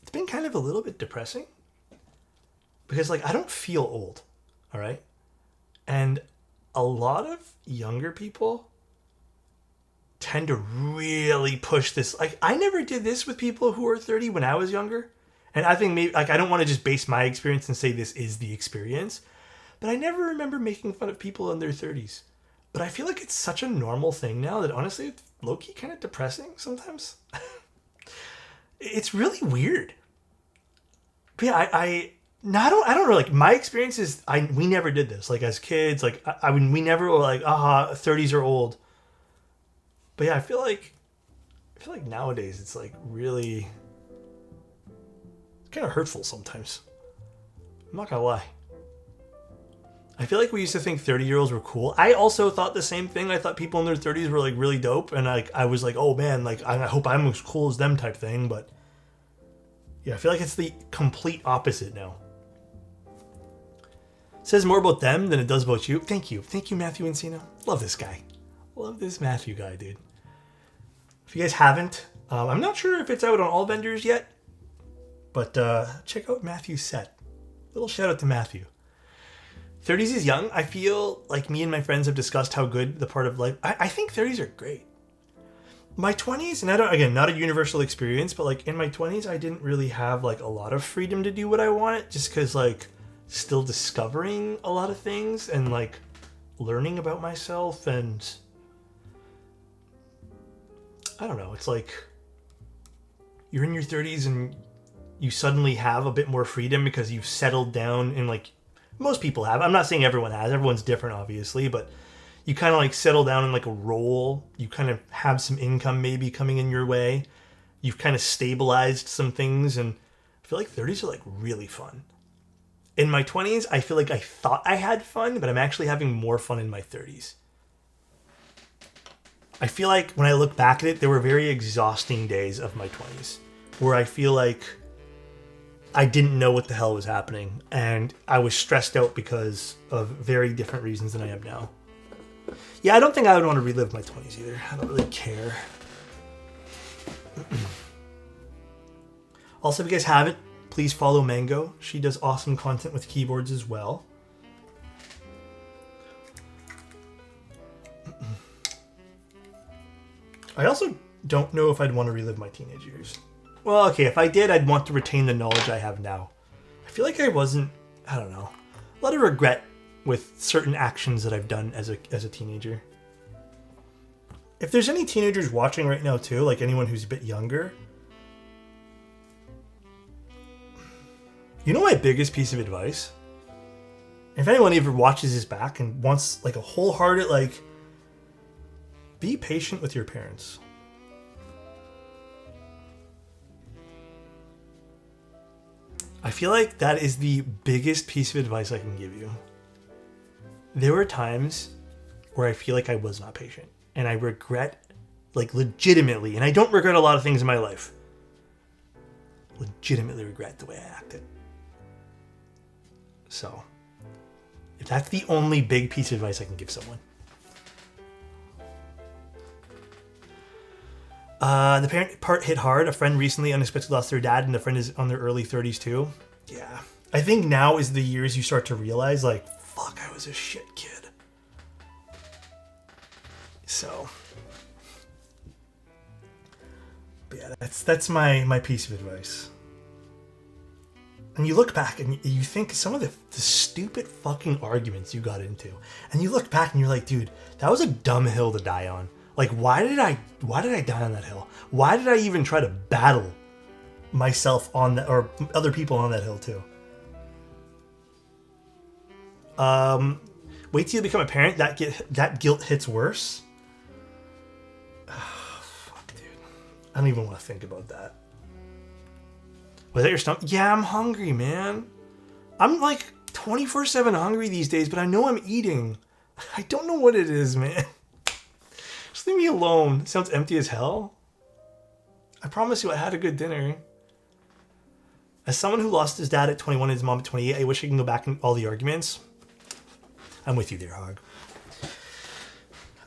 it's been kind of a little bit depressing. Because, like, I don't feel old. All right? And a lot of younger people tend to really push this. Like, I never did this with people who are 30 when I was younger. And I think maybe, like, I don't want to just base my experience and say this is the experience. But I never remember making fun of people in their 30s. But I feel like it's such a normal thing now that honestly, it's low-key kind of depressing sometimes. It's really weird. But yeah, I don't know. Like, my experience is we never did this. Like, as kids, like we never were like, 30s are old. But yeah, I feel like nowadays it's like really kind of hurtful sometimes. I'm not gonna lie. I feel like we used to think 30-year-olds were cool. I also thought the same thing. I thought people in their 30s were like really dope, and I was like, oh man, like I hope I'm as cool as them type thing. But yeah, I feel like it's the complete opposite now. It says more about them than it does about you. Thank you, Matthew Encino. Love this guy. Love this Matthew guy, dude. If you guys haven't, I'm not sure if it's out on all vendors yet, but check out Matthew's set. Little shout out to Matthew. 30s is young. I feel like me and my friends have discussed how good the part of life. I think 30s are great. My 20s, and not a universal experience, but like in my 20s, I didn't really have like a lot of freedom to do what I wanted, just because like still discovering a lot of things and like learning about myself, and I don't know. It's like you're in your 30s and you suddenly have a bit more freedom because you've settled down, and like most people have. I'm not saying everyone has. Everyone's different, obviously, but you kind of like settle down in like a role. You kind of have some income maybe coming in your way. You've kind of stabilized some things, and I feel like 30s are like really fun. In my 20s, I feel like I thought I had fun, but I'm actually having more fun in my 30s. I feel like when I look back at it, there were very exhausting days of my 20s where I feel like I didn't know what the hell was happening, and I was stressed out because of very different reasons than I am now. Yeah, I don't think I would want to relive my 20s either. I don't really care. Also, if you guys haven't, please follow Mango. She does awesome content with keyboards as well. I also don't know if I'd want to relive my teenage years. Well, okay, if I did, I'd want to retain the knowledge I have now. I feel like I don't know, a lot of regret with certain actions that I've done as a teenager. If there's any teenagers watching right now too, like anyone who's a bit younger, you know my biggest piece of advice? If anyone ever watches this back and wants like a wholehearted, like, be patient with your parents. I feel like that is the biggest piece of advice I can give you. There were times where I feel like I was not patient, and I regret, like, legitimately, and I don't regret a lot of things in my life. Legitimately regret the way I acted. So, if that's the only big piece of advice I can give someone. The parent part hit hard. A friend recently unexpectedly lost their dad, and the friend is on their early 30s too. Yeah. I think now is the years you start to realize, like, fuck, I was a shit kid. So, but yeah, that's my piece of advice. And you look back and you think some of the stupid fucking arguments you got into, and you look back and you're like, dude, that was a dumb hill to die on. Like, why did I die on that hill? Why did I even try to battle myself on that, or other people on that hill too? Wait till you become a parent. That guilt hits worse. Oh, fuck, dude. I don't even want to think about that. Was that your stomach? Yeah, I'm hungry, man. I'm like 24/7 hungry these days, but I know I'm eating. I don't know what it is, man. Just leave me alone. It sounds empty as hell. I promise you I had a good dinner. As someone who lost his dad at 21 and his mom at 28, I wish I could go back in all the arguments. I'm with you there, Hog.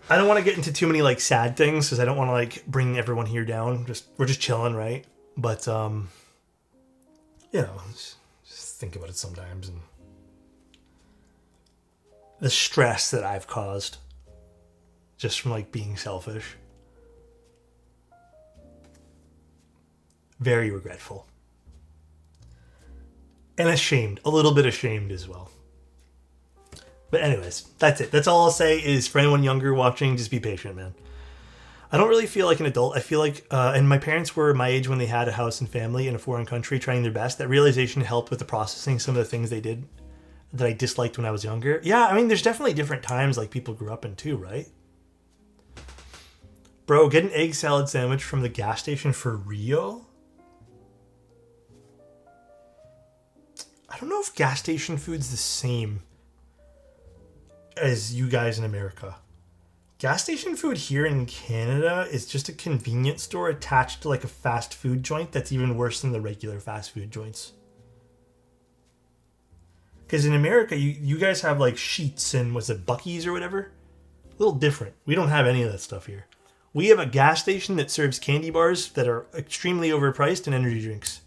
I don't want to get into too many like sad things because I don't want to like bring everyone here down. We're just chilling, right? But you know, just think about it sometimes, and the stress that I've caused just from like being selfish. Very regretful. And ashamed. A little bit ashamed as well. But anyways, that's it. That's all I'll say is for anyone younger watching, just be patient, man. I don't really feel like an adult. I feel like, and my parents were my age when they had a house and family in a foreign country trying their best. That realization helped with the processing some of the things they did that I disliked when I was younger. Yeah, I mean, there's definitely different times like people grew up in too, right? Bro, get an egg salad sandwich from the gas station for real? I don't know if gas station food's the same as you guys in America. Gas station food here in Canada is just a convenience store attached to like a fast food joint that's even worse than the regular fast food joints. Because in America, you guys have like Sheetz and was it Buc-ee's or whatever? A little different. We don't have any of that stuff here. We have a gas station that serves candy bars that are extremely overpriced and energy drinks.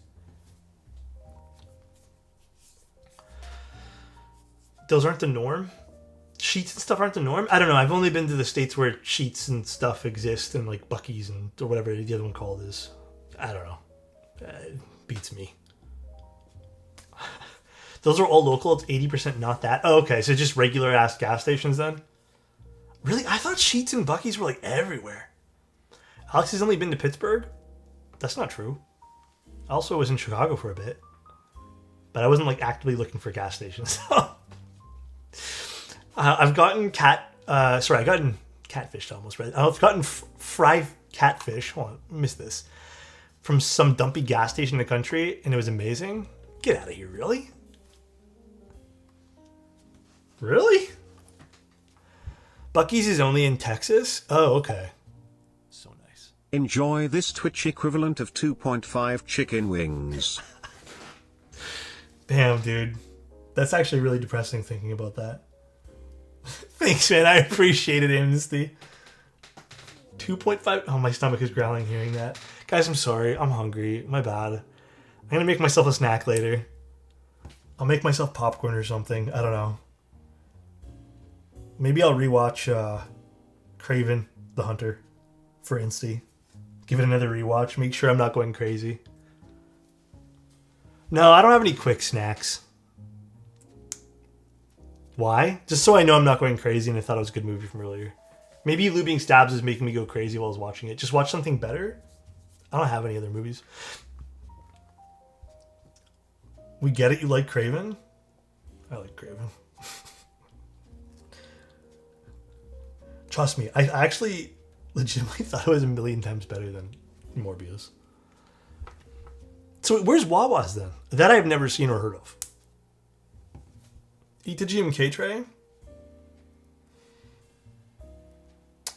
Those aren't the norm. Sheets and stuff aren't the norm. I don't know. I've only been to the States where Sheets and stuff exist and like Buc-ee's and or whatever the other one called is. I don't know. It beats me. Those are all local. It's 80% not that. Oh, okay. So just regular ass gas stations then? Really? I thought Sheets and Buc-ee's were like everywhere. Alex has only been to Pittsburgh? That's not true. I also was in Chicago for a bit. But I wasn't like actively looking for gas stations. I've gotten I've gotten catfished almost, right? I've gotten fried catfish. Hold on, I missed this. From some dumpy gas station in the country, and it was amazing. Get out of here, really? Really? Buc-ee's is only in Texas? Oh, okay. So nice. Enjoy this Twitch equivalent of 2.5 chicken wings. Damn, dude. That's actually really depressing thinking about that. Thanks, man. I appreciate it, Amnesty. 2.5. Oh, my stomach is growling hearing that. Guys, I'm sorry. I'm hungry. My bad. I'm going to make myself a snack later. I'll make myself popcorn or something. I don't know. Maybe I'll rewatch Craven the Hunter for Insty. Give it another rewatch. Make sure I'm not going crazy. No, I don't have any quick snacks. Why? Just so I know I'm not going crazy and I thought it was a good movie from earlier. Maybe Lou being Stabs is making me go crazy while I was watching it. Just watch something better. I don't have any other movies. We get it, you like Craven? I like Craven. Trust me, I actually legitimately thought it was a million times better than Morbius. So where's Wawa's then? That I've never seen or heard of. Eat the GMK tray?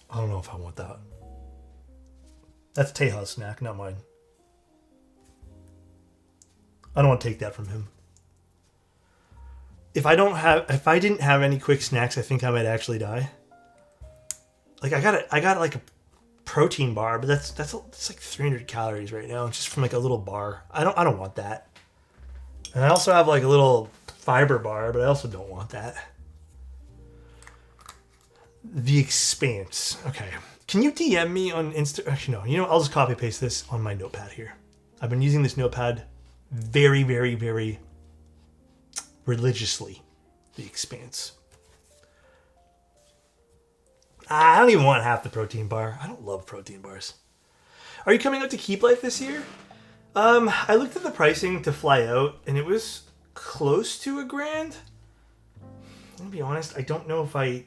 I don't know if I want that. That's Teja's snack, not mine. I don't want to take that from him. If I didn't have any quick snacks, I think I might actually die. Like I got like a protein bar, but that's like 300 calories right now, just from like a little bar. I don't want that. And I also have like a little fiber bar, but I also don't want that. The Expanse. Okay. Can you DM me on Insta? Actually, no. You know, I'll just copy paste this on my notepad here. I've been using this notepad very, very, very religiously. The Expanse. I don't even want half the protein bar. I don't love protein bars. Are you coming out to Keep Life this year? I looked at the pricing to fly out, and it was close to $1,000. To be honest, I don't know if I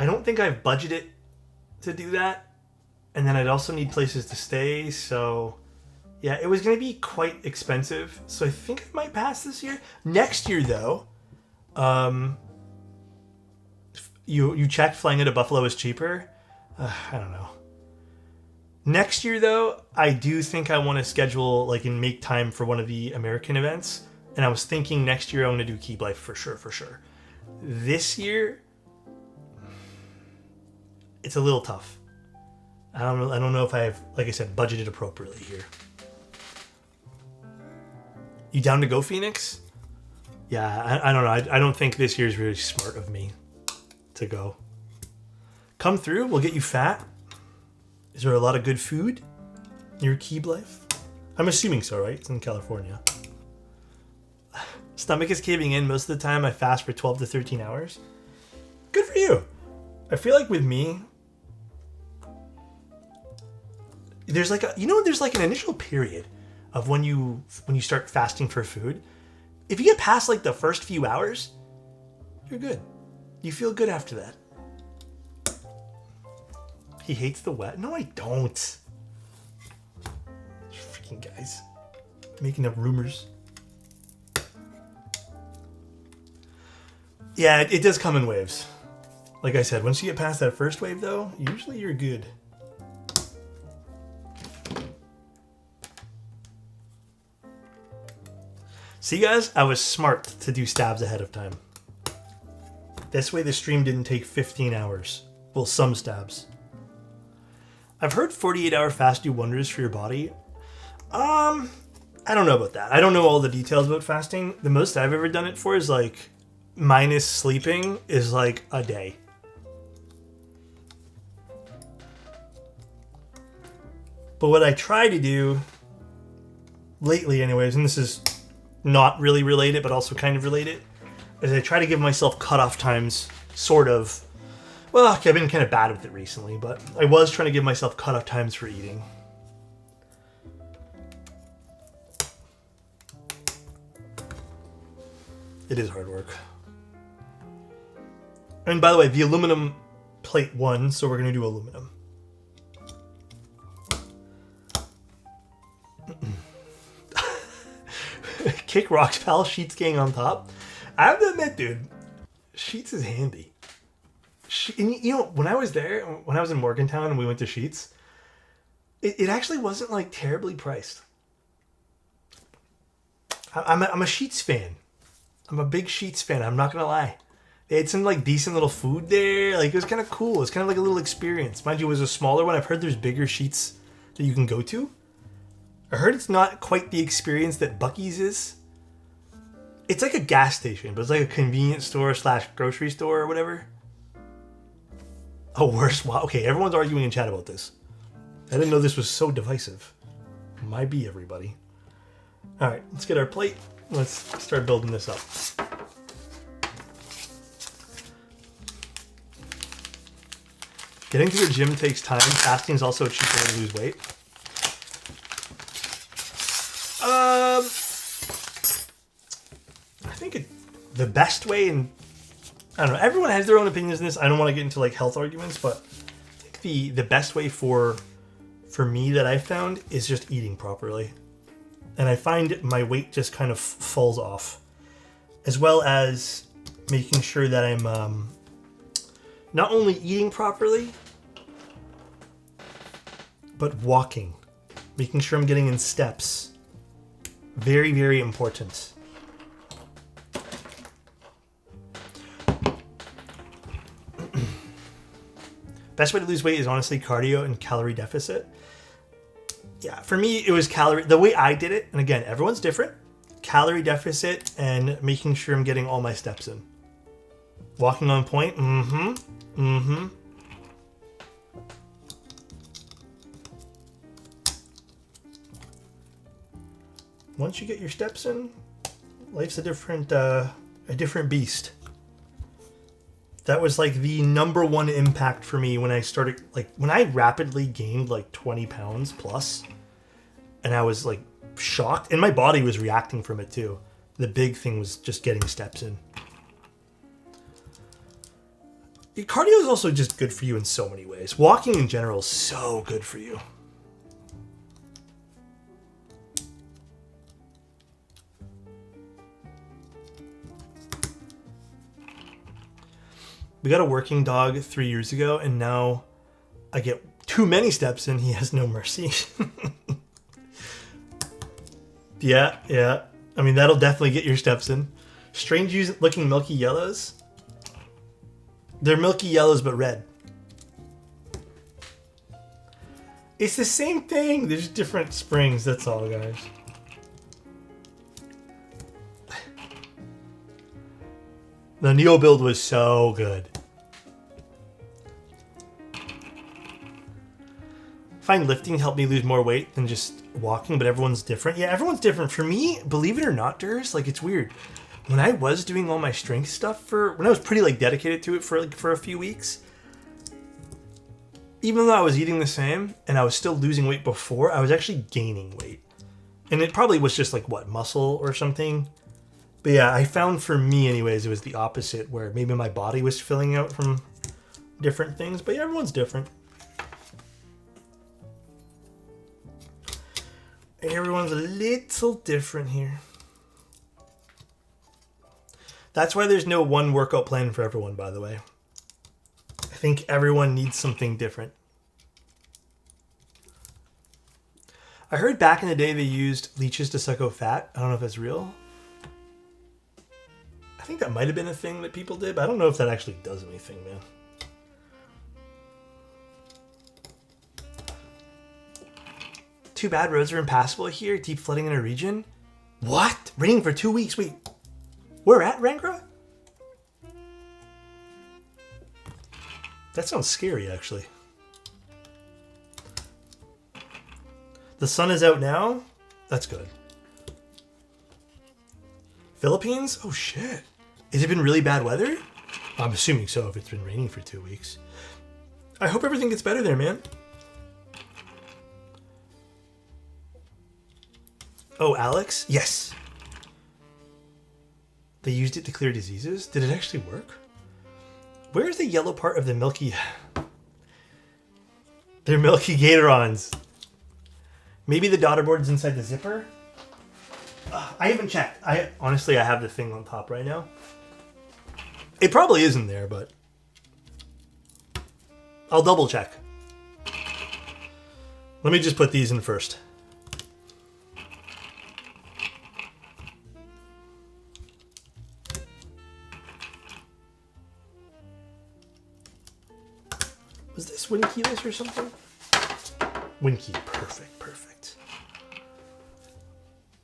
don't think I've budgeted to do that. And then I'd also need places to stay. So yeah, it was going to be quite expensive. So I think I might pass this year. Next year though, you checked flying out of Buffalo is cheaper. I don't know. Next year though, I do think I want to schedule and make time for one of the American events. And I was thinking next year I want to do Keep Life for sure. This year, it's a little tough. I don't know if I have, like I said, budgeted appropriately here. You down to go, Phoenix? Yeah, I don't know. I don't think this year is really smart of me to go. Come through. We'll get you fat. Is there a lot of good food near Keep Life? I'm assuming so, right? It's in California. Stomach is caving in most of the time. I fast for 12 to 13 hours. Good for you. I feel like with me, there's there's an initial period of when you start fasting for food. If you get past the first few hours, you're good. You feel good after that. He hates the wet. No, I don't. Freaking guys. Making up rumors. Yeah, it does come in waves. Like I said, once you get past that first wave though, usually you're good. See guys, I was smart to do stabs ahead of time. This way the stream didn't take 15 hours. Well, some stabs. I've heard 48-hour fast do wonders for your body. I don't know about that. I don't know all the details about fasting. The most I've ever done it for is minus sleeping is a day. But what I try to do lately anyways, and this is not really related, but also kind of related, is I try to give myself cutoff times, sort of. Well, okay, I've been kind of bad with it recently, but I was trying to give myself cutoff times for eating. It is hard work. And by the way, the aluminum plate won, so we're going to do aluminum. Kick rocks, pal. Sheets gang on top. I have to admit, dude, Sheets is handy. And when I was there, when I was in Morgantown and we went to Sheets, it actually wasn't terribly priced. I'm a Sheets fan. I'm a big Sheets fan. I'm not gonna lie. They had some decent little food there. It was kind of cool. It was kind of a little experience. Mind you, it was a smaller one. I've heard there's bigger Sheets that you can go to. I heard it's not quite the experience that Buc-ee's is. It's like a gas station, but it's like a convenience store / grocery store or whatever. Oh, worse. Wow. Okay, everyone's arguing in chat about this. I didn't know this was so divisive. Might be, everybody. All right, let's get our plate. Let's start building this up. Getting to the gym takes time. Fasting is also a cheap way to lose weight. I think the best way, and I don't know, everyone has their own opinions in this. I don't want to get into health arguments, but I think the best way for me that I found is just eating properly. And I find my weight just kind of falls off, as well as making sure that I'm not only eating properly, but walking, making sure I'm getting in steps. Very, very important. Best way to lose weight is honestly cardio and calorie deficit. Yeah, for me, it was the way I did it, and again, everyone's different. Calorie deficit and making sure I'm getting all my steps in. Walking on point. Mm-hmm. Mm-hmm. Once you get your steps in, life's a different beast. That was like the #1 impact for me when I started, like when I rapidly gained like 20 pounds plus, and I was like shocked, and my body was reacting from it too. The big thing was just getting steps in. Cardio is also just good for you in so many ways. Walking in general is so good for you. We got a working dog 3 years ago, and now I get too many steps in. He has no mercy. Yeah. I mean, that'll definitely get your steps in. Strange looking milky yellows. They're milky yellows, but red. It's the same thing. There's different springs. That's all, guys. The Neo build was so good. I find lifting helped me lose more weight than just walking, but everyone's different. Yeah, everyone's different. For me, believe it or not, Durs, like it's weird. When I was doing all my strength stuff when I was pretty like dedicated to it for a few weeks, even though I was eating the same and I was still losing weight before, I was actually gaining weight. And it probably was just like muscle or something. But yeah, I found for me anyways, it was the opposite, where maybe my body was filling out from different things. But yeah, everyone's different. Everyone's a little different here. That's why there's no one workout plan for everyone, by the way. I think everyone needs something different. I heard back in the day they used leeches to suck out fat. I don't know if that's real. I think that might have been a thing that people did, but I don't know if that actually does anything, man. Too bad roads are impassable here. Deep flooding in a region. What? Raining for 2 weeks. Wait. Where at, Rankra? That sounds scary, actually. The sun is out now? That's good. Philippines? Oh, shit. Has it been really bad weather? I'm assuming so if it's been raining for 2 weeks. I hope everything gets better there, man. Oh, Alex? Yes. They used it to clear diseases? Did it actually work? Where's the yellow part of the milky... They're milky Gatorons. Maybe the daughter board's inside the zipper? I haven't checked. Honestly, I have the thing on top right now. It probably isn't there, but... I'll double check. Let me just put these in first. Was this Winkeyless or something? Winkey, perfect.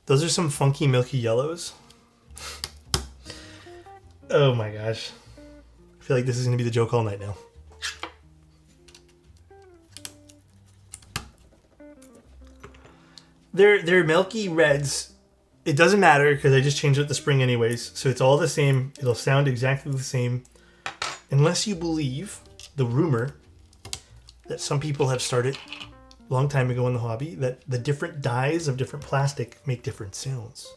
Those are some funky milky yellows. Oh my gosh. I feel like this is going to be the joke all night now. They're milky reds. It doesn't matter because I just changed out the spring anyways. So it's all the same. It'll sound exactly the same. Unless you believe the rumor that some people have started a long time ago in the hobby, that the different dyes of different plastic make different sounds.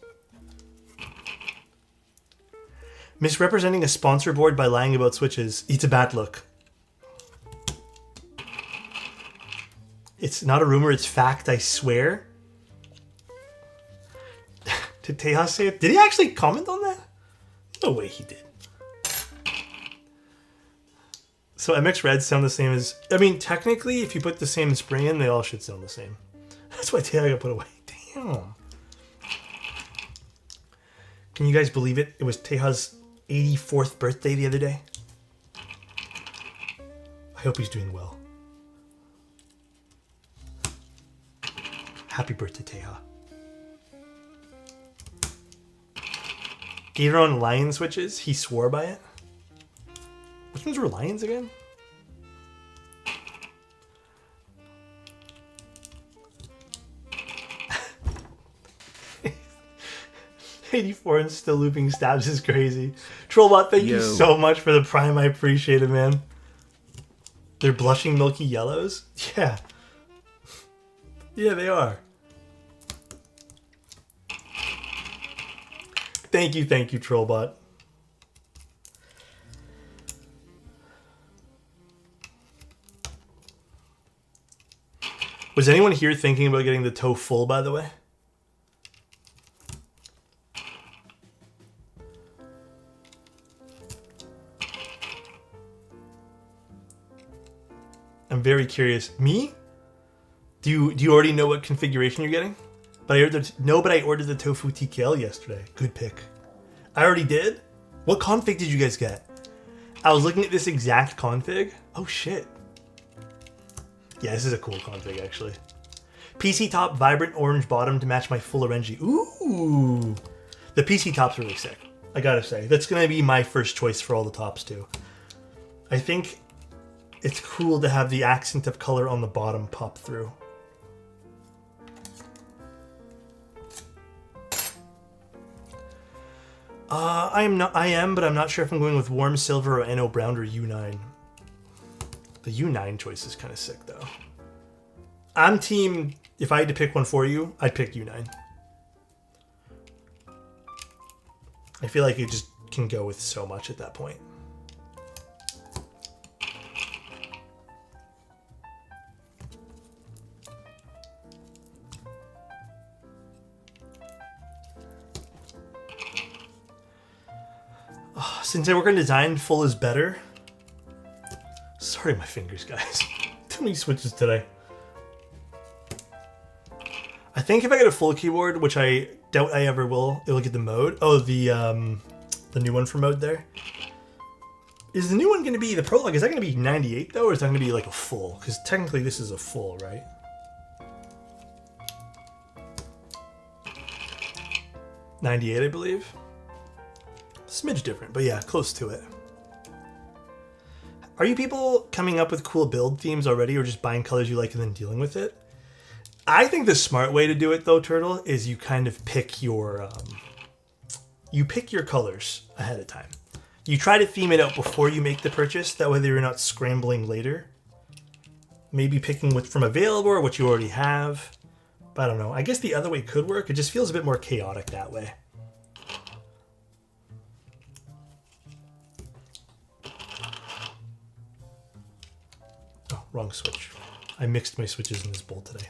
Misrepresenting a sponsor board by lying about switches, it's a bad look. It's not a rumor, it's fact, I swear. Did Tejas say it? Did he actually comment on that? No way he did. So MX Reds sound the same as... I mean, technically, if you put the same spring in, they all should sound the same. That's why Tejas got put away. Damn. Can you guys believe it? It was Tejas' 84th birthday the other day. I hope he's doing well. Happy birthday, Teja. Gatoron lion switches. He swore by it. Vikings were lions again? 84 and still looping stabs is crazy. Trollbot, thank you so much for the prime. I appreciate it, man. They're blushing milky yellows? Yeah. Yeah, they are. Thank you, Trollbot. Was anyone here thinking about getting the TOFULL, by the way? I'm very curious. Me? Do you already know what configuration you're getting? But I ordered the tofu TKL yesterday. Good pick. I already did? What config did you guys get? I was looking at this exact config. Oh shit. Yeah, this is a cool config actually. PC top, vibrant orange bottom to match my full orangey. Ooh. The PC top's really sick. I gotta say. That's gonna be my first choice for all the tops too. I think it's cool to have the accent of color on the bottom pop through. I am, but I'm not sure if I'm going with warm silver or NO brown or U9. The U9 choice is kind of sick though. I'm team, if I had to pick one for you, I'd pick U9. I feel like it just can go with so much at that point. Since I work on design, full is better. Sorry, my fingers, guys. Too many switches today. I think if I get a full keyboard, which I doubt I ever will, it'll get the mode. Oh, the new one for mode there. Is the new one going to be the Pro? Like, is that going to be 98 though, or is that going to be like a full? Because technically this is a full, right? $98, I believe. Smidge different, but yeah, close to it. Are you people coming up with cool build themes already, or just buying colors you like and then dealing with it? I think the smart way to do it though, Turtle, is you kind of pick your colors ahead of time. You try to theme it out before you make the purchase, that way you're not scrambling later. Maybe picking what's from available or what you already have. But I don't know. I guess the other way could work. It just feels a bit more chaotic that way. Wrong switch. I mixed my switches in this bowl today.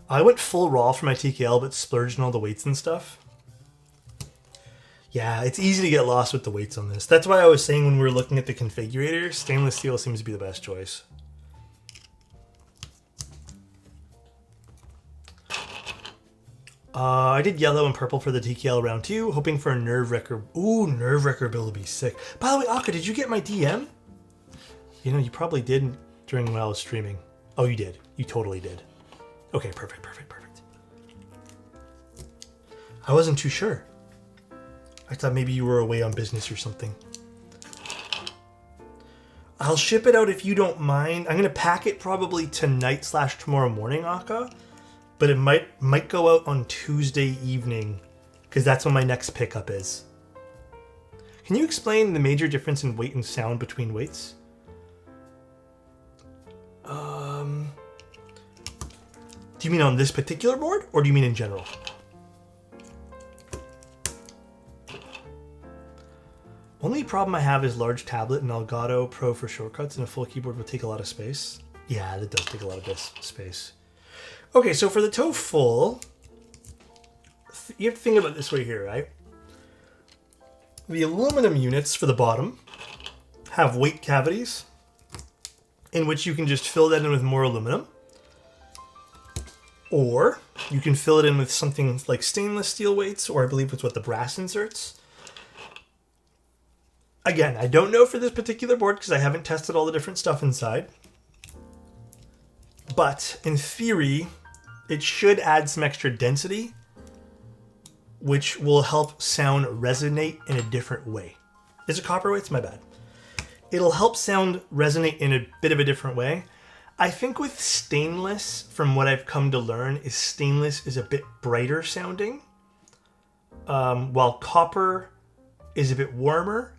I went full raw for my TKL, but splurged on all the weights and stuff. Yeah, it's easy to get lost with the weights on this. That's why I was saying when we were looking at the configurator, stainless steel seems to be the best choice. I did yellow and purple for the TKL round 2, hoping for a Nerve Wrecker. Ooh, Nerve Wrecker build would be sick. By the way, Akka, did you get my DM? You know, you probably did during when I was streaming. Oh, you did. You totally did. Okay, perfect. I wasn't too sure. I thought maybe you were away on business or something. I'll ship it out if you don't mind. I'm going to pack it probably tonight/tomorrow morning, Akka. But it might go out on Tuesday evening, because that's when my next pickup is. Can you explain the major difference in weight and sound between weights? Do you mean on this particular board, or do you mean in general? Only problem I have is large tablet and Elgato Pro for shortcuts, and a full keyboard would take a lot of space. Yeah, that does take a lot of space. Okay, so for the TOFULL, you have to think about it this way here, right? The aluminum units for the bottom have weight cavities in which you can just fill that in with more aluminum. Or you can fill it in with something like stainless steel weights, or I believe it's what the brass inserts. Again, I don't know for this particular board because I haven't tested all the different stuff inside. But in theory, it should add some extra density which will help sound resonate in a different way. Is it copper weights? My bad. It'll help sound resonate in a bit of a different way. I think with stainless, from what I've come to learn, is stainless is a bit brighter sounding, while copper is a bit warmer,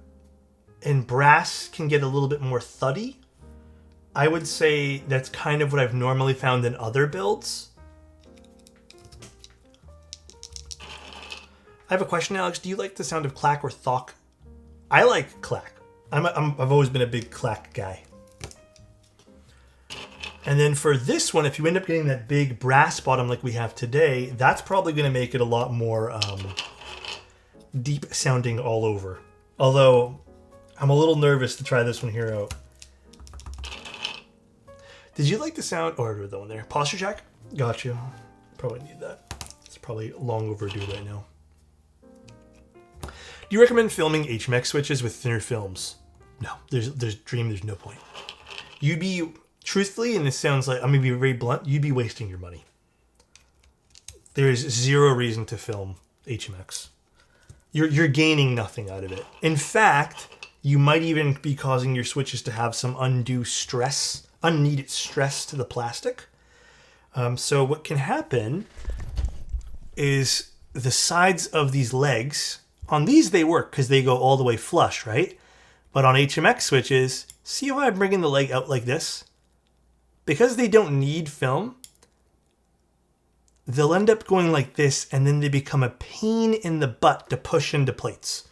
and brass can get a little bit more thuddy. I would say that's kind of what I've normally found in other builds. I have a question, Alex. Do you like the sound of clack or thock? I like clack. I've always been a big clack guy. And then for this one, if you end up getting that big brass bottom like we have today, that's probably going to make it a lot more deep sounding all over. Although, I'm a little nervous to try this one here out. Did you like the sound? Or the one there. Posture check? Got you. Probably need that. It's probably long overdue right now. Do you recommend filming HMX switches with thinner films? No. There's no point. You'd be, truthfully, and this sounds like, I'm going to be very blunt, you'd be wasting your money. There is zero reason to film HMX. You're gaining nothing out of it. In fact, you might even be causing your switches to have some undue stress, unneeded stress to the plastic. So what can happen is the sides of these legs, on these they work because they go all the way flush, right? But on HMX switches, see how I'm bringing the leg out like this? Because they don't need film, they'll end up going like this, and then they become a pain in the butt to push into plates.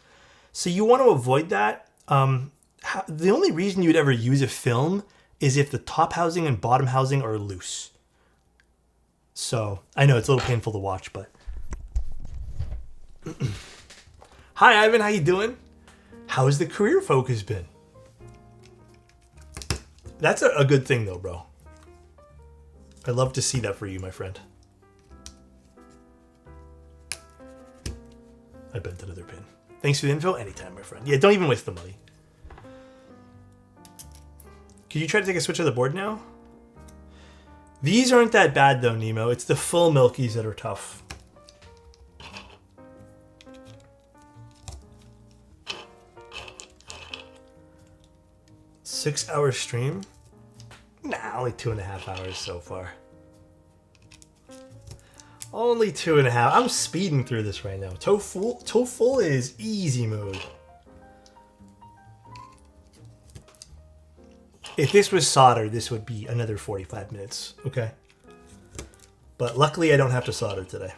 So you want to avoid that. The only reason you'd ever use a film is if the top housing and bottom housing are loose. So I know it's a little painful to watch, but hi Ivan, how you doing? How's the career focus been? That's a good thing though, bro. I'd love to see that for you, my friend. I bent another pin. Thanks for the info. Anytime, my friend. Yeah, don't even waste the money. Could you try to take a switch of the board now? These aren't that bad though, Nemo. It's the full Milkies that are tough. Six-hour stream? Nah, only 2.5 hours so far. Only 2.5. I'm speeding through this right now. TOFULL is easy mode. If this was solder, this would be another 45 minutes. Okay. But luckily, I don't have to solder today.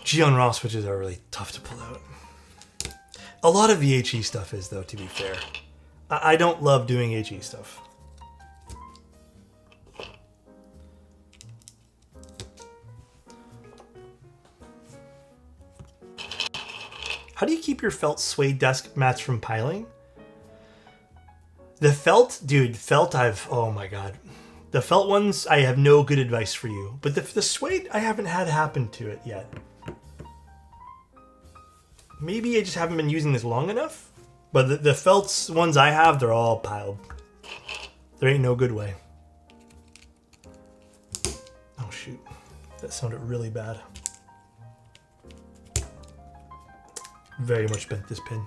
Gion Raw switches are really tough to pull out. A lot of the HE stuff is, though, to be fair. I don't love doing HE stuff. How do you keep your felt suede desk mats from piling? The felt, dude, oh my god. The felt ones, I have no good advice for you. But the suede, I haven't had happen to it yet. Maybe I just haven't been using this long enough. But the felt ones I have, they're all piled. There ain't no good way. Oh shoot, that sounded really bad. Very much bent this pin.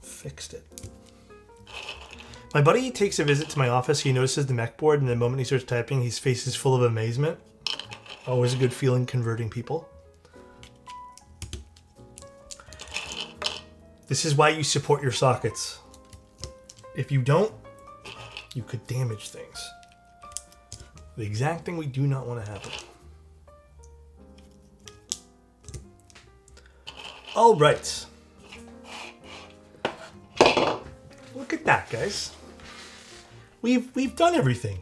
Fixed it. My buddy takes a visit to my office. He notices the mech board, and the moment he starts typing, his face is full of amazement. Always a good feeling converting people. This is why you support your sockets. If you don't, you could damage things. The exact thing we do not want to happen. All right. Look at that, guys. We've done everything.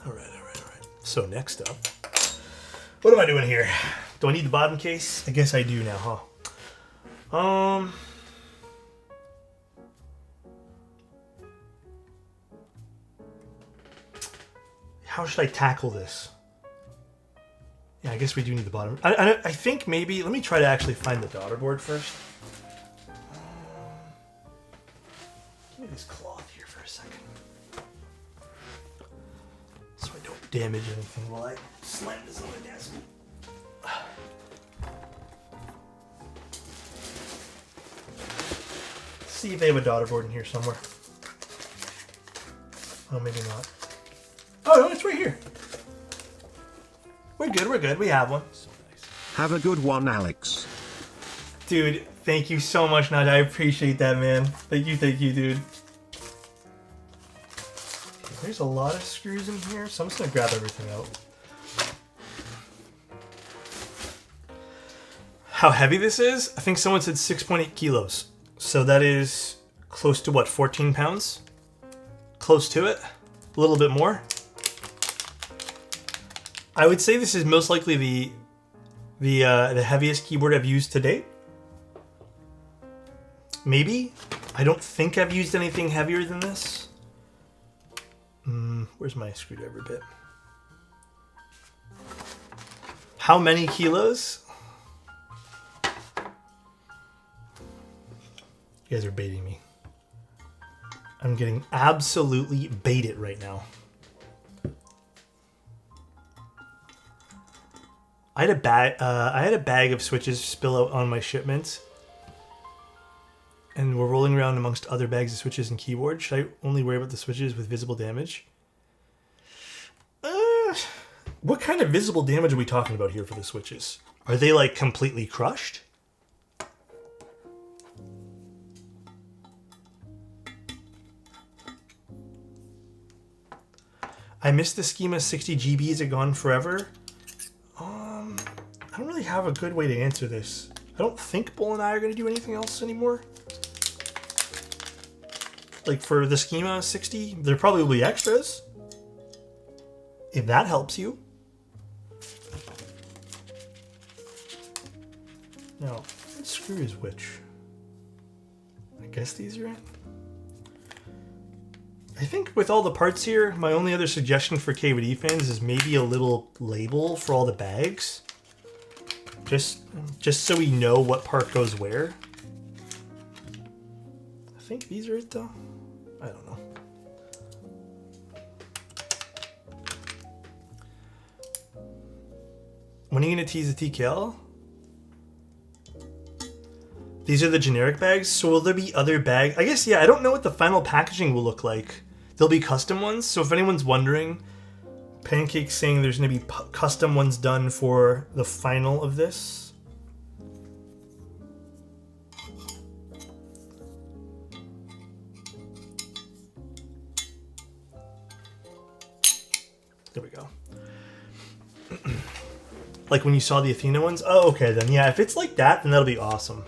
All right. So next up, what am I doing here? Do I need the bottom case? I guess I do now, huh? How should I tackle this? Yeah, I guess we do need the bottom. I think maybe, let me try to actually find the daughter board first. me this cloth here for a second, so I don't damage anything while I slam this on the desk. See if they have a daughter board in here somewhere. Oh, maybe not. Oh, no, it's right here. We're good, we're good. We have one. Have a good one, Alex. Dude, thank you so much, Nod. I appreciate that, man. Thank you, dude. There's a lot of screws in here, so I'm just gonna grab everything out. How heavy this is? I think someone said 6.8 kilos. So that is close to what, 14 pounds? Close to it. A little bit more. I would say this is most likely the heaviest keyboard I've used to date. Maybe. I don't think I've used anything heavier than this. Where's my screwdriver bit? How many kilos? You guys are baiting me. I'm getting absolutely baited right now. I had a bag of switches spill out on my shipment, and we're rolling around amongst other bags of switches and keyboards. Should I only worry about the switches with visible damage? What kind of visible damage are we talking about here for the switches? Are they like completely crushed? I missed the schema 60 GB. Is it gone forever? I don't really have a good way to answer this. I don't think Bull and I are going to do anything else anymore. Like for the schema 60, there probably will be extras. If that helps you. Now, what screw is which? I guess these are in. I think with all the parts here, my only other suggestion for KVD fans is maybe a little label for all the bags. Just so we know what part goes where. I think these are it though. I don't know. When are you going to tease the TKL? These are the generic bags, so will there be other bags? I guess, yeah, I don't know what the final packaging will look like. There'll be custom ones, so if anyone's wondering, Pancake's saying there's going to be custom ones done for the final of this. There we go. Like when you saw the Athena ones? Oh, okay then. Yeah, if it's like that, then that'll be awesome.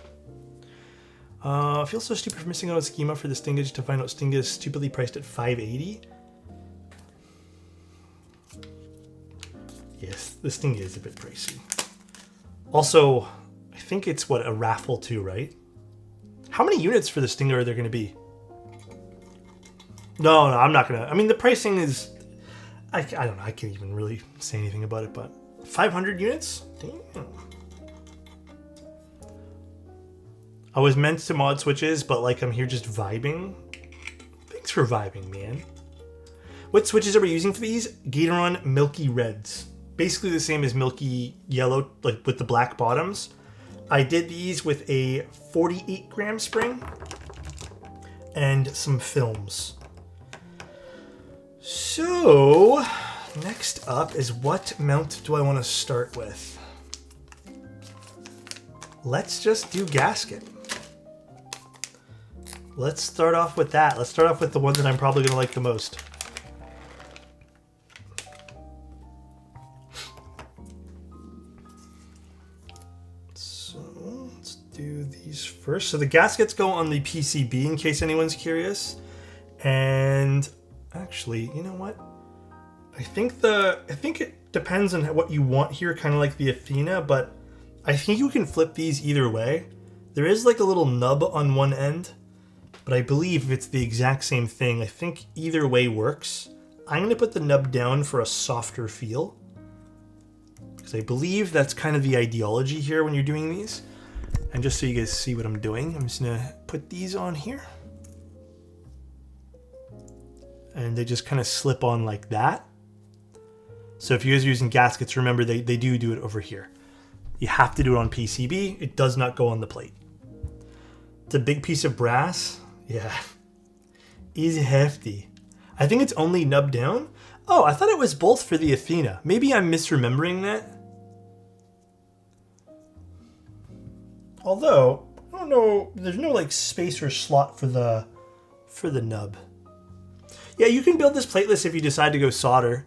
I feel so stupid for missing out on schema for the Stingage to find out Stinga is stupidly priced at $580. Yes, the Stinga is a bit pricey. Also, I think it's what, a raffle too, right? How many units for the Stinga are there going to be? No, I'm not going to. I mean, the pricing is... I don't know. I can't even really say anything about it, but 500 units? Damn. I was meant to mod switches, but like I'm here just vibing. Thanks for vibing, man. What switches are we using for these? Gatoron Milky Reds. Basically the same as Milky Yellow, like with the black bottoms. I did these with a 48 gram spring and some films. So, next up is what mount do I want to start with? Let's just do gasket. Let's start off with that. Let's start off with the one that I'm probably going to like the most. So let's do these first. So the gaskets go on the PCB in case anyone's curious. And actually, you know what? I think it depends on what you want here, kind of like the Athena, but I think you can flip these either way. There is like a little nub on one end, but I believe it's the exact same thing. I think either way works. I'm going to put the nub down for a softer feel, because I believe that's kind of the ideology here when you're doing these. And just so you guys see what I'm doing, I'm just going to put these on here. and they just kind of slip on like that. So if you guys are using gaskets, remember they do it over here. You have to do it on PCB. It does not go on the plate. It's a big piece of brass. Yeah. Easy hefty. I think it's only nub down. Oh, I thought it was both for the Athena. Maybe I'm misremembering that. Although, I don't know, there's no like space or slot for the nub. Yeah, you can build this plateless if you decide to go solder.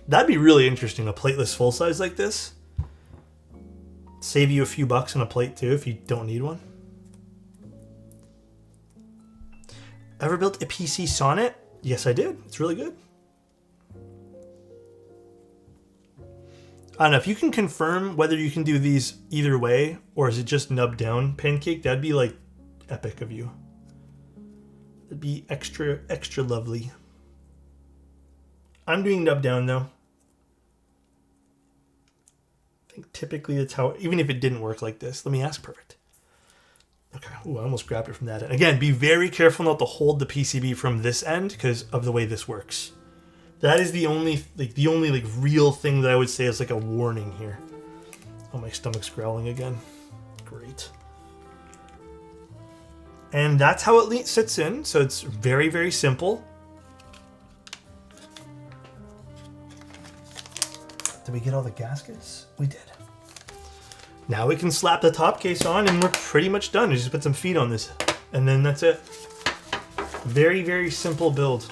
That'd be really interesting, a plateless full size like this. Save you a few bucks on a plate too if you don't need one. Ever built a PC Sonnet? Yes, I did. It's really good. I don't know if you can confirm whether you can do these either way or is it just nub down pancake. That'd be like epic of you. It'd be extra lovely. I'm doing nub down though. I think typically that's how, even if it didn't work like this. Let me ask. Perfect. Okay. Ooh, I almost grabbed it from that end. Again, be very careful not to hold the PCB from this end because of the way this works. That is the only real thing that I would say is like a warning here. Oh, my stomach's growling again. Great. And that's how it sits in. So it's very, very simple. Did we get all the gaskets? We did. Now we can slap the top case on and we're pretty much done. We just put some feet on this and then that's it. Very, very simple build.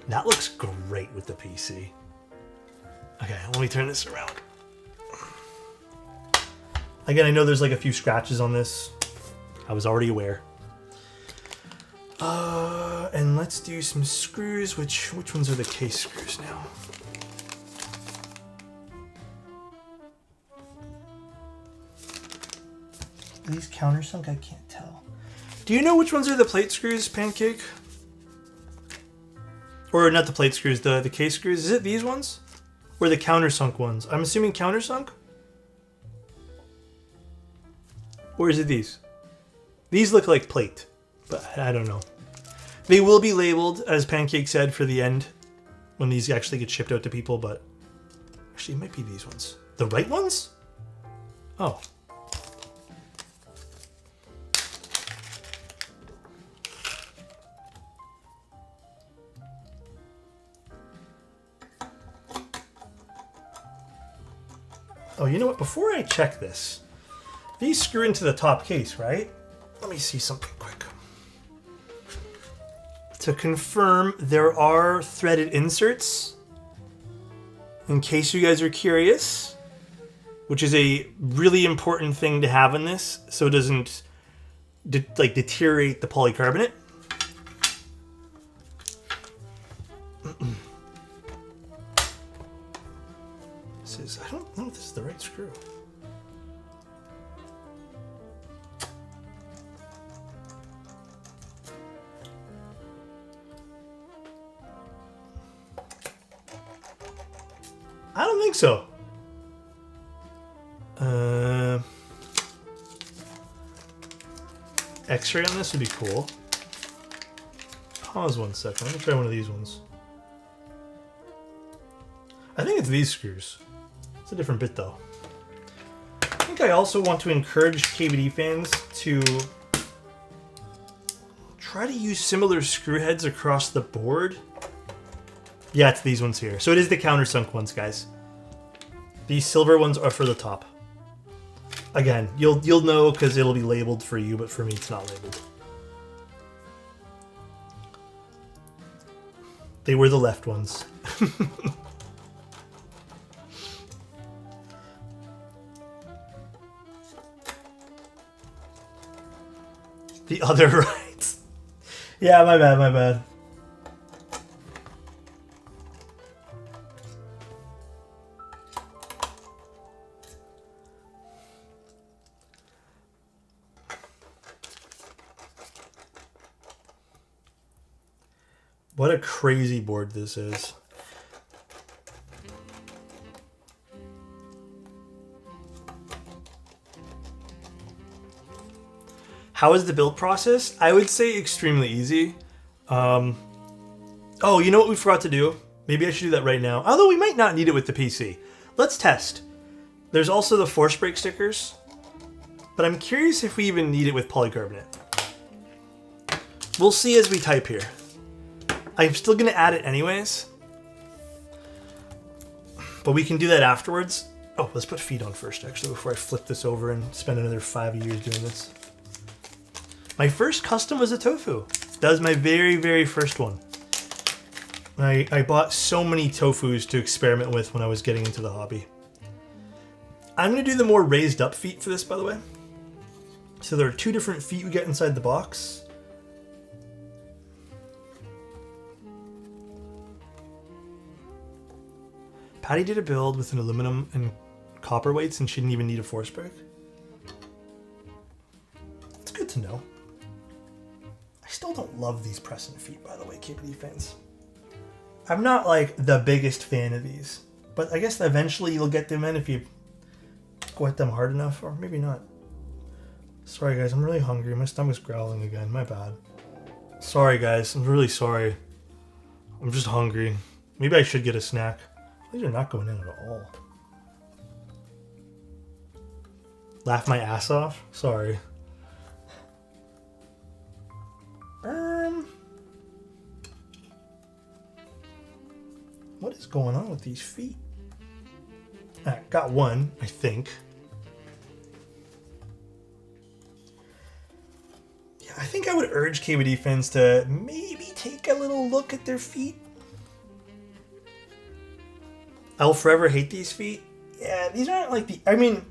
That looks great with the PC. Okay, let me turn this around. Again, I know there's like a few scratches on this. I was already aware. And let's do some screws. Which ones are the case screws now? Are these countersunk? I can't tell. Do you know which ones are the plate screws, Pancake? Or not the plate screws, the case screws. Is it these ones? Or the countersunk ones? I'm assuming countersunk? Or is it these? These look like plate, but I don't know. They will be labeled, as Pancake said, for the end, when these actually get shipped out to people, but actually it might be these ones. The right ones? Oh. Oh, you know what? Before I check this, these screw into the top case, right? Let me see something quick. To confirm, there are threaded inserts, in case you guys are curious, which is a really important thing to have in this, so it doesn't deteriorate the polycarbonate. I don't know if this is the right screw. I don't think so. X-ray on this would be cool. Pause 1 second. Let me try one of these ones. I think it's these screws. It's a different bit though. I think I also want to encourage KBD fans to try to use similar screw heads across the board. Yeah, it's these ones here. So it is the countersunk ones, guys. These silver ones are for the top. Again, you'll know because it'll be labeled for you, but for me it's not labeled. They were the left ones. The other right. Yeah, my bad, my bad. What a crazy board this is. How is the build process? I would say extremely easy. Oh, you know what we forgot to do? Maybe I should do that right now. Although we might not need it with the PC. Let's test. There's also the force break stickers. But I'm curious if we even need it with polycarbonate. We'll see as we type here. I'm still going to add it anyways. But we can do that afterwards. Oh, let's put feet on first, actually, before I flip this over and spend another 5 years doing this. My first custom was a tofu. That was my very, very first one. I bought so many tofus to experiment with when I was getting into the hobby. I'm going to do the more raised up feet for this, by the way. So there are 2 different feet we get inside the box. Patty did a build with an aluminum and copper weights and she didn't even need a force break. It's good to know. I still don't love these Preston feet, by the way, KPD fans. I'm not like the biggest fan of these, but I guess eventually you'll get them in if you go at them hard enough, or maybe not. Sorry guys, I'm really hungry. My stomach's growling again, my bad. Sorry guys, I'm really sorry. I'm just hungry. Maybe I should get a snack. These are not going in at all. Laugh my ass off? Sorry. What is going on with these feet? Alright, got one, I think. Yeah, I think I would urge KBD fans to maybe take a little look at their feet. I'll forever hate these feet. Yeah, these aren't like the... I mean,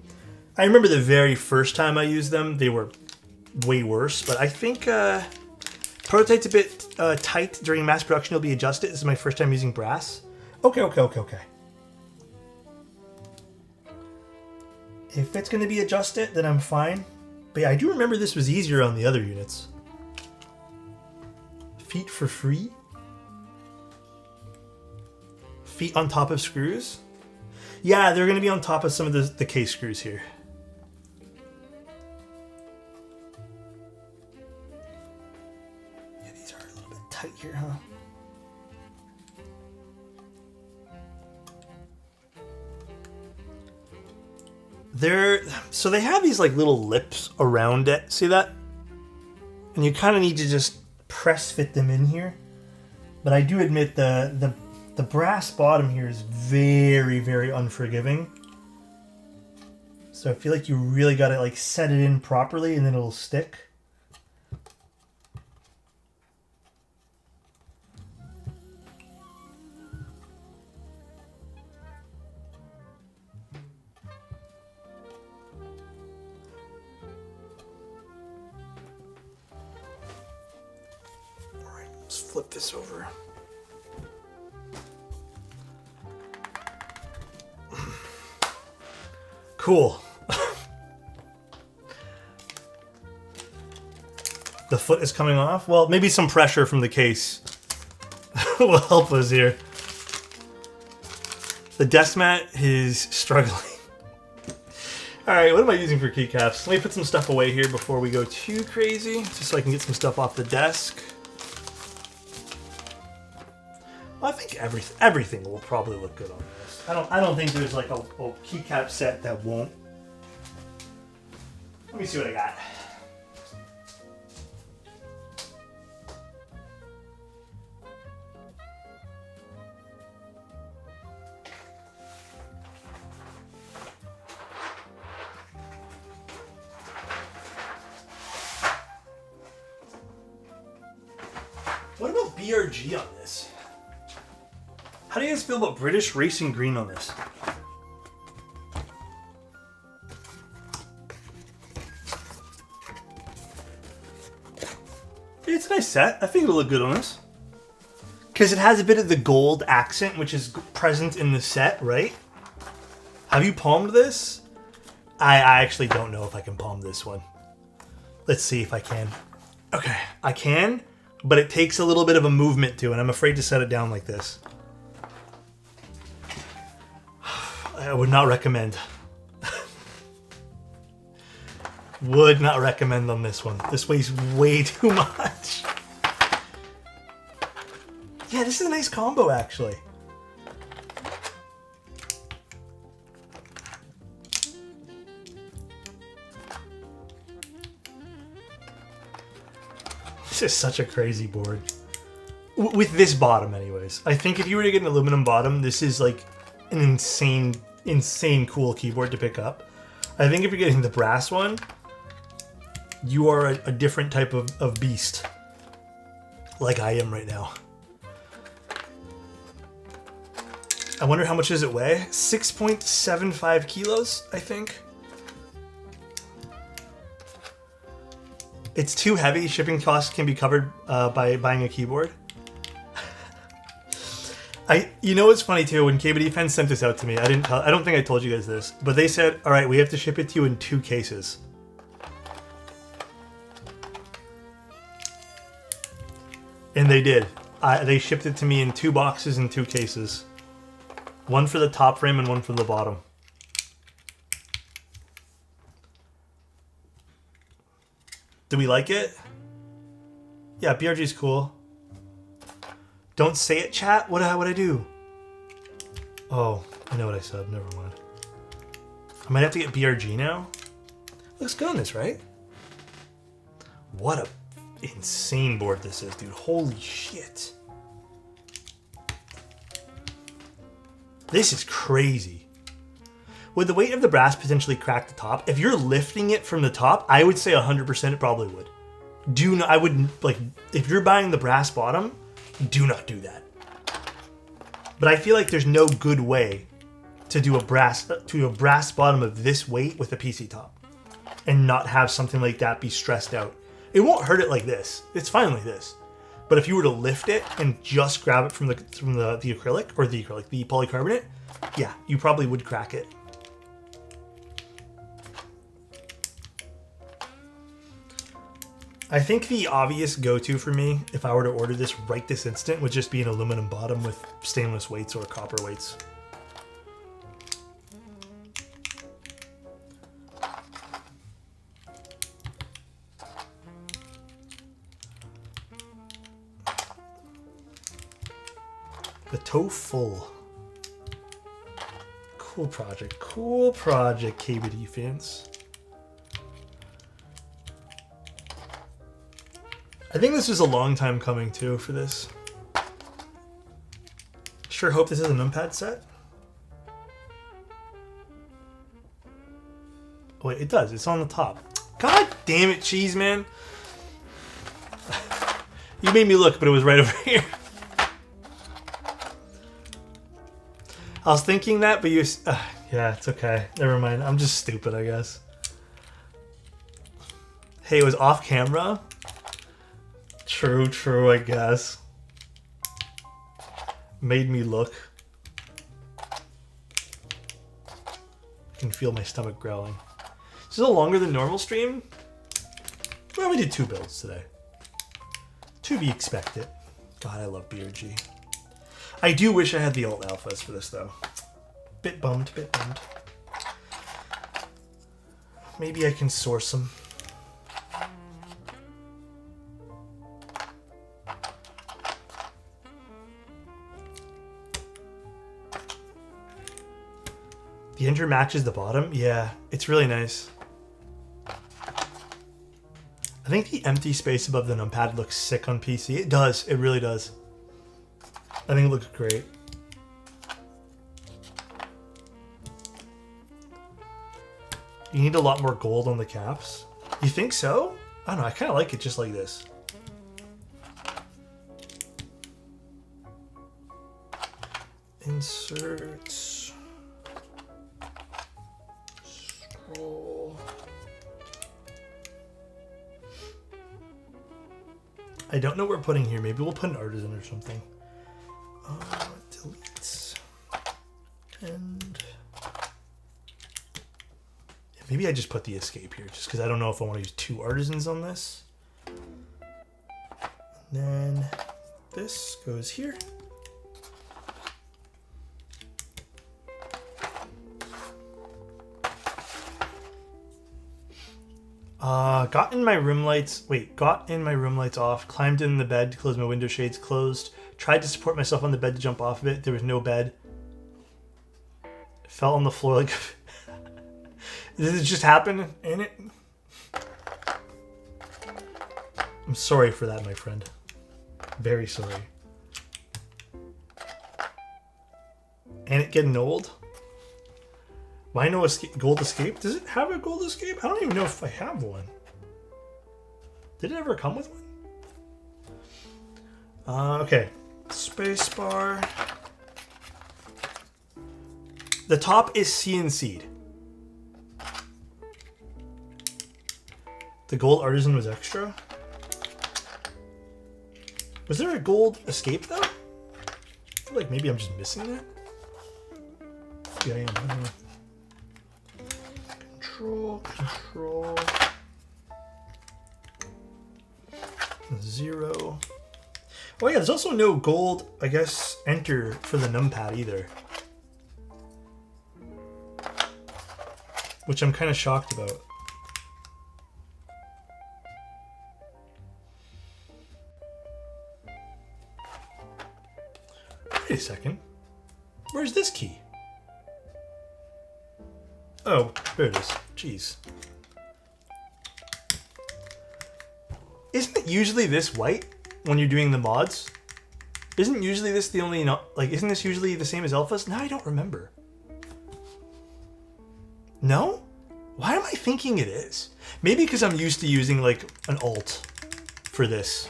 I remember the very first time I used them, they were way worse. But I think prototype's a bit tight. During mass production, it'll be adjusted. This is my first time using brass. Okay. If it's going to be adjusted, then I'm fine. But yeah, I do remember this was easier on the other units. Feet for free? Feet on top of screws? Yeah, they're going to be on top of some of the case screws here. Yeah, these are a little bit tight here, huh? So they have these like little lips around it. See that? And you kind of need to just press fit them in here. But I do admit the brass bottom here is very, very unforgiving. So I feel like you really got to like set it in properly and then it'll stick. All right, let's flip this over. Cool. The foot is coming off. Well, maybe some pressure from the case will help us here. The desk mat is struggling. All right, what am I using for keycaps? Let me put some stuff away here before we go too crazy, just so I can get some stuff off the desk. Well, I think everything will probably look good on this. I don't think there's like a keycap set that won't. Let me see what I got. What about BRG on this? How do you guys feel about British Racing Green on this? It's a nice set. I think it'll look good on this. Because it has a bit of the gold accent, which is present in the set, right? Have you palmed this? I actually don't know if I can palm this one. Let's see if I can. Okay, I can, but it takes a little bit of a movement to, and I'm afraid to set it down like this. I would not recommend. Would not recommend on this one. This weighs way too much. Yeah, this is a nice combo, actually. This is such a crazy board. With this bottom, anyways. I think if you were to get an aluminum bottom, this is like an insane cool keyboard to pick up. I think if you're getting the brass one, you are a different type of beast. Like I am right now. I wonder how much does it weigh? 6.75 kilos, I think. It's too heavy. Shipping costs can be covered by buying a keyboard. You know what's funny too? When KBD Fans sent this out to me, I don't think I told you guys this, but they said, "All right, we have to ship it to you in 2 cases." And they did. They shipped it to me in 2 boxes and 2 cases. One for the top frame and one for the bottom. Do we like it? Yeah, BRG's cool. Don't say it, chat. What'd I do? Oh, I know what I said. Never mind. I might have to get BRG now. Looks good on this, right? What a insane board this is, dude. Holy shit. This is crazy. Would the weight of the brass potentially crack the top? If you're lifting it from the top, I would say 100% it probably would. I wouldn't, like, if you're buying the brass bottom, do not do that. But I feel like there's no good way to do a brass bottom of this weight with a PC top and not have something like that be stressed out. It won't hurt it like this. It's fine like this. But if you were to lift it and just grab it from the acrylic or the polycarbonate, yeah, you probably would crack it. I think the obvious go-to for me, if I were to order this right this instant, would just be an aluminum bottom with stainless weights or copper weights. The TOFULL. Cool project, KBD Fans. I think this was a long time coming too for this. Sure hope this is a numpad set. Oh, wait, it does. It's on the top. God damn it, cheese man. You made me look, but it was right over here. I was thinking that, but you... yeah, it's okay. Never mind. I'm just stupid, I guess. Hey, it was off camera? True, I guess. Made me look. I can feel my stomach growling. This is a longer than normal stream. Well, we did 2 builds today. To be expected. God, I love BRG. I do wish I had the alt alphas for this, though. Bit bummed. Maybe I can source them. The enter matches the bottom? Yeah, it's really nice. I think the empty space above the numpad looks sick on PC. It does. It really does. I think it looks great. You need a lot more gold on the caps. You think so? I don't know. I kind of like it just like this. Insert. Scroll. I don't know what we're putting here. Maybe we'll put an artisan or something. Delete. And maybe I just put the escape here just because I don't know if I want to use 2 artisans on this. And then this goes here. Got in my room lights. Wait, got in my room lights off. Climbed in the bed to close my window shades closed. Tried to support myself on the bed to jump off of it. There was no bed. Fell on the floor like... Did it just happen in it? I'm sorry for that, my friend. Very sorry. And it getting old? Why no gold escape? Does it have a gold escape? I don't even know if I have one. Did it ever come with one? Okay. Spacebar. The top is CNC'd. The gold artisan was extra. Was there a gold escape though? I feel like maybe I'm just missing that. Yeah, I am. Control. 0. Oh yeah, there's also no gold, I guess, enter for the numpad either. Which I'm kind of shocked about. Wait a second. Where's this key? Oh, there it is. Jeez. Isn't it usually this white when you're doing the mods? Isn't usually this the only... isn't this usually the same as alphas? Now I don't remember. No? Why am I thinking it is? Maybe because I'm used to using like an alt for this.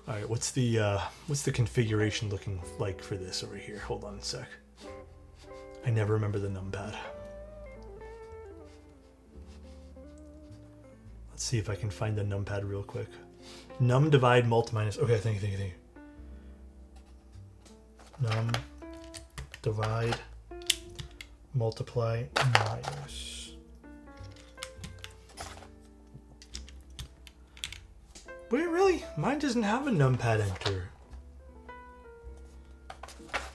All right, what's the configuration looking like for this over here? Hold on a sec. I never remember the numpad. Let's see if I can find the numpad real quick. Num divide multi minus. Okay, thank you. Num divide multiply minus. Wait, really? Mine doesn't have a numpad enter.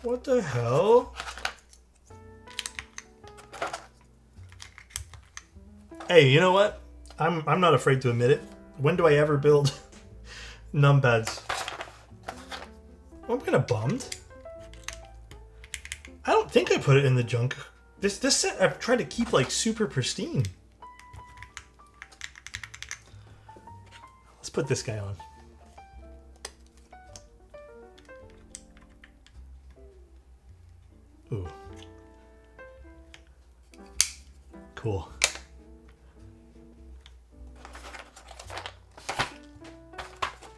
What the hell? Hey, you know what? I'm not afraid to admit it. When do I ever build numpads? I'm kind of bummed. I don't think I put it in the junk. This set I've tried to keep like super pristine. Let's put this guy on. Ooh. Cool.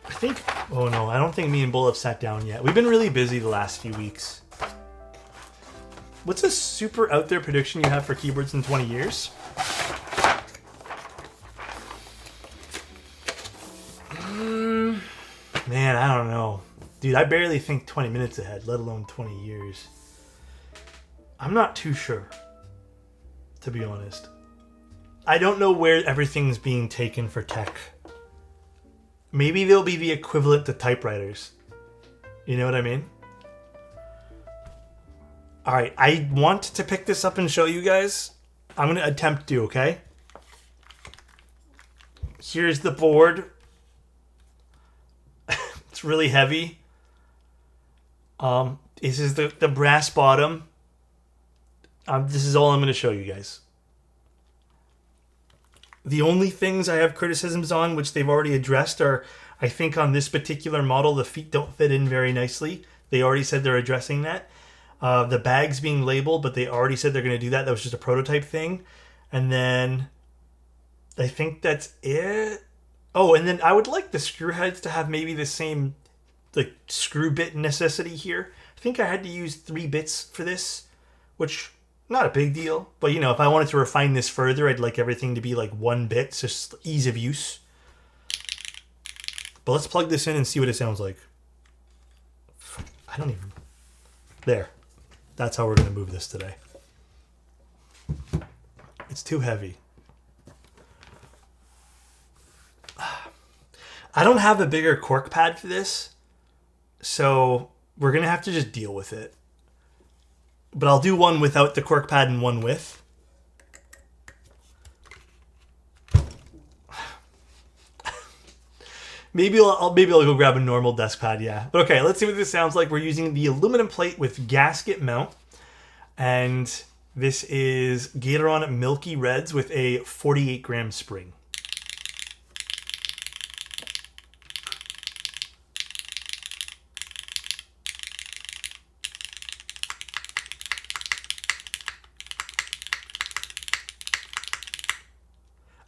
I think, oh no, I don't think me and Bull have sat down yet. We've been really busy the last few weeks. What's a super out there prediction you have for keyboards in 20 years? Man, I don't know. Dude, I barely think 20 minutes ahead, let alone 20 years. I'm not too sure, to be honest. I don't know where everything's being taken for tech. Maybe they'll be the equivalent to typewriters. You know what I mean? Alright, I want to pick this up and show you guys. I'm going to attempt to, okay? Here's the board. It's really heavy. This is the brass bottom. This is all I'm going to show you guys. The only things I have criticisms on, which they've already addressed, are, I think on this particular model, the feet don't fit in very nicely. They already said they're addressing that. The bag's being labeled, but they already said they're going to do that. That was just a prototype thing. And then I think that's it. Oh, and then I would like the screw heads to have maybe the same like screw bit necessity here. I think I had to use 3 bits for this, which not a big deal. But you know, if I wanted to refine this further, I'd like everything to be like 1 bit, so just ease of use. But let's plug this in and see what it sounds like. I don't even... There. That's how we're going to move this today. It's too heavy. I don't have a bigger cork pad for this, so we're going to have to just deal with it. but I'll do one without the cork pad and one with. Maybe I'll go grab a normal desk pad, yeah. But okay, let's see what this sounds like. We're using the aluminum plate with gasket mount. And this is Gateron Milky Reds with a 48 gram spring.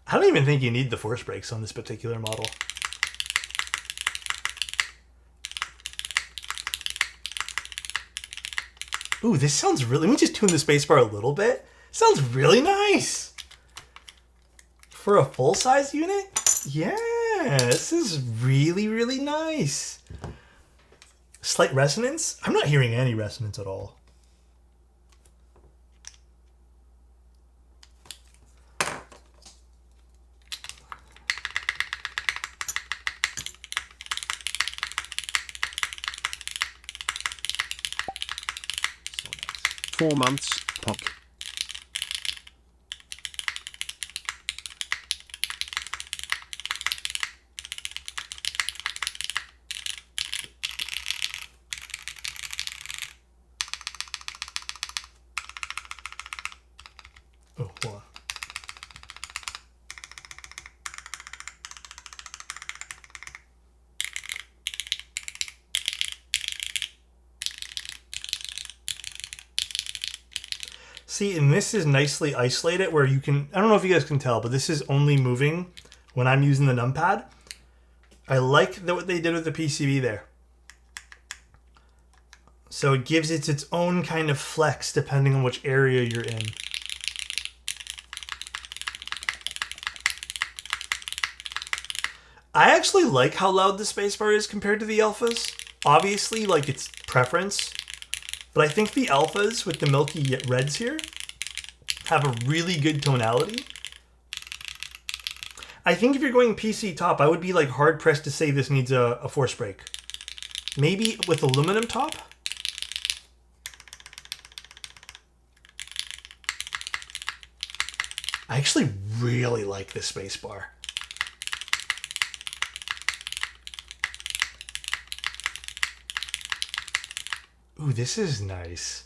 I don't even think you need the force brakes on this particular model. Ooh, this sounds really... Let me just tune the spacebar a little bit. Sounds really nice. For a full-size unit? Yeah, this is really, really nice. Slight resonance? I'm not hearing any resonance at all. "4 months, POC." Oh, hold on. See, and this is nicely isolated where you can, I don't know if you guys can tell, but this is only moving when I'm using the numpad. I like what they did with the PCB there. So it gives it its own kind of flex depending on which area you're in. I actually like how loud the spacebar is compared to the alphas. Obviously, like, it's preference. But I think the alphas with the milky reds here have a really good tonality. I think if you're going PC top, I would be like hard pressed to say this needs a force brake. Maybe with aluminum top? I actually really like this spacebar. Ooh, this is nice.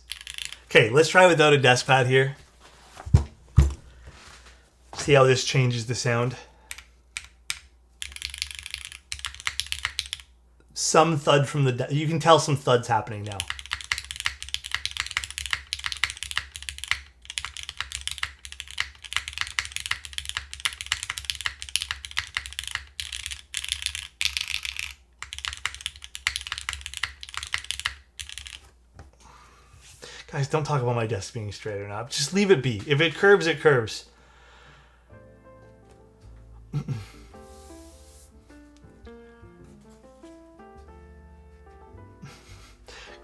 Okay, let's try without a desk pad here. See how this changes the sound. Some thud from the... You can tell some thuds happening now. Guys, don't talk about my desk being straight or not. Just leave it be. If it curves, it curves.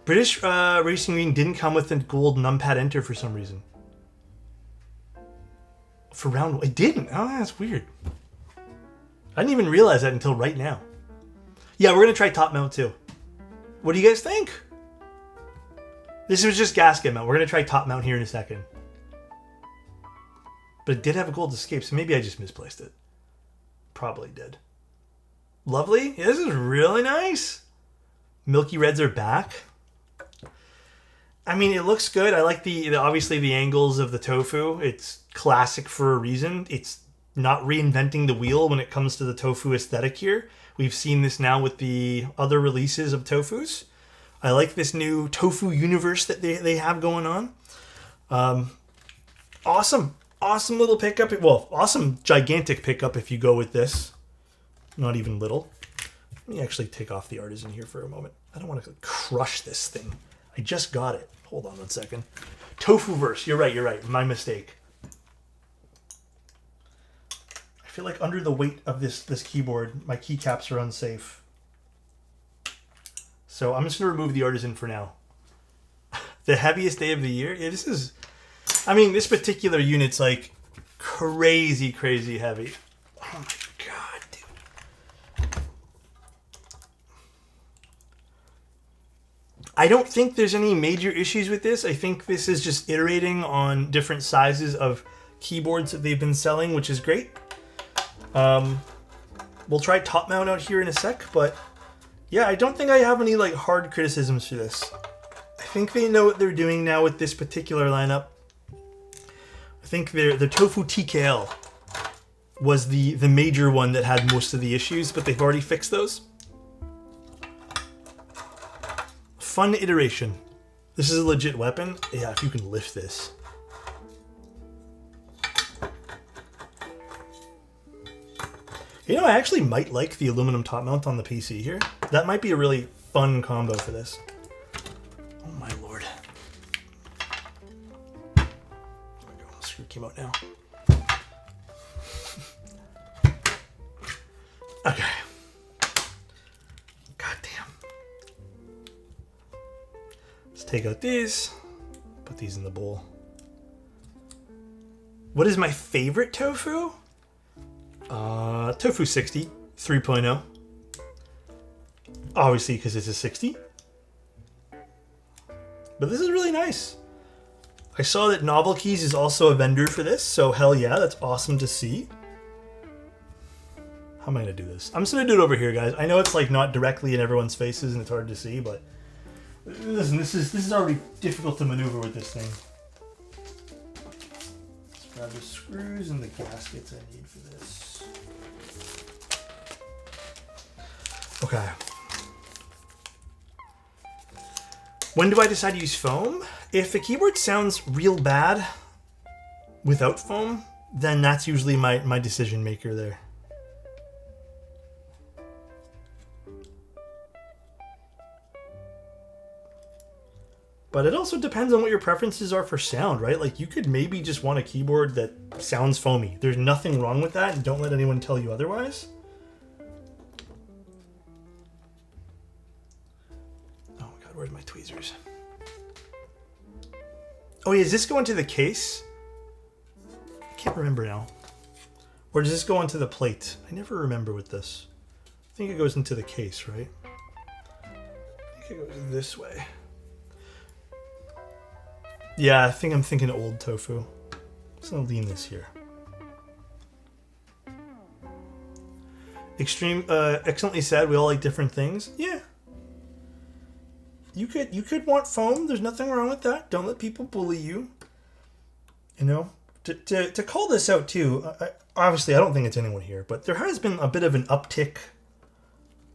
British Racing Green didn't come with a gold numpad enter for some reason. For round one. It didn't. Oh, that's weird. I didn't even realize that until right now. Yeah, we're going to try top mount too. What do you guys think? This was just gasket mount. We're going to try top mount here in a second. But it did have a gold escape, so maybe I just misplaced it. Probably did. Lovely. Yeah, this is really nice. Milky Reds are back. I mean, it looks good. I like the obviously the angles of the tofu. It's classic for a reason. It's not reinventing the wheel when it comes to the tofu aesthetic here. We've seen this now with the other releases of tofus. I like this new tofu universe that they have going on. Awesome little pickup. Well, awesome gigantic pickup if you go with this. Not even little. Let me actually take off the artisan here for a moment. I don't want to crush this thing. I just got it. Hold on 1 second. Tofuverse. You're right. My mistake. I feel like under the weight of this keyboard, my keycaps are unsafe. So I'm just going to remove the artisan for now. The heaviest day of the year? Yeah, this is... I mean, this particular unit's like crazy heavy. Oh my god, dude. I don't think there's any major issues with this. I think this is just iterating on different sizes of keyboards that they've been selling, which is great. We'll try top mount out here in a sec, but yeah, I don't think I have any like hard criticisms for this. I think they know what they're doing now with this particular lineup. I think the TOFULL TKL was the major one that had most of the issues, but they've already fixed those. Fun iteration. This is a legit weapon. Yeah, if you can lift this. You know, I actually might like the aluminum top mount on the PC here. That might be a really fun combo for this. Oh my lord. There we go. Screw came out now. Okay. God damn. Let's take out these. Put these in the bowl. What is my favorite tofu? Tofu 60 3.0. Obviously, because it's a 60. But this is really nice. I saw that Novel Keys is also a vendor for this, so hell yeah, that's awesome to see. How am I going to do this? I'm just going to do it over here, guys. I know it's like not directly in everyone's faces and it's hard to see, but listen, this is already difficult to maneuver with this thing. Let's grab the screws and the gaskets I need for this. Okay. When do I decide to use foam? If the keyboard sounds real bad without foam, then that's usually my decision maker there. But it also depends on what your preferences are for sound, right? Like you could maybe just want a keyboard that sounds foamy. There's nothing wrong with that, and don't let anyone tell you otherwise. Oh god, where's my tweezers? Oh yeah, does this go into the case? I can't remember now. Or does this go onto the plate? I never remember with this. I think it goes into the case, right? I think it goes this way. Yeah, I think I'm thinking old tofu. I'm just gonna lean this here. Excellently said. We all like different things. Yeah. You could want foam. There's nothing wrong with that. Don't let people bully you. You know, to call this out too. Obviously, I don't think it's anyone here, but there has been a bit of an uptick.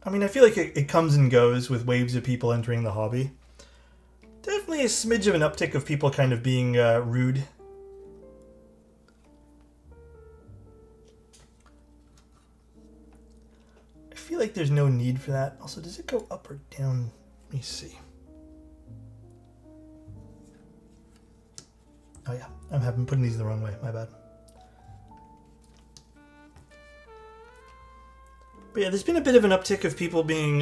I mean, I feel like it comes and goes with waves of people entering the hobby. Definitely a smidge of an uptick of people kind of being rude. I feel like there's no need for that. Also, does it go up or down? Let me see. Oh yeah, I'm putting these the wrong way. My bad. But yeah, there's been a bit of an uptick of people being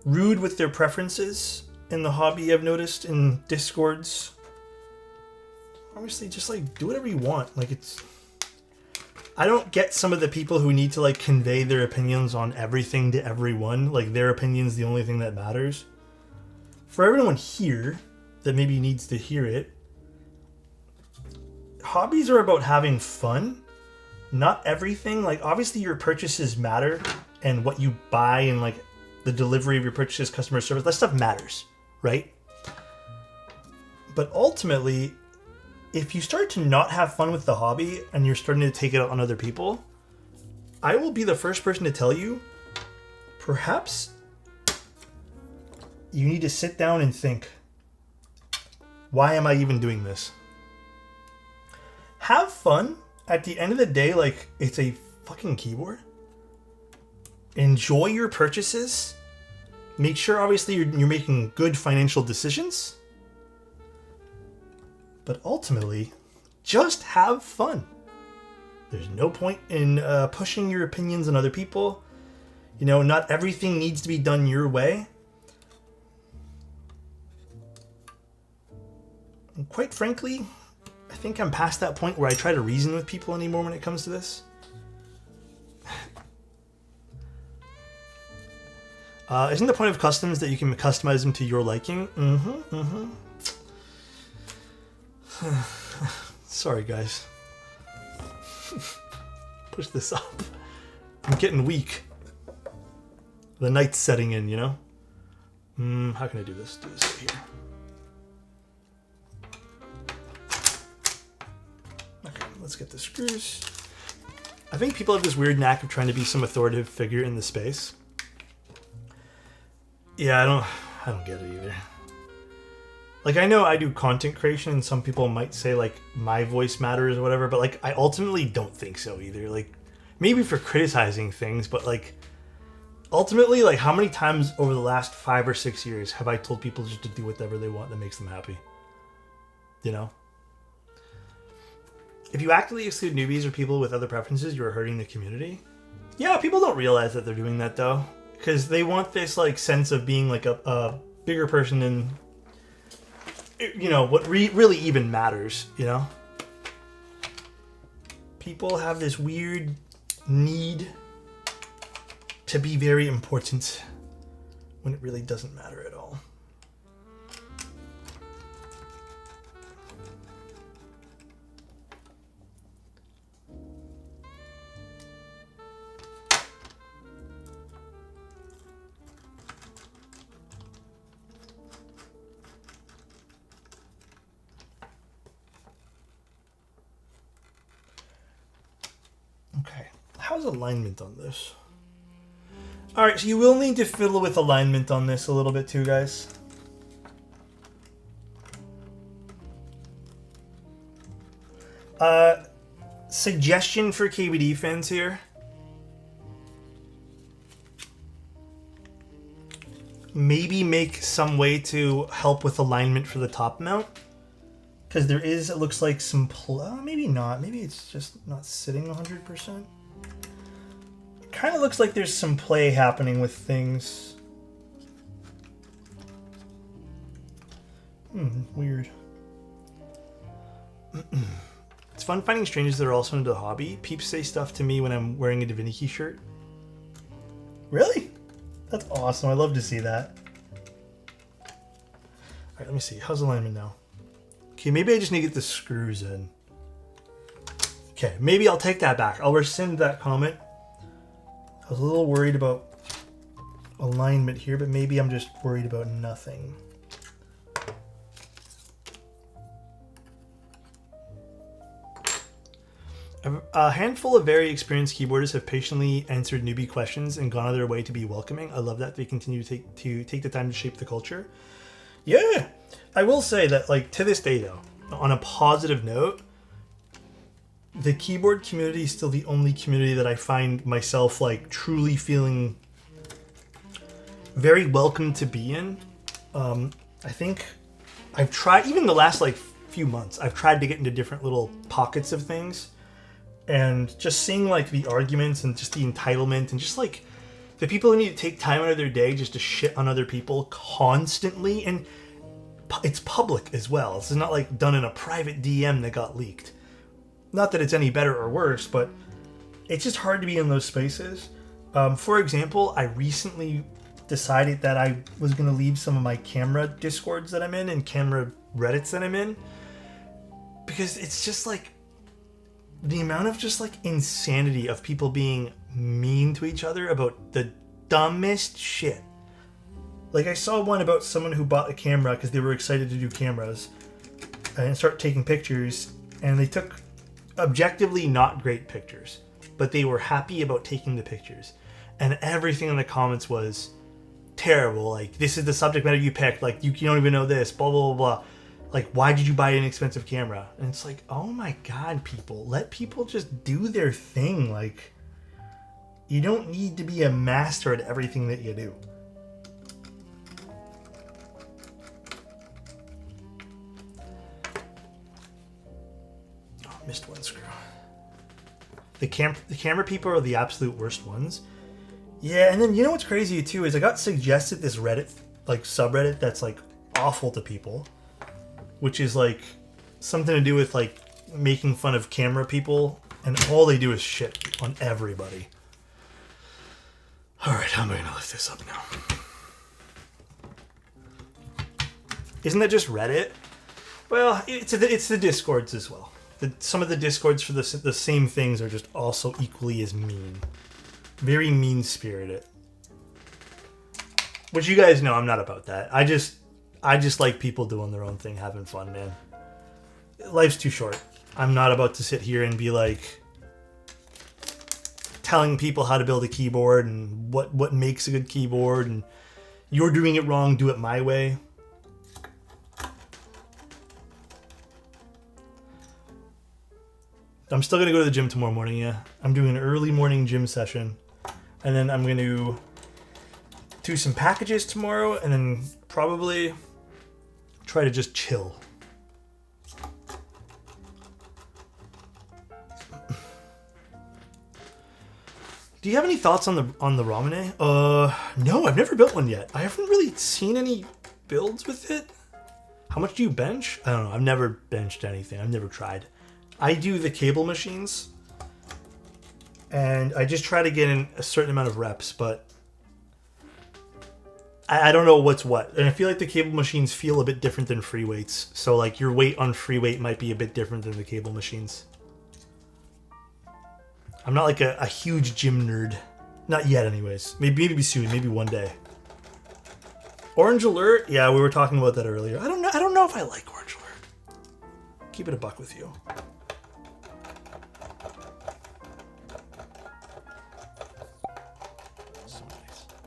rude with their preferences in the hobby. I've noticed in Discords. Obviously, just like do whatever you want. Like I don't get some of the people who need to like convey their opinions on everything to everyone. Like their opinion's the only thing that matters. For everyone here that maybe needs to hear it, hobbies are about having fun. Not everything. Like obviously your purchases matter, and what you buy and like the delivery of your purchases, customer service, that stuff matters, right? But ultimately, if you start to not have fun with the hobby and you're starting to take it out on other people, I will be the first person to tell you, perhaps you need to sit down and think, why am I even doing this? Have fun. At the end of the day, like, it's a fucking keyboard. Enjoy your purchases. Make sure, obviously, you're making good financial decisions. But ultimately, just have fun. There's no point in pushing your opinions on other people. You know, not everything needs to be done your way. And quite frankly, I think I'm past that point where I try to reason with people anymore when it comes to this. Isn't the point of customs that you can customize them to your liking? Sorry, guys. Push this up. I'm getting weak. The night's setting in, you know? How can I do this? Do this right here. Okay, let's get the screws. I think people have this weird knack of trying to be some authoritative figure in the space. Yeah, I don't get it either. Like, I know I do content creation, and some people might say, like, my voice matters or whatever, but, like, I ultimately don't think so either. Like, maybe for criticizing things, but, like, ultimately, like, how many times over the last 5 or 6 years have I told people just to do whatever they want that makes them happy? You know? If you actively exclude newbies or people with other preferences, you are hurting the community. Yeah, people don't realize that they're doing that, though. Because they want this, like, sense of being, like, a bigger person than, you know, what really even matters, you know? People have this weird need to be very important when it really doesn't matter at all. Okay, how's alignment on this? Alright, so you will need to fiddle with alignment on this a little bit too, guys. Suggestion for KBD fans here. Maybe make some way to help with alignment for the top mount. Because there is, it looks like some, maybe not. Maybe it's just not sitting 100%. It kind of looks like there's some play happening with things. Weird. It's fun finding strangers that are also into the hobby. Peeps say stuff to me when I'm wearing a Divinity shirt. Really? That's awesome. I love to see that. Alright, let me see. How's alignment now? Okay, maybe I just need to get the screws in. Okay, maybe I'll take that back. I'll rescind that comment. I was a little worried about alignment here, but maybe I'm just worried about nothing. A handful of very experienced keyboardists have patiently answered newbie questions and gone out of their way to be welcoming. I love that they continue to take the time to shape the culture. Yeah, I will say that, like, to this day, though, on a positive note, the keyboard community is still the only community that I find myself, like, truly feeling very welcome to be in. I think I've tried, even the last, like, few months, I've tried to get into different little pockets of things. And just seeing, like, the arguments and just the entitlement and just, like, the people who need to take time out of their day just to shit on other people constantly. And it's public as well. This is not, like, done in a private DM that got leaked. Not that it's any better or worse, but it's just hard to be in those spaces. For example, I recently decided that I was going to leave some of my camera Discords that I'm in and camera Reddits that I'm in. Because it's just, like, the amount of just, like, insanity of people being mean to each other about the dumbest shit. Like, I saw one about someone who bought a camera because they were excited to do cameras and start taking pictures, and they took objectively not great pictures, but they were happy about taking the pictures. And everything in the comments was terrible. Like, this is the subject matter you picked. Like, you don't even know this, blah, blah, blah, blah. Like, why did you buy an expensive camera? And it's like, oh my god, people. Let people just do their thing. Like, you don't need to be a master at everything that you do. Oh, missed one screw. The camera people are the absolute worst ones. Yeah, and then you know what's crazy too is I got suggested this Reddit, like, subreddit that's, like, awful to people. Which is, like, something to do with, like, making fun of camera people, and all they do is shit on everybody. Alright, how am I gonna lift this up now? Isn't that just Reddit? Well, it's the Discords as well. Some of the Discords for the same things are just also equally as mean. Very mean-spirited. Which you guys know I'm not about that. I just like people doing their own thing, having fun, man. Life's too short. I'm not about to sit here and be like telling people how to build a keyboard and what makes a good keyboard and you're doing it wrong, do it my way. I'm still going to go to the gym tomorrow morning, yeah. I'm doing an early morning gym session. And then I'm going to do some packages tomorrow and then probably try to just chill. Do you have any thoughts on the Ramune? No, I've never built one yet. I haven't really seen any builds with it. How much do you bench? I don't know. I've never benched anything. I've never tried. I do the cable machines, and I just try to get in a certain amount of reps, but I don't know what's what. And I feel like the cable machines feel a bit different than free weights. So like your weight on free weight might be a bit different than the cable machines. I'm not like a huge gym nerd. Not yet anyways. Maybe soon, maybe one day. Orange Alert? Yeah, we were talking about that earlier. I don't know if I like Orange Alert. Keep it a buck with you.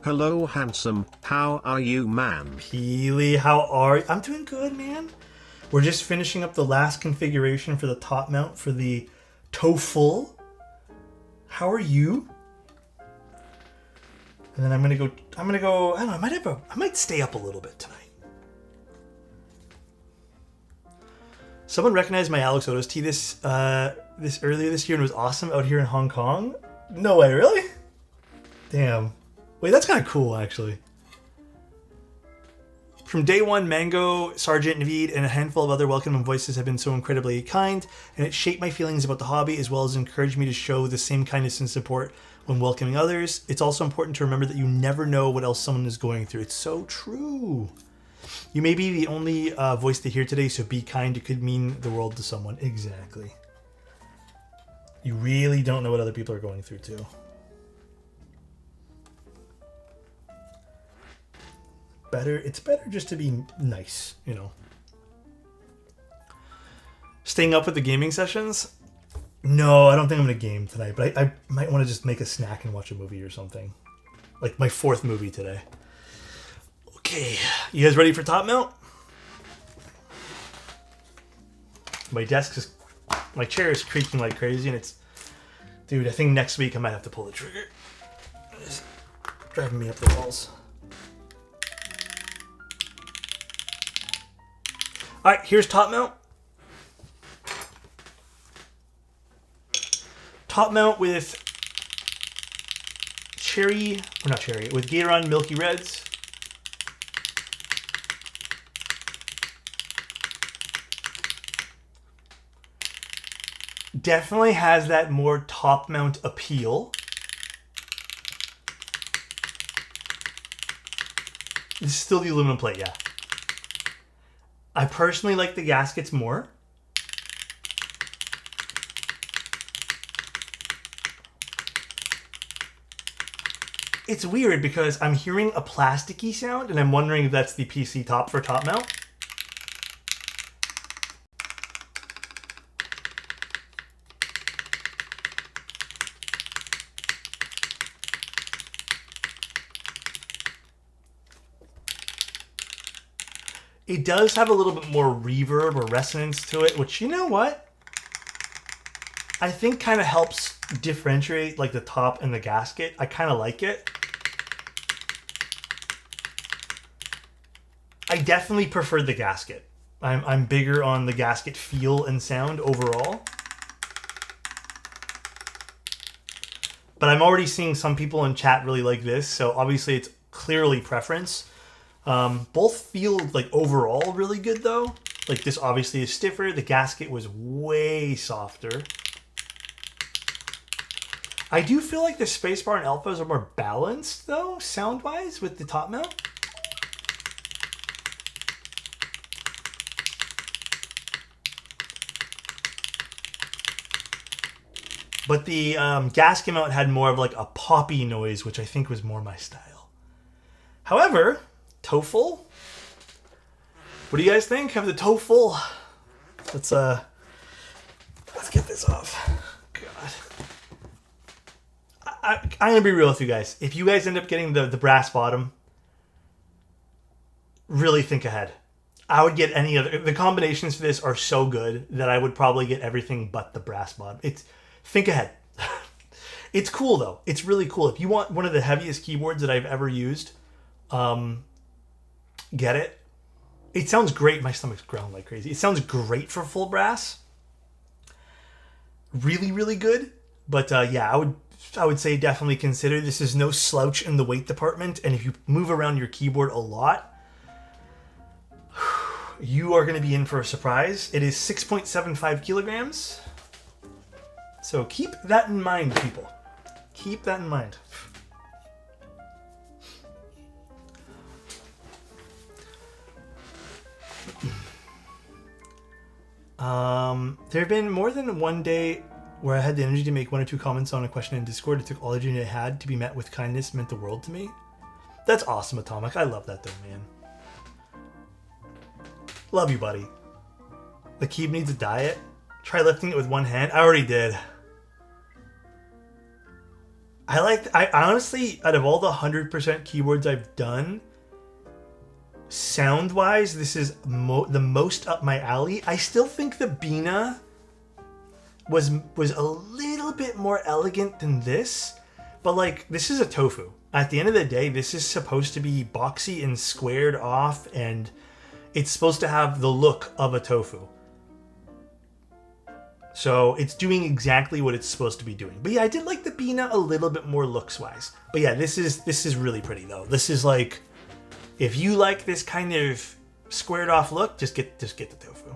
Hello, handsome. How are you, man? Peely, how are you? I'm doing good, man. We're just finishing up the last configuration for the top mount for the TOFULL. How are you? And then I'm gonna go. I don't know. I might stay up a little bit tonight. Someone recognized my alexotos tee this earlier this year and was awesome out here in Hong Kong. No way, really? Damn. Wait, that's kind of cool, actually. From day one, Mango, Sergeant Naveed, and a handful of other welcoming voices have been so incredibly kind, and it shaped my feelings about the hobby as well as encouraged me to show the same kindness and support when welcoming others. It's also important to remember that you never know what else someone is going through. It's so true. You may be the only voice to hear today, so be kind. It could mean the world to someone. Exactly. You really don't know what other people are going through, too. It's better just to be nice, you know. Staying up with the gaming sessions? No, I don't think I'm gonna game tonight, but I might want to just make a snack and watch a movie or something. Like my 4th movie today. Okay, you guys ready for top mount? My chair is creaking like crazy, and dude, I think next week I might have to pull the trigger. It's driving me up the walls. All right, here's top mount. Top mount with with Gateron Milky Reds. Definitely has that more top mount appeal. This is still the aluminum plate, yeah. I personally like the gaskets more. It's weird because I'm hearing a plasticky sound and I'm wondering if that's the PC top for top mount. It does have a little bit more reverb or resonance to it, which, you know what? I think kind of helps differentiate like the top and the gasket. I kind of like it. I definitely prefer the gasket. I'm bigger on the gasket feel and sound overall. But I'm already seeing some people in chat really like this, so obviously it's clearly preference. Both feel like overall really good though. Like this obviously is stiffer. The gasket was way softer. I do feel like the spacebar and alphas are more balanced though, sound-wise, with the top mount. But the gasket mount had more of like a poppy noise, which I think was more my style. However, TOFULL. What do you guys think of the TOFULL? Let's get this off. God. I'm gonna be real with you guys. If you guys end up getting the brass bottom, really think ahead. I would get any other. The combinations for this are so good that I would probably get everything but the brass bottom. Think ahead. It's cool though. It's really cool. If you want one of the heaviest keyboards that I've ever used, get it. It sounds great. My stomach's growling like crazy. It sounds great for full brass. Really, really good. But yeah, I would say definitely consider. This is no slouch in the weight department, and if you move around your keyboard a lot, you are going to be in for a surprise. It is 6.75 kilograms. So keep that in mind, people. Keep that in mind. There have been more than one day where I had the energy to make one or two comments on a question in Discord. It took all the energy I had to be met with kindness. Meant the world to me. That's awesome, Atomic. I love that though, man. Love you, buddy. The keyboard needs a diet. Try lifting it with one hand. I already did. I honestly, out of all the 100% keyboards I've done, sound-wise, this is the most up my alley. I still think the Bina was a little bit more elegant than this, but like, this is a Tofu. At the end of the day, this is supposed to be boxy and squared off, and it's supposed to have the look of a Tofu. So it's doing exactly what it's supposed to be doing. But yeah, I did like the Bina a little bit more looks-wise. But yeah, this is really pretty though. This is like, if you like this kind of squared off look, just get the Tofu.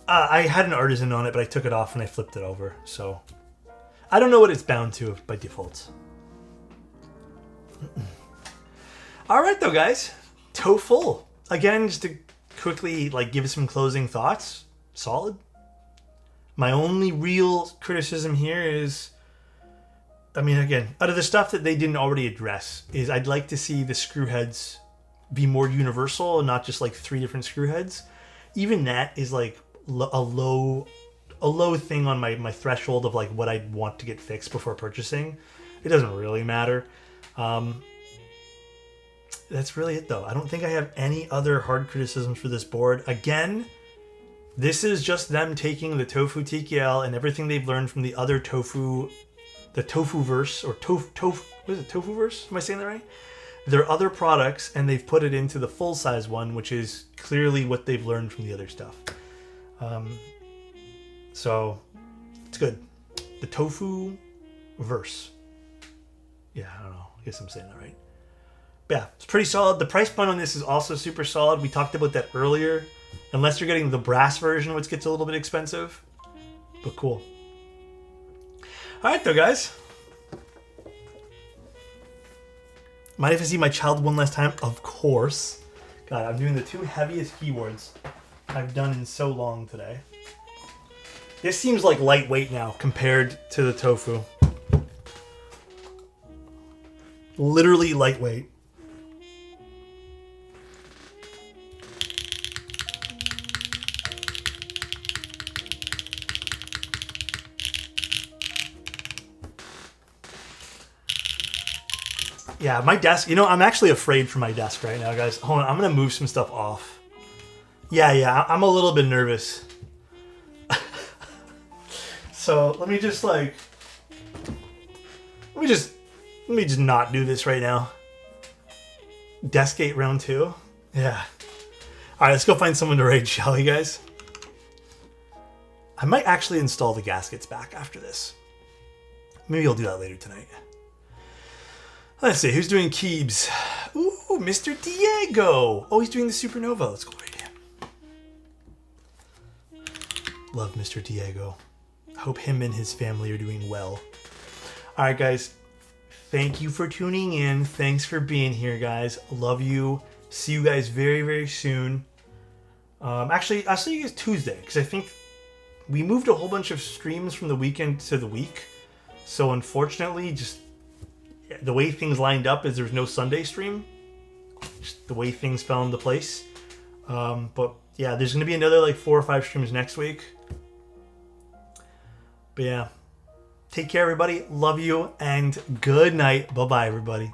I had an artisan on it, but I took it off and I flipped it over. So I don't know what it's bound to by default. All right though, guys. TOFULL. Again, just to quickly like give some closing thoughts. Solid. My only real criticism here is, I mean, again, out of the stuff that they didn't already address, is I'd like to see the screw heads be more universal and not just like 3 different screw heads. Even that is like a low thing on my threshold of like what I'd want to get fixed before purchasing. It doesn't really matter. That's really it though. I don't think I have any other hard criticisms for this board. Again, this is just them taking the Tofu TKL and everything they've learned from the other Tofu, the Tofuverse, or what is it, Tofuverse? Am I saying that right? Their other products, and they've put it into the full-size one, which is clearly what they've learned from the other stuff. So, it's good. The Tofuverse. Yeah, I don't know. I guess I'm saying that right. But yeah, it's pretty solid. The price point on this is also super solid. We talked about that earlier. Unless you're getting the brass version, which gets a little bit expensive. But cool. Alright though, guys. Mind if I see my child one last time? Of course. God, I'm doing the 2 heaviest keyboards I've done in so long today. This seems like lightweight now compared to the Tofu. Literally lightweight. Yeah, my desk, I'm actually afraid for my desk right now, guys. Hold on, I'm going to move some stuff off. Yeah, I'm a little bit nervous. So, let me just not do this right now. Desk gate round 2. Yeah. Alright, let's go find someone to raid, shall we, guys? I might actually install the gaskets back after this. Maybe I'll do that later tonight. Let's see, who's doing Keebs? Ooh, Mr. Diego! Oh, he's doing the Supernova. Let's go raid him. Love Mr. Diego. Hope him and his family are doing well. Alright, guys. Thank you for tuning in. Thanks for being here, guys. Love you. See you guys very, very soon. Actually, I'll see you guys Tuesday, because I think we moved a whole bunch of streams from the weekend to the week. So unfortunately, just the way things lined up is there's no Sunday stream. Just the way things fell into place. But yeah, there's going to be another like 4 or 5 streams next week. But yeah, take care, everybody. Love you, and good night. Bye-bye, everybody.